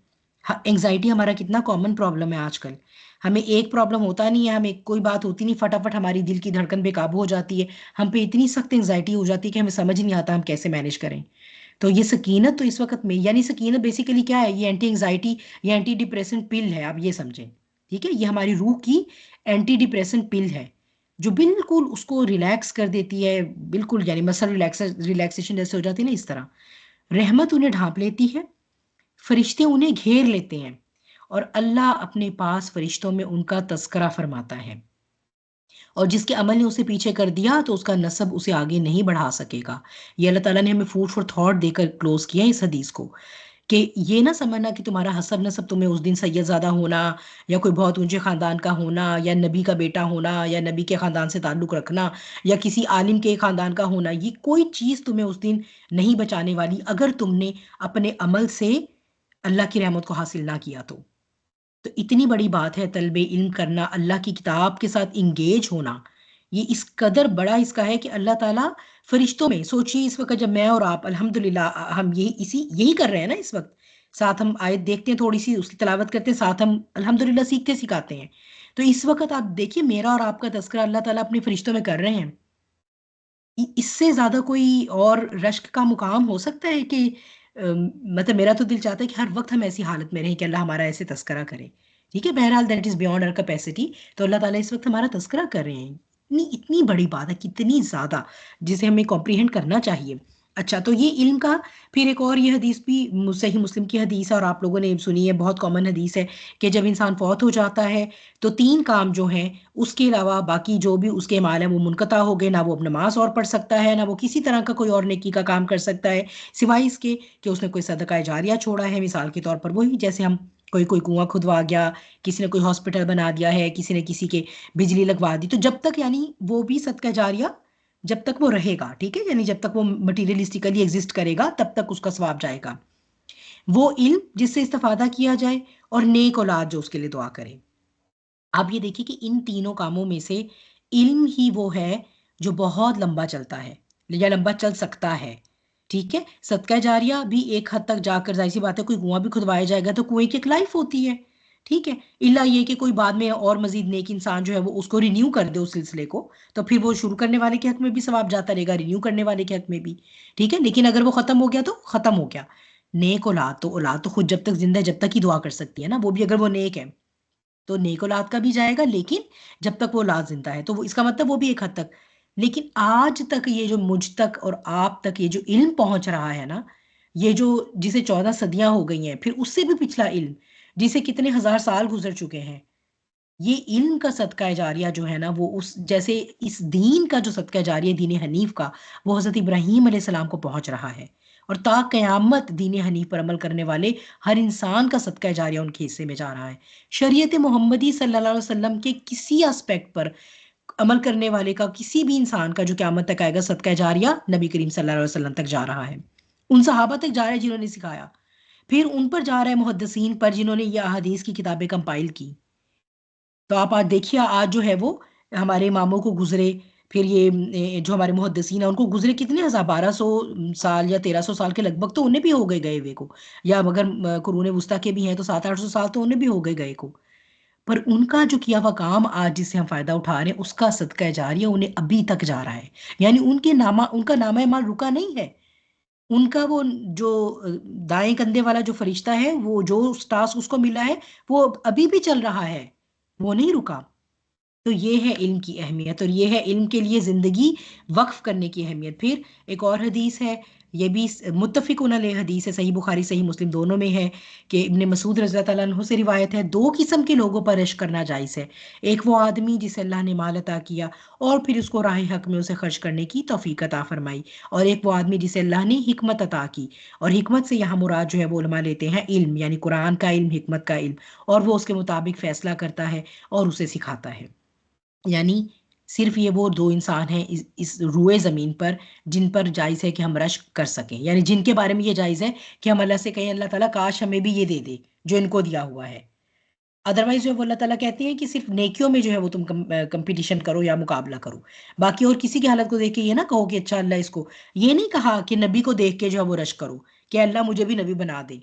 एंग्जाइटी हमारा कितना कॉमन प्रॉब्लम है आजकल। हमें एक प्रॉब्लम होता नहीं है, हमें कोई बात होती नहीं, फटाफट हमारी दिल की धड़कन बेकाबू हो जाती है, हम पे इतनी सख्त एंग्जाइटी हो जाती है कि हमें समझ नहीं आता हम कैसे मैनेज करें। तो ये सकीनत तो इस वक्त में, यानी सकीनत बेसिकली क्या है, ये एंटी एंग्जाइटी या एंटी डिप्रेसेंट पिल है, आप ये समझें, ठीक है? ये हमारी रूह की एंटी डिप्रेसेंट पिल है जो बिल्कुल उसको रिलैक्स कर देती है, बिल्कुल यानी मसल रिलैक्सेशन जैसे हो जाती है ना, इस तरह रहमत उन्हें ढांप लेती है, फरिश्ते उन्हें घेर लेते हैं और अल्लाह अपने पास फरिश्तों में उनका तस्करा फरमाता है। और जिसके अमल ने उसे पीछे कर दिया तो उसका नसब उसे आगे नहीं बढ़ा सकेगा। ये अल्लाह ताला ने हमें फूड फॉर थॉट देकर क्लोज किया है इस हदीस को, कि ये ना समझना कि तुम्हारा हसब नसब तुम्हें उस दिन सैयदजादा होना या कोई बहुत ऊंचे खानदान का होना या नबी का बेटा होना या नबी के खानदान से ताल्लुक रखना या किसी आलिम के खानदान का होना, ये कोई चीज़ तुम्हें उस दिन नहीं बचाने वाली अगर तुमने अपने अमल से अल्लाह की रहमत को हासिल ना किया तो इतनी बड़ी बात है तलबे इल्म करना, अल्लाह की किताब के साथ इंगेज होना। ये इस कदर बड़ा इसका है कि अल्लाह ताला फरिश्तों में, सोचिए इस वक्त जब मैं और आप अल्हम्दुलिल्लाह हम यही कर रहे हैं ना, इस वक्त साथ हम आयत देखते हैं, थोड़ी सी उसकी तिलावत करते हैं, साथ हम अल्हम्दुलिल्लाह सीखते सिखाते हैं। तो इस वक्त आप देखिए मेरा और आपका तस्करा अल्लाह ताला अपने फरिश्तों में कर रहे हैं। इससे ज्यादा कोई और रश्क का मुकाम हो सकता है कि मतलब मेरा तो दिल चाहता है कि हर वक्त हम ऐसी हालत में रहें कि अल्लाह हमारा ऐसे तस्करा करे, ठीक है? बहरहाल that is beyond our capacity. तो अल्लाह ताला इस वक्त हमारा तस्करा कर रहे हैं, इतनी इतनी बड़ी बात है, कितनी ज्यादा, जिसे हमें कॉम्प्रीहेंड करना चाहिए। अच्छा, तो ये इल्म का फिर एक और ये हदीस भी सही मुस्लिम की हदीस है और आप लोगों ने सुनी है, बहुत कॉमन हदीस है कि जब इंसान फौत हो जाता है तो 3 काम जो हैं उसके अलावा बाकी जो भी उसके माल है वो मुनक़ता हो गए, ना वो अब नमाज और पढ़ सकता है, ना वो किसी तरह का कोई और नेकी का काम कर सकता है, सिवाय इसके कि उसने कोई सदका जारिया छोड़ा है। मिसाल के तौर पर वही जैसे हम कोई कुआं खुदवा गया, किसी ने कोई हॉस्पिटल बना दिया है, किसी ने किसी के बिजली लगवा दी, तो जब तक यानी वो भी सदका जारिया जब तक वो रहेगा, ठीक है, यानी जब तक वो मटीरियलिस्टिकली एग्जिस्ट करेगा तब तक उसका सवाब जाएगा। वो इल्म जिससे इस्तेफादा किया जाए और नेक औलाद जो उसके लिए दुआ करे। आप ये देखिए कि इन तीनों कामों में से इल्म ही वो है जो बहुत लंबा चलता है या लंबा चल सकता है, ठीक है? सदका जारिया भी एक हद तक जाकर, जाहिर सी बात है, कोई कुआं भी खुदवाया जाएगा तो कुएं की एक लाइफ होती है, ठीक है? इल्ला ये कि कोई बाद में और मजीद नेक इंसान जो है वो उसको रिन्यू कर दे उस सिलसिले को, तो फिर वो शुरू करने वाले के हक में भी सवाब जाता रहेगा, रिन्यू करने वाले के हक में भी, ठीक है? लेकिन अगर वो खत्म हो गया तो खत्म हो गया। नेक औलाद तो खुद जब तक जिंदा है जब तक ही दुआ कर सकती है ना, वो भी अगर वो नेक है तो नेक औलाद का भी जाएगा, लेकिन जब तक वो औलाद जिंदा है तो वो इसका मतलब वो भी एक हद तक। लेकिन आज तक ये जो मुझ तक और आप तक ये जो इल्म पहुंच रहा है ना, ये जो जिसे 14 सदियां हो गई हैं, फिर उससे भी पिछला इल्म जिसे कितने हजार साल गुजर चुके हैं, ये इल्म का सदका जारिया जो है ना, वो उस जैसे इस दीन का जो सदका जारिया दीन हनीफ का, वो हजरत इब्राहीम अलैहिस्सलाम को पहुंच रहा है और ता कयामत दीन हनीफ पर अमल करने वाले हर इंसान का सदका जारिया उनके हिस्से में जा रहा है। शरीयत मोहम्मदी सल्लल्लाहु अलैहि वसल्लम के किसी एस्पेक्ट पर अमल करने वाले का, किसी भी इंसान का जो क़यामत तक आएगा, सदका जारिया नबी करीम सल्लल्लाहु अलैहि वसल्लम तक जा रहा है, उन सहाबा तक जा रहा है जिन्होंने सिखाया, फिर उन पर जा रहा है मुहद्दिसीन पर जिन्होंने ये अहादीस की किताबें कंपाइल की। तो आप आज देखिए, आज जो है वो हमारे इमामों को गुजरे, फिर ये जो हमारे मुहद्दिसीन है उनको गुजरे कितने हजार, 1200 साल या 1300 साल के लगभग तो उन्हें भी हो गए गए हुए को, या अगर कुरूने वुस्ता के भी हैं तो 700-800 साल तो उन्हें भी हो गए गए को। पर उनका जो किया हुआ काम आज जिससे हम फ़ायदा उठा रहे हैं उसका सदका जारिया उन्हें अभी तक जा रहा है। यानी उनका नामा माल रुका नहीं है। उनका वो जो दाएं कंधे वाला जो फरिश्ता है, वो जो टास्क उसको मिला है वो अभी भी चल रहा है, वो नहीं रुका। तो ये है इल्म की अहमियत, और ये है इल्म के लिए ज़िंदगी वक्फ करने की अहमियत। फिर एक और हदीस है, ये भी मुत्तफ़िक़ुन अलैह हदीस है, सही बुखारी सही मुस्लिम दोनों में है, कि इब्ने मसूद रज़ी अल्लाह अन्हु से रिवायत है, दो किस्म के लोगों पर रश्क करना जायज़ है। एक वो आदमी जिसे अल्लाह ने माल अता किया और फिर उसको राह हक में उसे खर्च करने की तौफीक अता फरमाई, और एक वो आदमी जिसे अल्लाह ने हिकमत अता की। और हिकमत से यहाँ मुराद जो है वो उलमा लेते हैं इल्म, यानी कुरान का इल्म, हिकमत का इल्म, और वो उसके मुताबिक फ़ैसला करता है और उसे सिखाता है। यानी सिर्फ ये वो दो इंसान हैं इस रुए ज़मीन पर जिन पर जायज़ है कि हम रश्क कर सकें, यानी जिनके बारे में ये जायज़ है कि हम अल्लाह से कहें अल्लाह ताला काश हमें भी ये दे दे जो इनको दिया हुआ है। अदरवाइज जो है वो अल्लाह ताला कहते हैं कि सिर्फ नेकियों में जो है वो तुम कंपटीशन करो या मुकाबला करो, बाकी और किसी की हालत को देख के ये ना कहो कि अच्छा अल्लाह इसको, ये नहीं कहा कि नबी को देख के जो है वो रश्क करो कि अल्लाह मुझे भी नबी बना दे।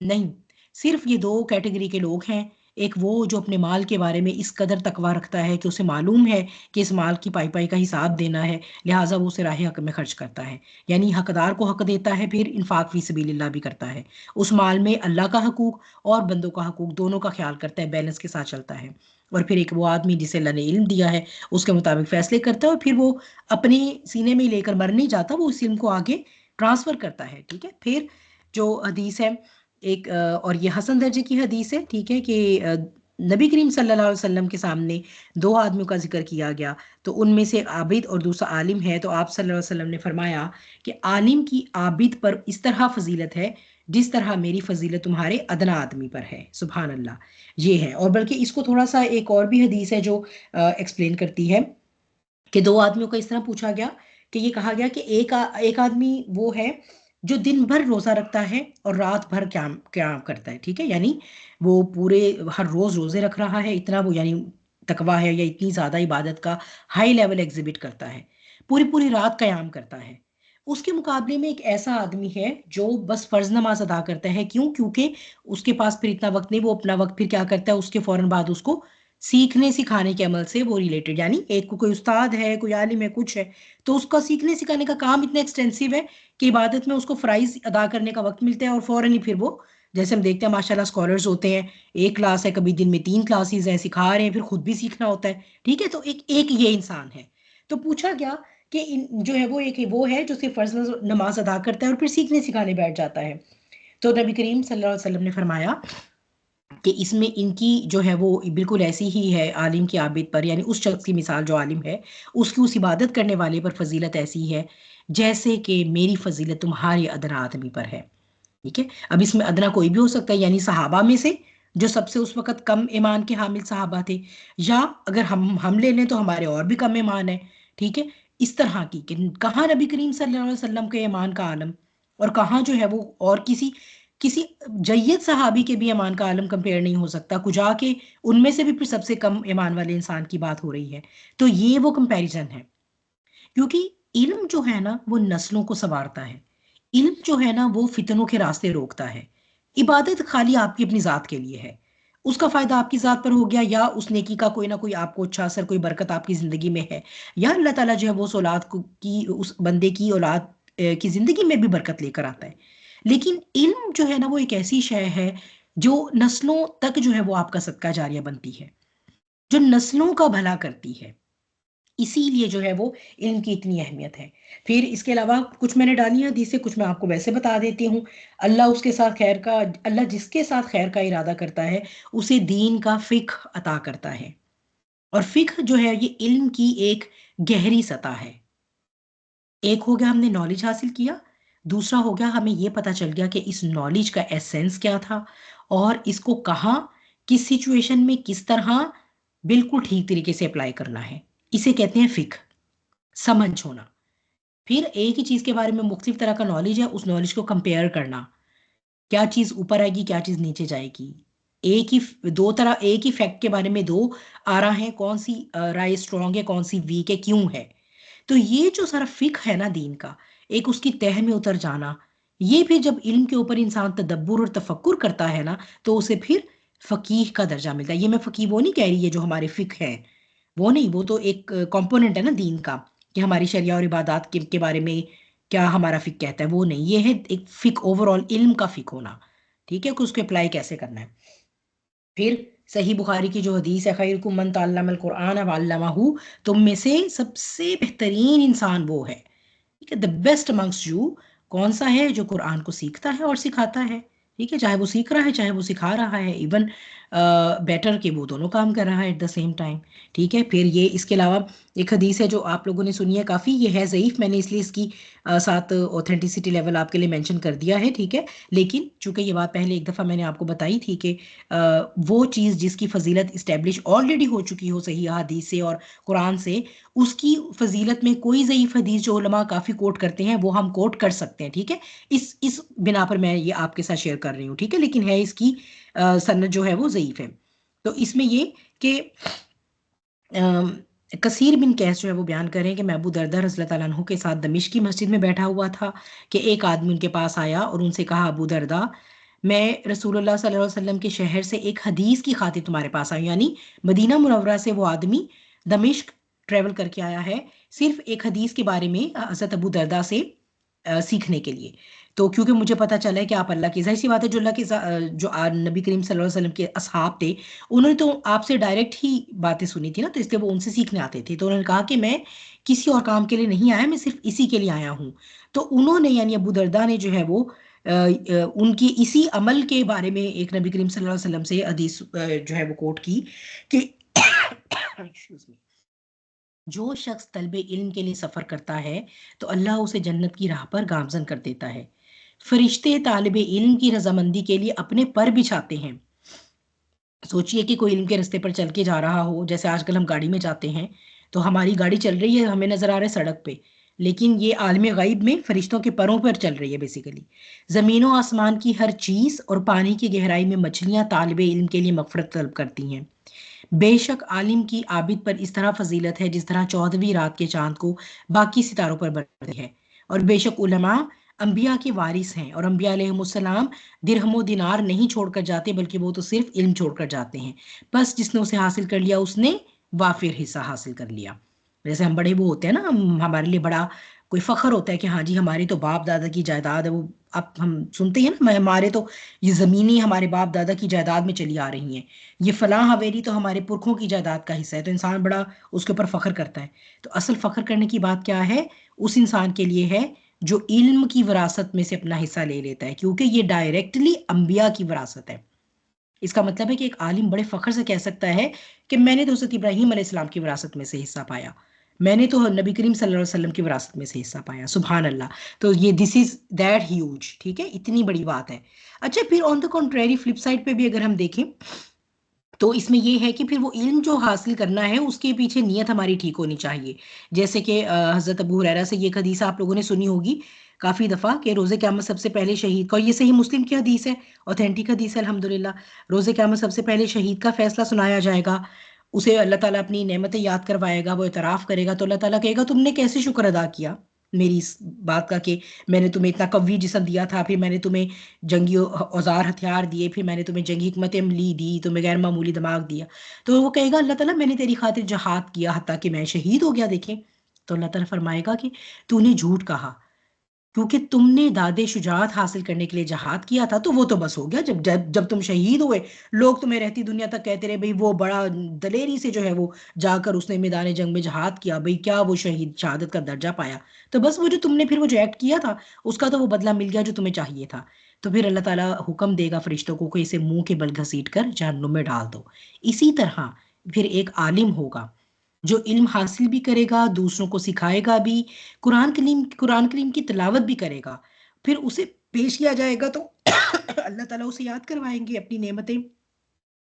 नहीं, सिर्फ ये दो कैटेगरी के लोग हैं। एक वो जो अपने माल के बारे में इस कदर तकवा रखता है कि उसे मालूम है कि इस माल की पाई पाई का हिसाब देना है, लिहाजा वो उसे राह हक में खर्च करता है, यानी हकदार को हक देता है, फिर इन्फाक फी सबीलिल्लाह भी करता है। उस माल में अल्लाह का हकूक और बंदों का हकूक दोनों का ख्याल करता है, बैलेंस के साथ चलता है। और फिर एक वो आदमी जिसे अल्लाह ने इल्म दिया है उसके मुताबिक फैसले करता है, और फिर वो अपने सीने में लेकर मर नहीं जाता, वो उस इल्म को आगे ट्रांसफ़र करता है। ठीक है, फिर जो हदीस है एक और ये हसन दर्जे की हदीस है, ठीक है, कि नबी करीम सल्लल्लाहु अलैहि वसल्लम के सामने दो आदमियों का जिक्र किया गया, तो उनमें से आबिद और दूसरा आलिम है। तो आप सल्लल्लाहु अलैहि वसल्लम ने फरमाया कि आलिम की आबिद पर इस तरह फजीलत है जिस तरह मेरी फजीलत तुम्हारे अदना आदमी पर है। सुभान अल्लाह, ये है। और बल्कि इसको थोड़ा सा एक और भी हदीस है जो एक्सप्लेन करती है कि दो आदमियों का इस तरह पूछा गया कि ये कहा गया कि एक आदमी वो है जो दिन भर रोज़ा रखता है और रात भर क्या क्या करता है। ठीक है, यानी वो पूरे हर रोज़ रोज़े रख रहा है, इतना वो यानी तकवा है या इतनी ज़्यादा इबादत का हाई लेवल एग्जिबिट करता है, पूरी पूरी रात क़याम करता है। उसके मुकाबले में एक ऐसा आदमी है जो बस फ़र्ज़ नमाज अदा करता है। क्यों? क्योंकि उसके पास फिर इतना वक्त नहीं, वो अपना वक्त फिर क्या करता है, उसके फ़ौरन बाद उसको सीखने सिखाने के अमल से वो रिलेटेड, यानी एक कोई उस्ताद है, कोई आलिम है, कुछ है, तो उसका सीखने सिखाने का काम इतना एक्सटेंसिव है कि इबादत में उसको फ़राइज़ अदा करने का वक्त मिलता है, और फ़ौरन ही फिर वो, जैसे हम देखते हैं माशाल्लाह स्कॉलर्स होते हैं, एक क्लास है, कभी दिन में 3 क्लासेस हैं, सिखा रहे हैं, फिर खुद भी सीखना होता है। ठीक है, तो एक एक ये इंसान है। तो पूछा गया कि जो है वो एक वो है जो सिर्फ फ़र्ज़ नमाज अदा करता है और फिर सीखने सिखाने बैठ जाता है। तो नबी करीम सल्लल्लाहु अलैहि वसल्लम ने फरमाया कि इसमें इनकी जो है वो बिल्कुल ऐसी ही है आलिम की आबिद पर, यानी उस शख्स की मिसाल जो आलिम है उसकी उस इबादत करने वाले पर फजीलत ऐसी है जैसे कि मेरी फजीलत तुम्हारे अदना आदमी पर है। ठीक है, अब इसमें अदना कोई भी हो सकता है, यानी सहाबा में से जो सबसे उस वक़्त कम ईमान के हामिल सहाबा थे, या अगर हम ले लें तो हमारे और भी कम ईमान है। ठीक है, इस तरह की कि कहाँ नबी करीम सल्लल्लाहु अलैहि वसल्लम के ईमान का आलम और कहाँ जो है वो और किसी किसी जय्यद सहाबी के भी ईमान का आलम कंपेयर नहीं हो सकता, कुछ आके उनमें से भी फिर सबसे कम ईमान वाले इंसान की बात हो रही है। तो ये वो कंपैरिजन है, क्योंकि इल्म जो है ना वो नस्लों को संवारता है, इल्म जो है ना वो फितनों के रास्ते रोकता है। इबादत खाली आपकी अपनी ज़ात के लिए है, उसका फ़ायदा आपकी ज़ात पर हो गया, या उस नेकी का कोई ना कोई आपको अच्छा असर, कोई बरकत आपकी ज़िंदगी में है, या अल्लाह ताला जो है वो उस औलाद की, उस बंदे की औलाद की ज़िंदगी में भी बरकत लेकर आता है। लेकिन इल्म जो है ना वो एक ऐसी शय है जो नस्लों तक जो है वो आपका सदका जारिया बनती है, जो नस्लों का भला करती है। इसीलिए जो है वो इल्म की इतनी अहमियत है। फिर इसके अलावा कुछ मैंने डाली हैं हदीसें, कुछ मैं आपको वैसे बता देती हूँ। अल्लाह जिसके साथ खैर का इरादा करता है उसे दीन का फ़िक़्ह अता करता है, और फ़िक़्ह जो है ये इल्म की एक गहरी सतह है। एक हो गया हमने नॉलेज हासिल किया, दूसरा हो गया हमें ये पता चल गया कि इस नॉलेज का एसेंस क्या था और इसको कहाँ, किस सिचुएशन में, किस तरह बिल्कुल ठीक तरीके से अप्लाई करना है। इसे कहते हैं फ़िक़्ह, समझ होना। फिर एक ही चीज़ के बारे में मुख्तलिफ तरह का नॉलेज है, उस नॉलेज को कंपेयर करना, क्या चीज़ ऊपर आएगी, क्या चीज़ नीचे जाएगी। एक ही फैक्ट के बारे में 2 आरा हैं, कौन-सी राय स्ट्रॉन्ग है, कौन-सी वीक है, क्यों है। तो ये जो सारा फ़िक़्ह है ना दीन का, एक उसकी तह में उतर जाना, ये फिर जब इल्म के ऊपर इंसान तदब्बुर और तफक्कुर करता है ना, तो उसे फिर फ़कीह का दर्जा मिलता है। ये मैं फ़कीह वो नहीं कह रही है जो हमारे फ़िक़्ह है, वो नहीं, वो तो एक कंपोनेंट है ना दीन का, कि हमारी शरिया और इबादत के बारे में क्या हमारा फ़िक़्ह कहता है, वो नहीं। ये है एक फ़िक़्ह, ओवरऑल इल्म का फ़िक़्ह होना, ठीक है, कि उसको अप्लाई कैसे करना है। फिर सही बुखारी की जो हदीस है, खैरुकुम मन तअल्लमल कुरआन व अल्लमहु, तुम में से सबसे बेहतरीन इंसान वो है, ठीक है, द बेस्ट अमंग्स यू कौन सा है, जो कुरान को सीखता है और सिखाता है, ठीक है, चाहे वो सीख रहा है चाहे वो सिखा रहा है, इवन बेटर के वो दोनों काम कर रहा है एट द सेम टाइम, ठीक है। फिर ये इसके अलावा एक हदीस है जो आप लोगों ने सुनी है काफ़ी, ये है ज़ईफ़, मैंने इसलिए इसकी साथ ऑथेंटिसिटी लेवल आपके लिए मेंशन कर दिया है, ठीक है। लेकिन चूंकि ये बात पहले एक दफ़ा मैंने आपको बताई थी कि वो चीज़ जिसकी फजीलत इस्टेब्लिश ऑलरेडी हो चुकी हो सही हदीस से और कुरान से, उसकी फजीलत में कोई ज़ईफ़ हदीस जो उलमा काफ़ी कोट करते हैं वो हम कोट कर सकते हैं, ठीक है। इस बिना पर मैं ये आपके साथ शेयर कर रही हूँ, ठीक है। लेकिन है इसकी सनद जो है वो ज़ईफ़ है। तो इसमें ये कि कसीर बिन कैस जो है वो बयान करें कि मैं अबू दरदा रज़ियल्लाहु ताला अन्हु के साथ दमिश्क की मस्जिद में बैठा हुआ था कि एक आदमी उनके पास आया और उनसे कहा, अबू दरदा, मैं रसूलुल्लाह सल्लल्लाहु अलैहि वसल्लम के शहर से एक हदीस की खातिर तुम्हारे पास आई, यानी मदीना मुनव्वरा से वो आदमी दमिश्क ट्रैवल करके आया है सिर्फ एक हदीस के बारे में हज़रत अबू दरदा से सीखने के लिए। तो क्योंकि मुझे पता चला है कि आप अल्लाह की, ज़ाहिर सी बात है, जो अल्लाह के जो नबी करीम सल्लल्लाहु अलैहि वसल्लम के असहाब थे, उन्होंने तो आपसे डायरेक्ट ही बातें सुनी थी ना, तो इसलिए वो उनसे सीखने आते थे। तो उन्होंने कहा कि मैं किसी और काम के लिए नहीं आया, मैं सिर्फ इसी के लिए आया हूँ। तो उन्होंने, यानी अबू दरदा ने जो है वो उनकी इसी अमल के बारे में एक नबी करीम सल्लल्लाहु अलैहि वसल्लम से हदीस जो है वो कोट की कि एक्सक्यूज मी, जो शख्स तलबे इल्म के लिए सफ़र करता है तो अल्लाह उसे जन्नत की राह पर गामजन कर देता है। फरिश्ते तालिबे इल्म की रजामंदी के लिए अपने पर बिछाते हैं। सोचिए कि कोई इल्म के रास्ते पर चल के जा रहा हो, जैसे आजकल हम गाड़ी में जाते हैं, तो हमारी गाड़ी चल रही है, हमें नज़र आ रहा है सड़क पे, लेकिन ये आलम गाइब में फरिश्तों के परों पर चल रही है बेसिकली। ज़मीनों आसमान की हर चीज़ और पानी की गहराई में मछलियाँ तालिबे इल्म के लिए मग़फ़िरत तलब करती हैं। बेशक आलिम की आबिद पर इस तरह फजीलत है जिस तरह 14वीं रात के चांद को बाकी सितारों पर बढ़ती है। और बेशक उलमा अंबिया के वारिस हैं और अंबिया अलैहिमुस्सलाम दिरहमो दिनार नहीं छोड़कर जाते, बल्कि वो तो सिर्फ इल्म छोड़कर जाते हैं। बस जिसने उसे हासिल कर लिया उसने वाफिर हिस्सा हासिल कर लिया। जैसे हम बड़े वो होते हैं ना, हमारे लिए बड़ा कोई फ़ख्र होता है कि हाँ जी, हमारी तो बाप दादा की जायदाद है, वो अब हम सुनते हैं ना, हमारे तो ये ज़मीनी हमारे बाप दादा की जायदाद में चली आ रही हैं, ये फलां हवेली तो हमारे पुरखों की जायदाद का हिस्सा है, तो इंसान बड़ा उसके ऊपर फ़ख्र करता है। तो असल फ़ख्र करने की बात क्या है, उस इंसान के लिए है जो इल्म की विरासत में से अपना हिस्सा ले लेता है, क्योंकि ये डायरेक्टली अंबिया की विरासत है। इसका मतलब है कि एक आलिम बड़े फ़ख्र से कह सकता है कि मैंने तो हज़रत इब्राहीम अलैहिस्सलाम की विरासत में से हिस्सा पाया, मैंने तो नबी करीम सल्लल्लाहु अलैहि वसल्लम की विरासत में से हिस्सा पाया। सुभान अल्लाह। तो ये दिस इज़ दैट ह्यूज, ठीक है, इतनी बड़ी बात है। अच्छा, फिर on the contrary flip side पे भी अगर हम देखें तो इसमें ये है कि फिर वो इल्म जो हासिल करना है उसके पीछे नीयत हमारी ठीक होनी चाहिए। जैसे कि हज़रत अबू हुरैरा से ये हदीस आप लोगों ने सुनी होगी काफ़ी दफ़ा कि रोज़े क़यामत सबसे पहले शहीद का, और ये सही मुस्लिम की हदीस है, ऑथेंटिक हदीस है अल्हम्दुलिल्लाह। रोज़े क़यामत सबसे पहले शहीद का फ़ैसला सुनाया जाएगा, उसे अल्लाह ताला अपनी नेमतें याद करवाएगा, वो इतराफ़ करेगा, तो अल्लाह ताला कहेगा तुमने कैसे शुक्र अदा किया मेरी इस बात का कि मैंने तुम्हें इतना कवी जिस्म दिया था, फिर मैंने तुम्हें जंगी औज़ार हथियार दिए, फिर मैंने तुम्हें जंगी हिकमत अमली दी, तुम्हें गैर मामूली दिमाग दिया। तो वो कहेगा अल्लाह ताला मैंने तेरी खातिर जहाद किया हत्ता कि मैं शहीद हो गया, देखें। तो अल्लाह ताला फरमाएगा कि तूने झूठ कहा, क्योंकि तुमने दादे शुजाअत हासिल करने के लिए जहाद किया था, तो वो तो बस हो गया। जब जब जब तुम शहीद हुए, लोग तुम्हें रहती दुनिया तक कहते रहे, भई वो बड़ा दलेरी से जो है वो जाकर उसने मैदान जंग में जहाद किया, भई क्या वो शहीद शहादत का दर्जा पाया। तो बस वो जो तुमने फिर वो जो एक्ट किया था, उसका तो वो बदला मिल गया जो तुम्हें चाहिए था। तो फिर अल्लाह ताला हुक्म देगा फरिश्तों को कि इसे मुँह के बल घसीट कर जहन्नुम में डाल दो। इसी तरह फिर एक आलिम होगा जो इल्म हासिल भी करेगा, दूसरों को सिखाएगा भी, कुरान करीम की तिलावत भी करेगा, फिर उसे पेश किया जाएगा तो अल्लाह ताला उसे याद करवाएंगे अपनी नेमतें।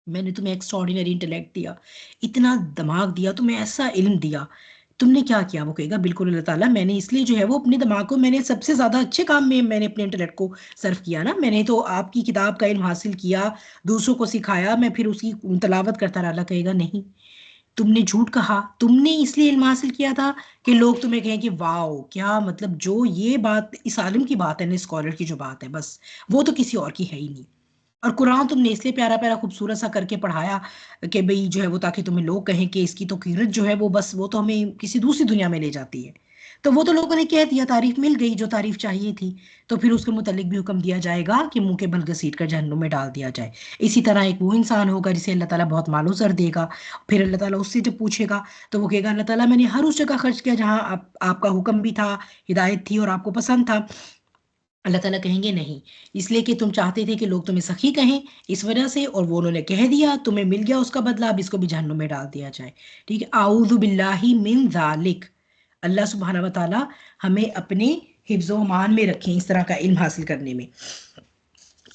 मैंने तुम्हें एक्स्ट्राऑर्डिनरी इंटेलेक्ट दिया, इतना दिमाग दिया, तुम्हें ऐसा इल्म दिया, तुमने क्या किया? वो कहेगा बिल्कुल अल्लाह ताला, मैंने इसलिए जो है वो अपने दिमाग को मैंने सबसे ज़्यादा अच्छे काम में मैंने अपने इंटेलेक्ट को सर्व किया ना, मैंने तो आपकी किताब का इल्म हासिल किया, दूसरों को सिखाया, मैं फिर उसकी तिलावत करता रहा। अल्लाह कहेगा नहीं, तुमने झूठ कहा, तुमने इसलिए इल्म हासिल किया था कि लोग तुम्हें कहें कि वाओ क्या मतलब, जो ये बात इस आलिम की बात है ना, स्कॉलर की जो बात है, बस वो तो किसी और की है ही नहीं। और कुरान तुमने इसलिए प्यारा प्यारा खूबसूरत सा करके पढ़ाया कि भाई जो है वो, ताकि तुम्हें लोग कहें कि इसकी तो कीरत जो है वो बस वो तो हमें किसी दूसरी दुनिया में ले जाती है। तो वो तो लोगों ने कह दिया, तारीफ मिल गई जो तारीफ चाहिए थी। तो फिर उसके मुतालिक भी हुक्म दिया जाएगा कि मुंह के बल घसीट कर जहन्नुम में डाल दिया जाए। इसी तरह एक वो इंसान होगा जिसे अल्लाह ताला बहुत मालो ज़र देगा। फिर अल्लाह ताला उससे जब पूछेगा तो वो कहेगा अल्लाह ताला मैंने हर उस जगह खर्च किया जहाँ आपका हुक्म भी था, हिदायत थी और आपको पसंद था। अल्लाह ताला कहेंगे नहीं, इसलिए कि तुम चाहते थे कि लोग तुम्हें सखी कहें, इस वजह से, और वो उन्होंने कह दिया, तुम्हें मिल गया उसका बदला, अब इसको भी जहन्नुम में डाल दिया जाए। ठीक है, आऊज़ु बिल्लाहि मिन ज़ालिक। अल्लाह सुब्हानहू व तआला हमें अपने हिफ्ज़ व अमान में रखें इस तरह का इल्म हासिल करने में,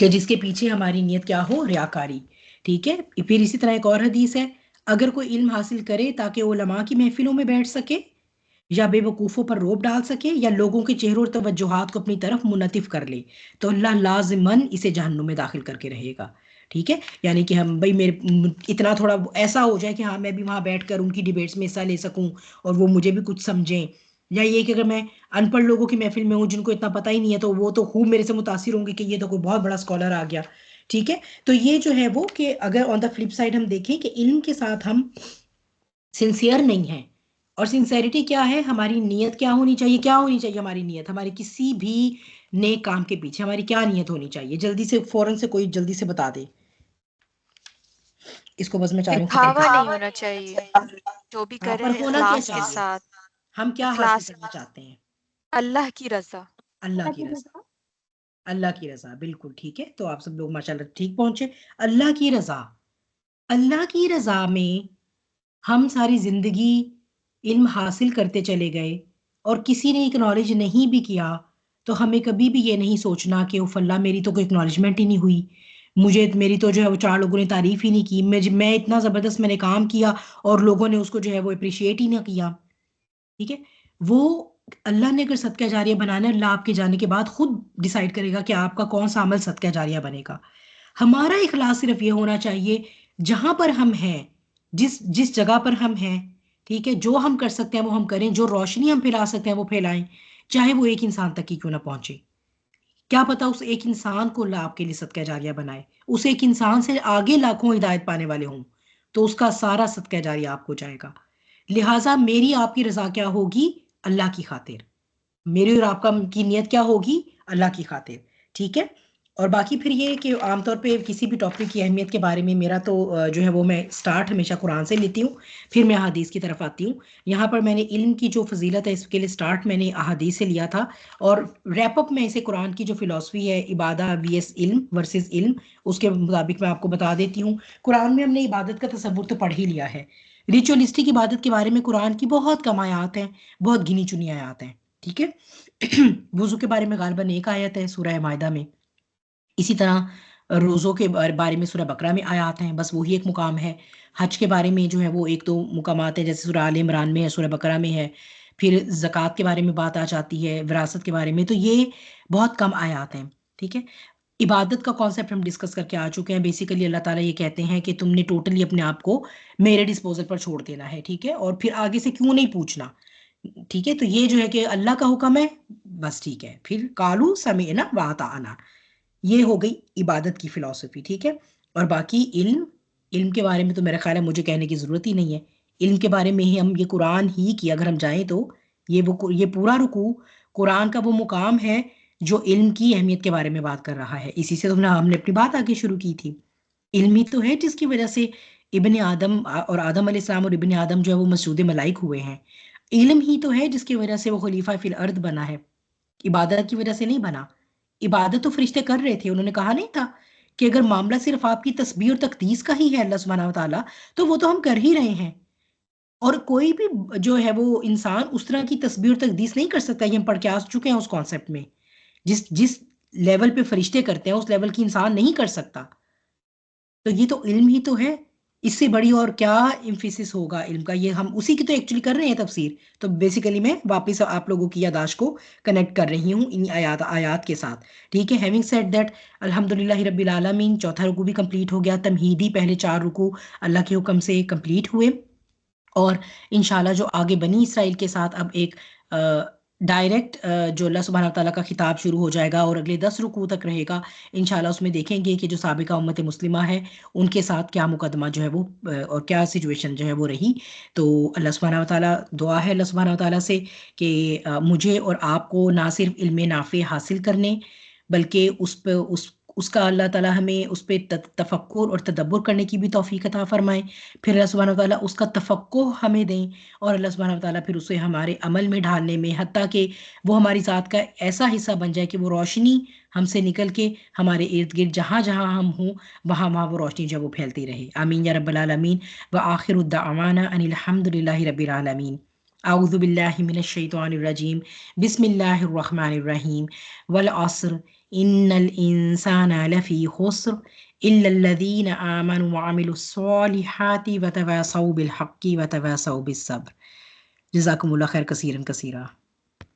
कि जिसके पीछे हमारी नीयत क्या हो, रियाकारी। ठीक है, फिर इसी तरह एक और हदीस है, अगर कोई इल्म हासिल करे ताकि उलमा की महफिलों में बैठ सके, या बेवकूफ़ों पर रोब डाल सके, या लोगों के चेहरों और तवज्जुहात को अपनी तरफ मुनतिफ कर ले, तो अल्लाह लाज़िमन इसे जहन्नुम में दाखिल करके रहेगा। ठीक है, यानी कि हम भाई मेरे इतना थोड़ा ऐसा हो जाए कि हाँ मैं भी वहाँ बैठकर उनकी डिबेट्स में हिस्सा ले सकूं और वो मुझे भी कुछ समझें, या ये कि अगर मैं अनपढ़ लोगों की महफिल में हूँ जिनको इतना पता ही नहीं है, तो वो तो खूब मेरे से मुतासिर होंगे कि ये तो कोई बहुत बड़ा स्कॉलर आ गया। ठीक है, तो ये जो है वो कि अगर ऑन द फ्लिप साइड हम देखें कि इल्म के साथ हम सिंसियर नहीं है, और सिंसेरिटी क्या है, हमारी नीयत क्या होनी चाहिए, क्या होनी चाहिए हमारी नीयत, हमारी किसी भी नेक काम के पीछे हमारी क्या नीयत होनी चाहिए, जल्दी से फौरन से कोई जल्दी से बता दे। इसको बस मैं चाह रही हूँ खत्म दिखावा नहीं कर। होना चाहिए, जो भी हाँ, कर पर रहे हैं होना क्या इखलास के चाहिए, साथ। हम क्या हासिल इखलास, करना चाहते हैं? अल्लाह की रजा। अल्लाह की रजा, अल्लाह की रजा, बिल्कुल ठीक है। तो आप सब लोग माशाल्लाह ठीक पहुंचे। अल्लाह की रजा, अल्लाह की रजा में हम सारी जिंदगी इल्म हासिल करते चले गए और किसी ने एक्नॉलेज नहीं भी किया, तो हमें कभी भी ये नहीं सोचना कि उफ अल्लाह मेरी तो कोई एक्नॉलेजमेंट ही नहीं हुई, मुझे मेरी तो जो है वो 4 लोगों ने तारीफ ही नहीं की, मैं इतना ज़बरदस्त मैंने काम किया और लोगों ने उसको जो है वो अप्रिशिएट ही ना किया। ठीक है, वो अल्लाह ने अगर सदका जारिया बनाना है, अल्लाह आपके जाने के बाद खुद डिसाइड करेगा कि आपका कौन सा अमल सदका जारिया बनेगा। हमारा इखलास सिर्फ ये होना चाहिए, जहां पर हम हैं, जिस जिस जगह पर हम हैं, ठीक है, जो हम कर सकते हैं वो हम करें, जो रोशनी हम फैला सकते हैं वो फैलाएं, चाहे वो एक इंसान तक ही क्यों ना पहुंचे। क्या पता उस एक इंसान को अल्लाह आपके लिए सदका जारिया बनाए, उस एक इंसान से आगे लाखों हिदायत पाने वाले हों, तो उसका सारा सदका जारिया आपको जाएगा। लिहाजा मेरी आपकी रजा क्या होगी? अल्लाह की खातिर। मेरी और आपका की नीयत क्या होगी? अल्लाह की खातिर। ठीक है, और बाकी फिर ये कि आमतौर पे किसी भी टॉपिक की अहमियत के बारे में मेरा तो जो है वो मैं स्टार्ट हमेशा कुरान से लेती हूँ, फिर मैं अहादीस की तरफ आती हूँ। यहाँ पर मैंने इल्म की जो फजीलत है इसके लिए स्टार्ट मैंने अहादीस से लिया था, और रैपअप में इसे कुरान की जो फिलॉसफी है, इबादा वीएस इल्म वर्सेस इल्म, उसके मुताबिक मैं आपको बता देती हूँ। कुरान में हमने इबादत का तसव्वुर तो पढ़ ही लिया है, रिचुअलिस्टिक इबादत के बारे में कुरान की बहुत कम आयात हैं, बहुत गिनी चुनी आयात हैं। ठीक है, वुजू के बारे में गालिबन एक आयत है सूरह मायदा में, इसी तरह रोज़ों के बारे में सूरह बकरा में आयात हैं, बस वही एक मुकाम है। हज के बारे में जो है वो एक दो मुकामात है, जैसे सूरह आल इमरान में है, सूरह बकरा में है। फिर ज़कात के बारे में बात आ जाती है, विरासत के बारे में, तो ये बहुत कम आयात हैं। ठीक है, इबादत का कॉन्सेप्ट हम डिस्कस करके आ चुके हैं। बेसिकली अल्लाह ताला ये कहते हैं कि तुमने टोटली अपने आप को मेरे डिस्पोजल पर छोड़ देना है। ठीक है, और फिर आगे से क्यों नहीं पूछना। ठीक है, तो ये जो है कि अल्लाह का हुक्म है, बस ठीक है। फिर कालू समीअना व अताअना, ये हो गई इबादत की फिलॉसफी। ठीक है, और बाकी इल्म, इल्म के बारे में तो मेरा ख्याल है मुझे कहने की ज़रूरत ही नहीं है। इल्म के बारे में ही हम ये कुरान ही की अगर हम जाएं तो ये पूरा रुकू कुरान का वो मुकाम है जो इल्म की अहमियत के बारे में बात कर रहा है। इसी से तो हमने अपनी बात आगे शुरू की थी। इल्म ही तो है जिसकी वजह से इब्ने आदम और आदम अलैहिस्सलाम और इब्ने आदम जो है वो मसऊद मलाइक हुए हैं। इल्म ही तो है जिसकी वजह से वो खलीफा फिल अर्द बना है, इबादत की वजह से नहीं बना। इबादत तो फरिश्ते कर रहे थे, उन्होंने कहा नहीं था कि अगर मामला सिर्फ आपकी तस्बीह और तकदीस का ही है अल्लाह सुब्हानहू व तआला, तो वो तो हम कर ही रहे हैं। और कोई भी जो है वो इंसान उस तरह की तस्बीह और तकदीस नहीं कर सकता, ये हम पढ़ के आ चुके हैं उस कॉन्सेप्ट में। जिस जिस लेवल पे फरिश्ते करते हैं उस लेवल की इंसान नहीं कर सकता। तो ये तो इल्म ही तो है, इससे बड़ी और क्या इम्फिसिस होगा इल्म का। ये हम उसी की तो एक्चुअली कर रहे हैं तफसीर। तो बेसिकली मैं वापस आप लोगों की यादाश्त को कनेक्ट कर रही हूँ इन आयात के साथ। ठीक है, हैविंग सेड दैट अल्हम्दुलिल्लाह रब्बिल आलमीन, चौथा रुकू भी कंप्लीट हो गया। तमहीदी पहले 4 रुकू अल्लाह के हुक्म से कंप्लीट हुए, और इंशाल्लाह जो आगे बनी इसराइल के साथ अब एक डायरेक्ट जो अल्लाह सुब्हानहू तआला का खिताब शुरू हो जाएगा और अगले 10 रुकू तक रहेगा। इंशाल्लाह उसमें देखेंगे कि जो साबिका उम्मत मुस्लिमा है उनके साथ क्या मुकदमा जो है वो और क्या सिचुएशन जो है वो रही। तो अल्लाह सुब्हानहू तआला, दुआ है अल्लाह सुब्हानहू तआला से कि मुझे और आपको ना सिर्फ इल्म नाफे हासिल करने बल्कि उसका अल्लाह ताला हमें उस पे तफक्कुर और तदब्बुर करने की भी तौफीक अता फरमाए। फिर अल्लाह सुब्हानहू तआला उसका तफक्कुह हमें दें और अल्लाह सुब्हानहू तआला फिर उसे हमारे अमल में ढालने में, हत्ता कि वो हमारी ज़ात का ऐसा हिस्सा बन जाए कि वो रोशनी हमसे निकल के हमारे इर्द गिर्द जहाँ जहाँ हम हों वहाँ वहाँ वो रोशनी जो है वो फैलती रहे। आमीन या रब्बल आलमीन। व आखिरु दअवाना अनिल हम्दुलिल्लाहि रब्बिल आलमीन। आऊज़ु बिल्लाहि मिनश शैतानिर रजीम। बिस्मिल्लाहिर रहमानिर रहीम। वल अस्र इन्नल इंसाना लफी खुस्र इल्लल्लज़ीना आमनु व अमिलुस्सॉलिहाति व तवासौ बिल हक़्क़ि व तवासौ बिस्सब्र। जज़ाकुमुल्लाह खैर कसीरन कसीरा।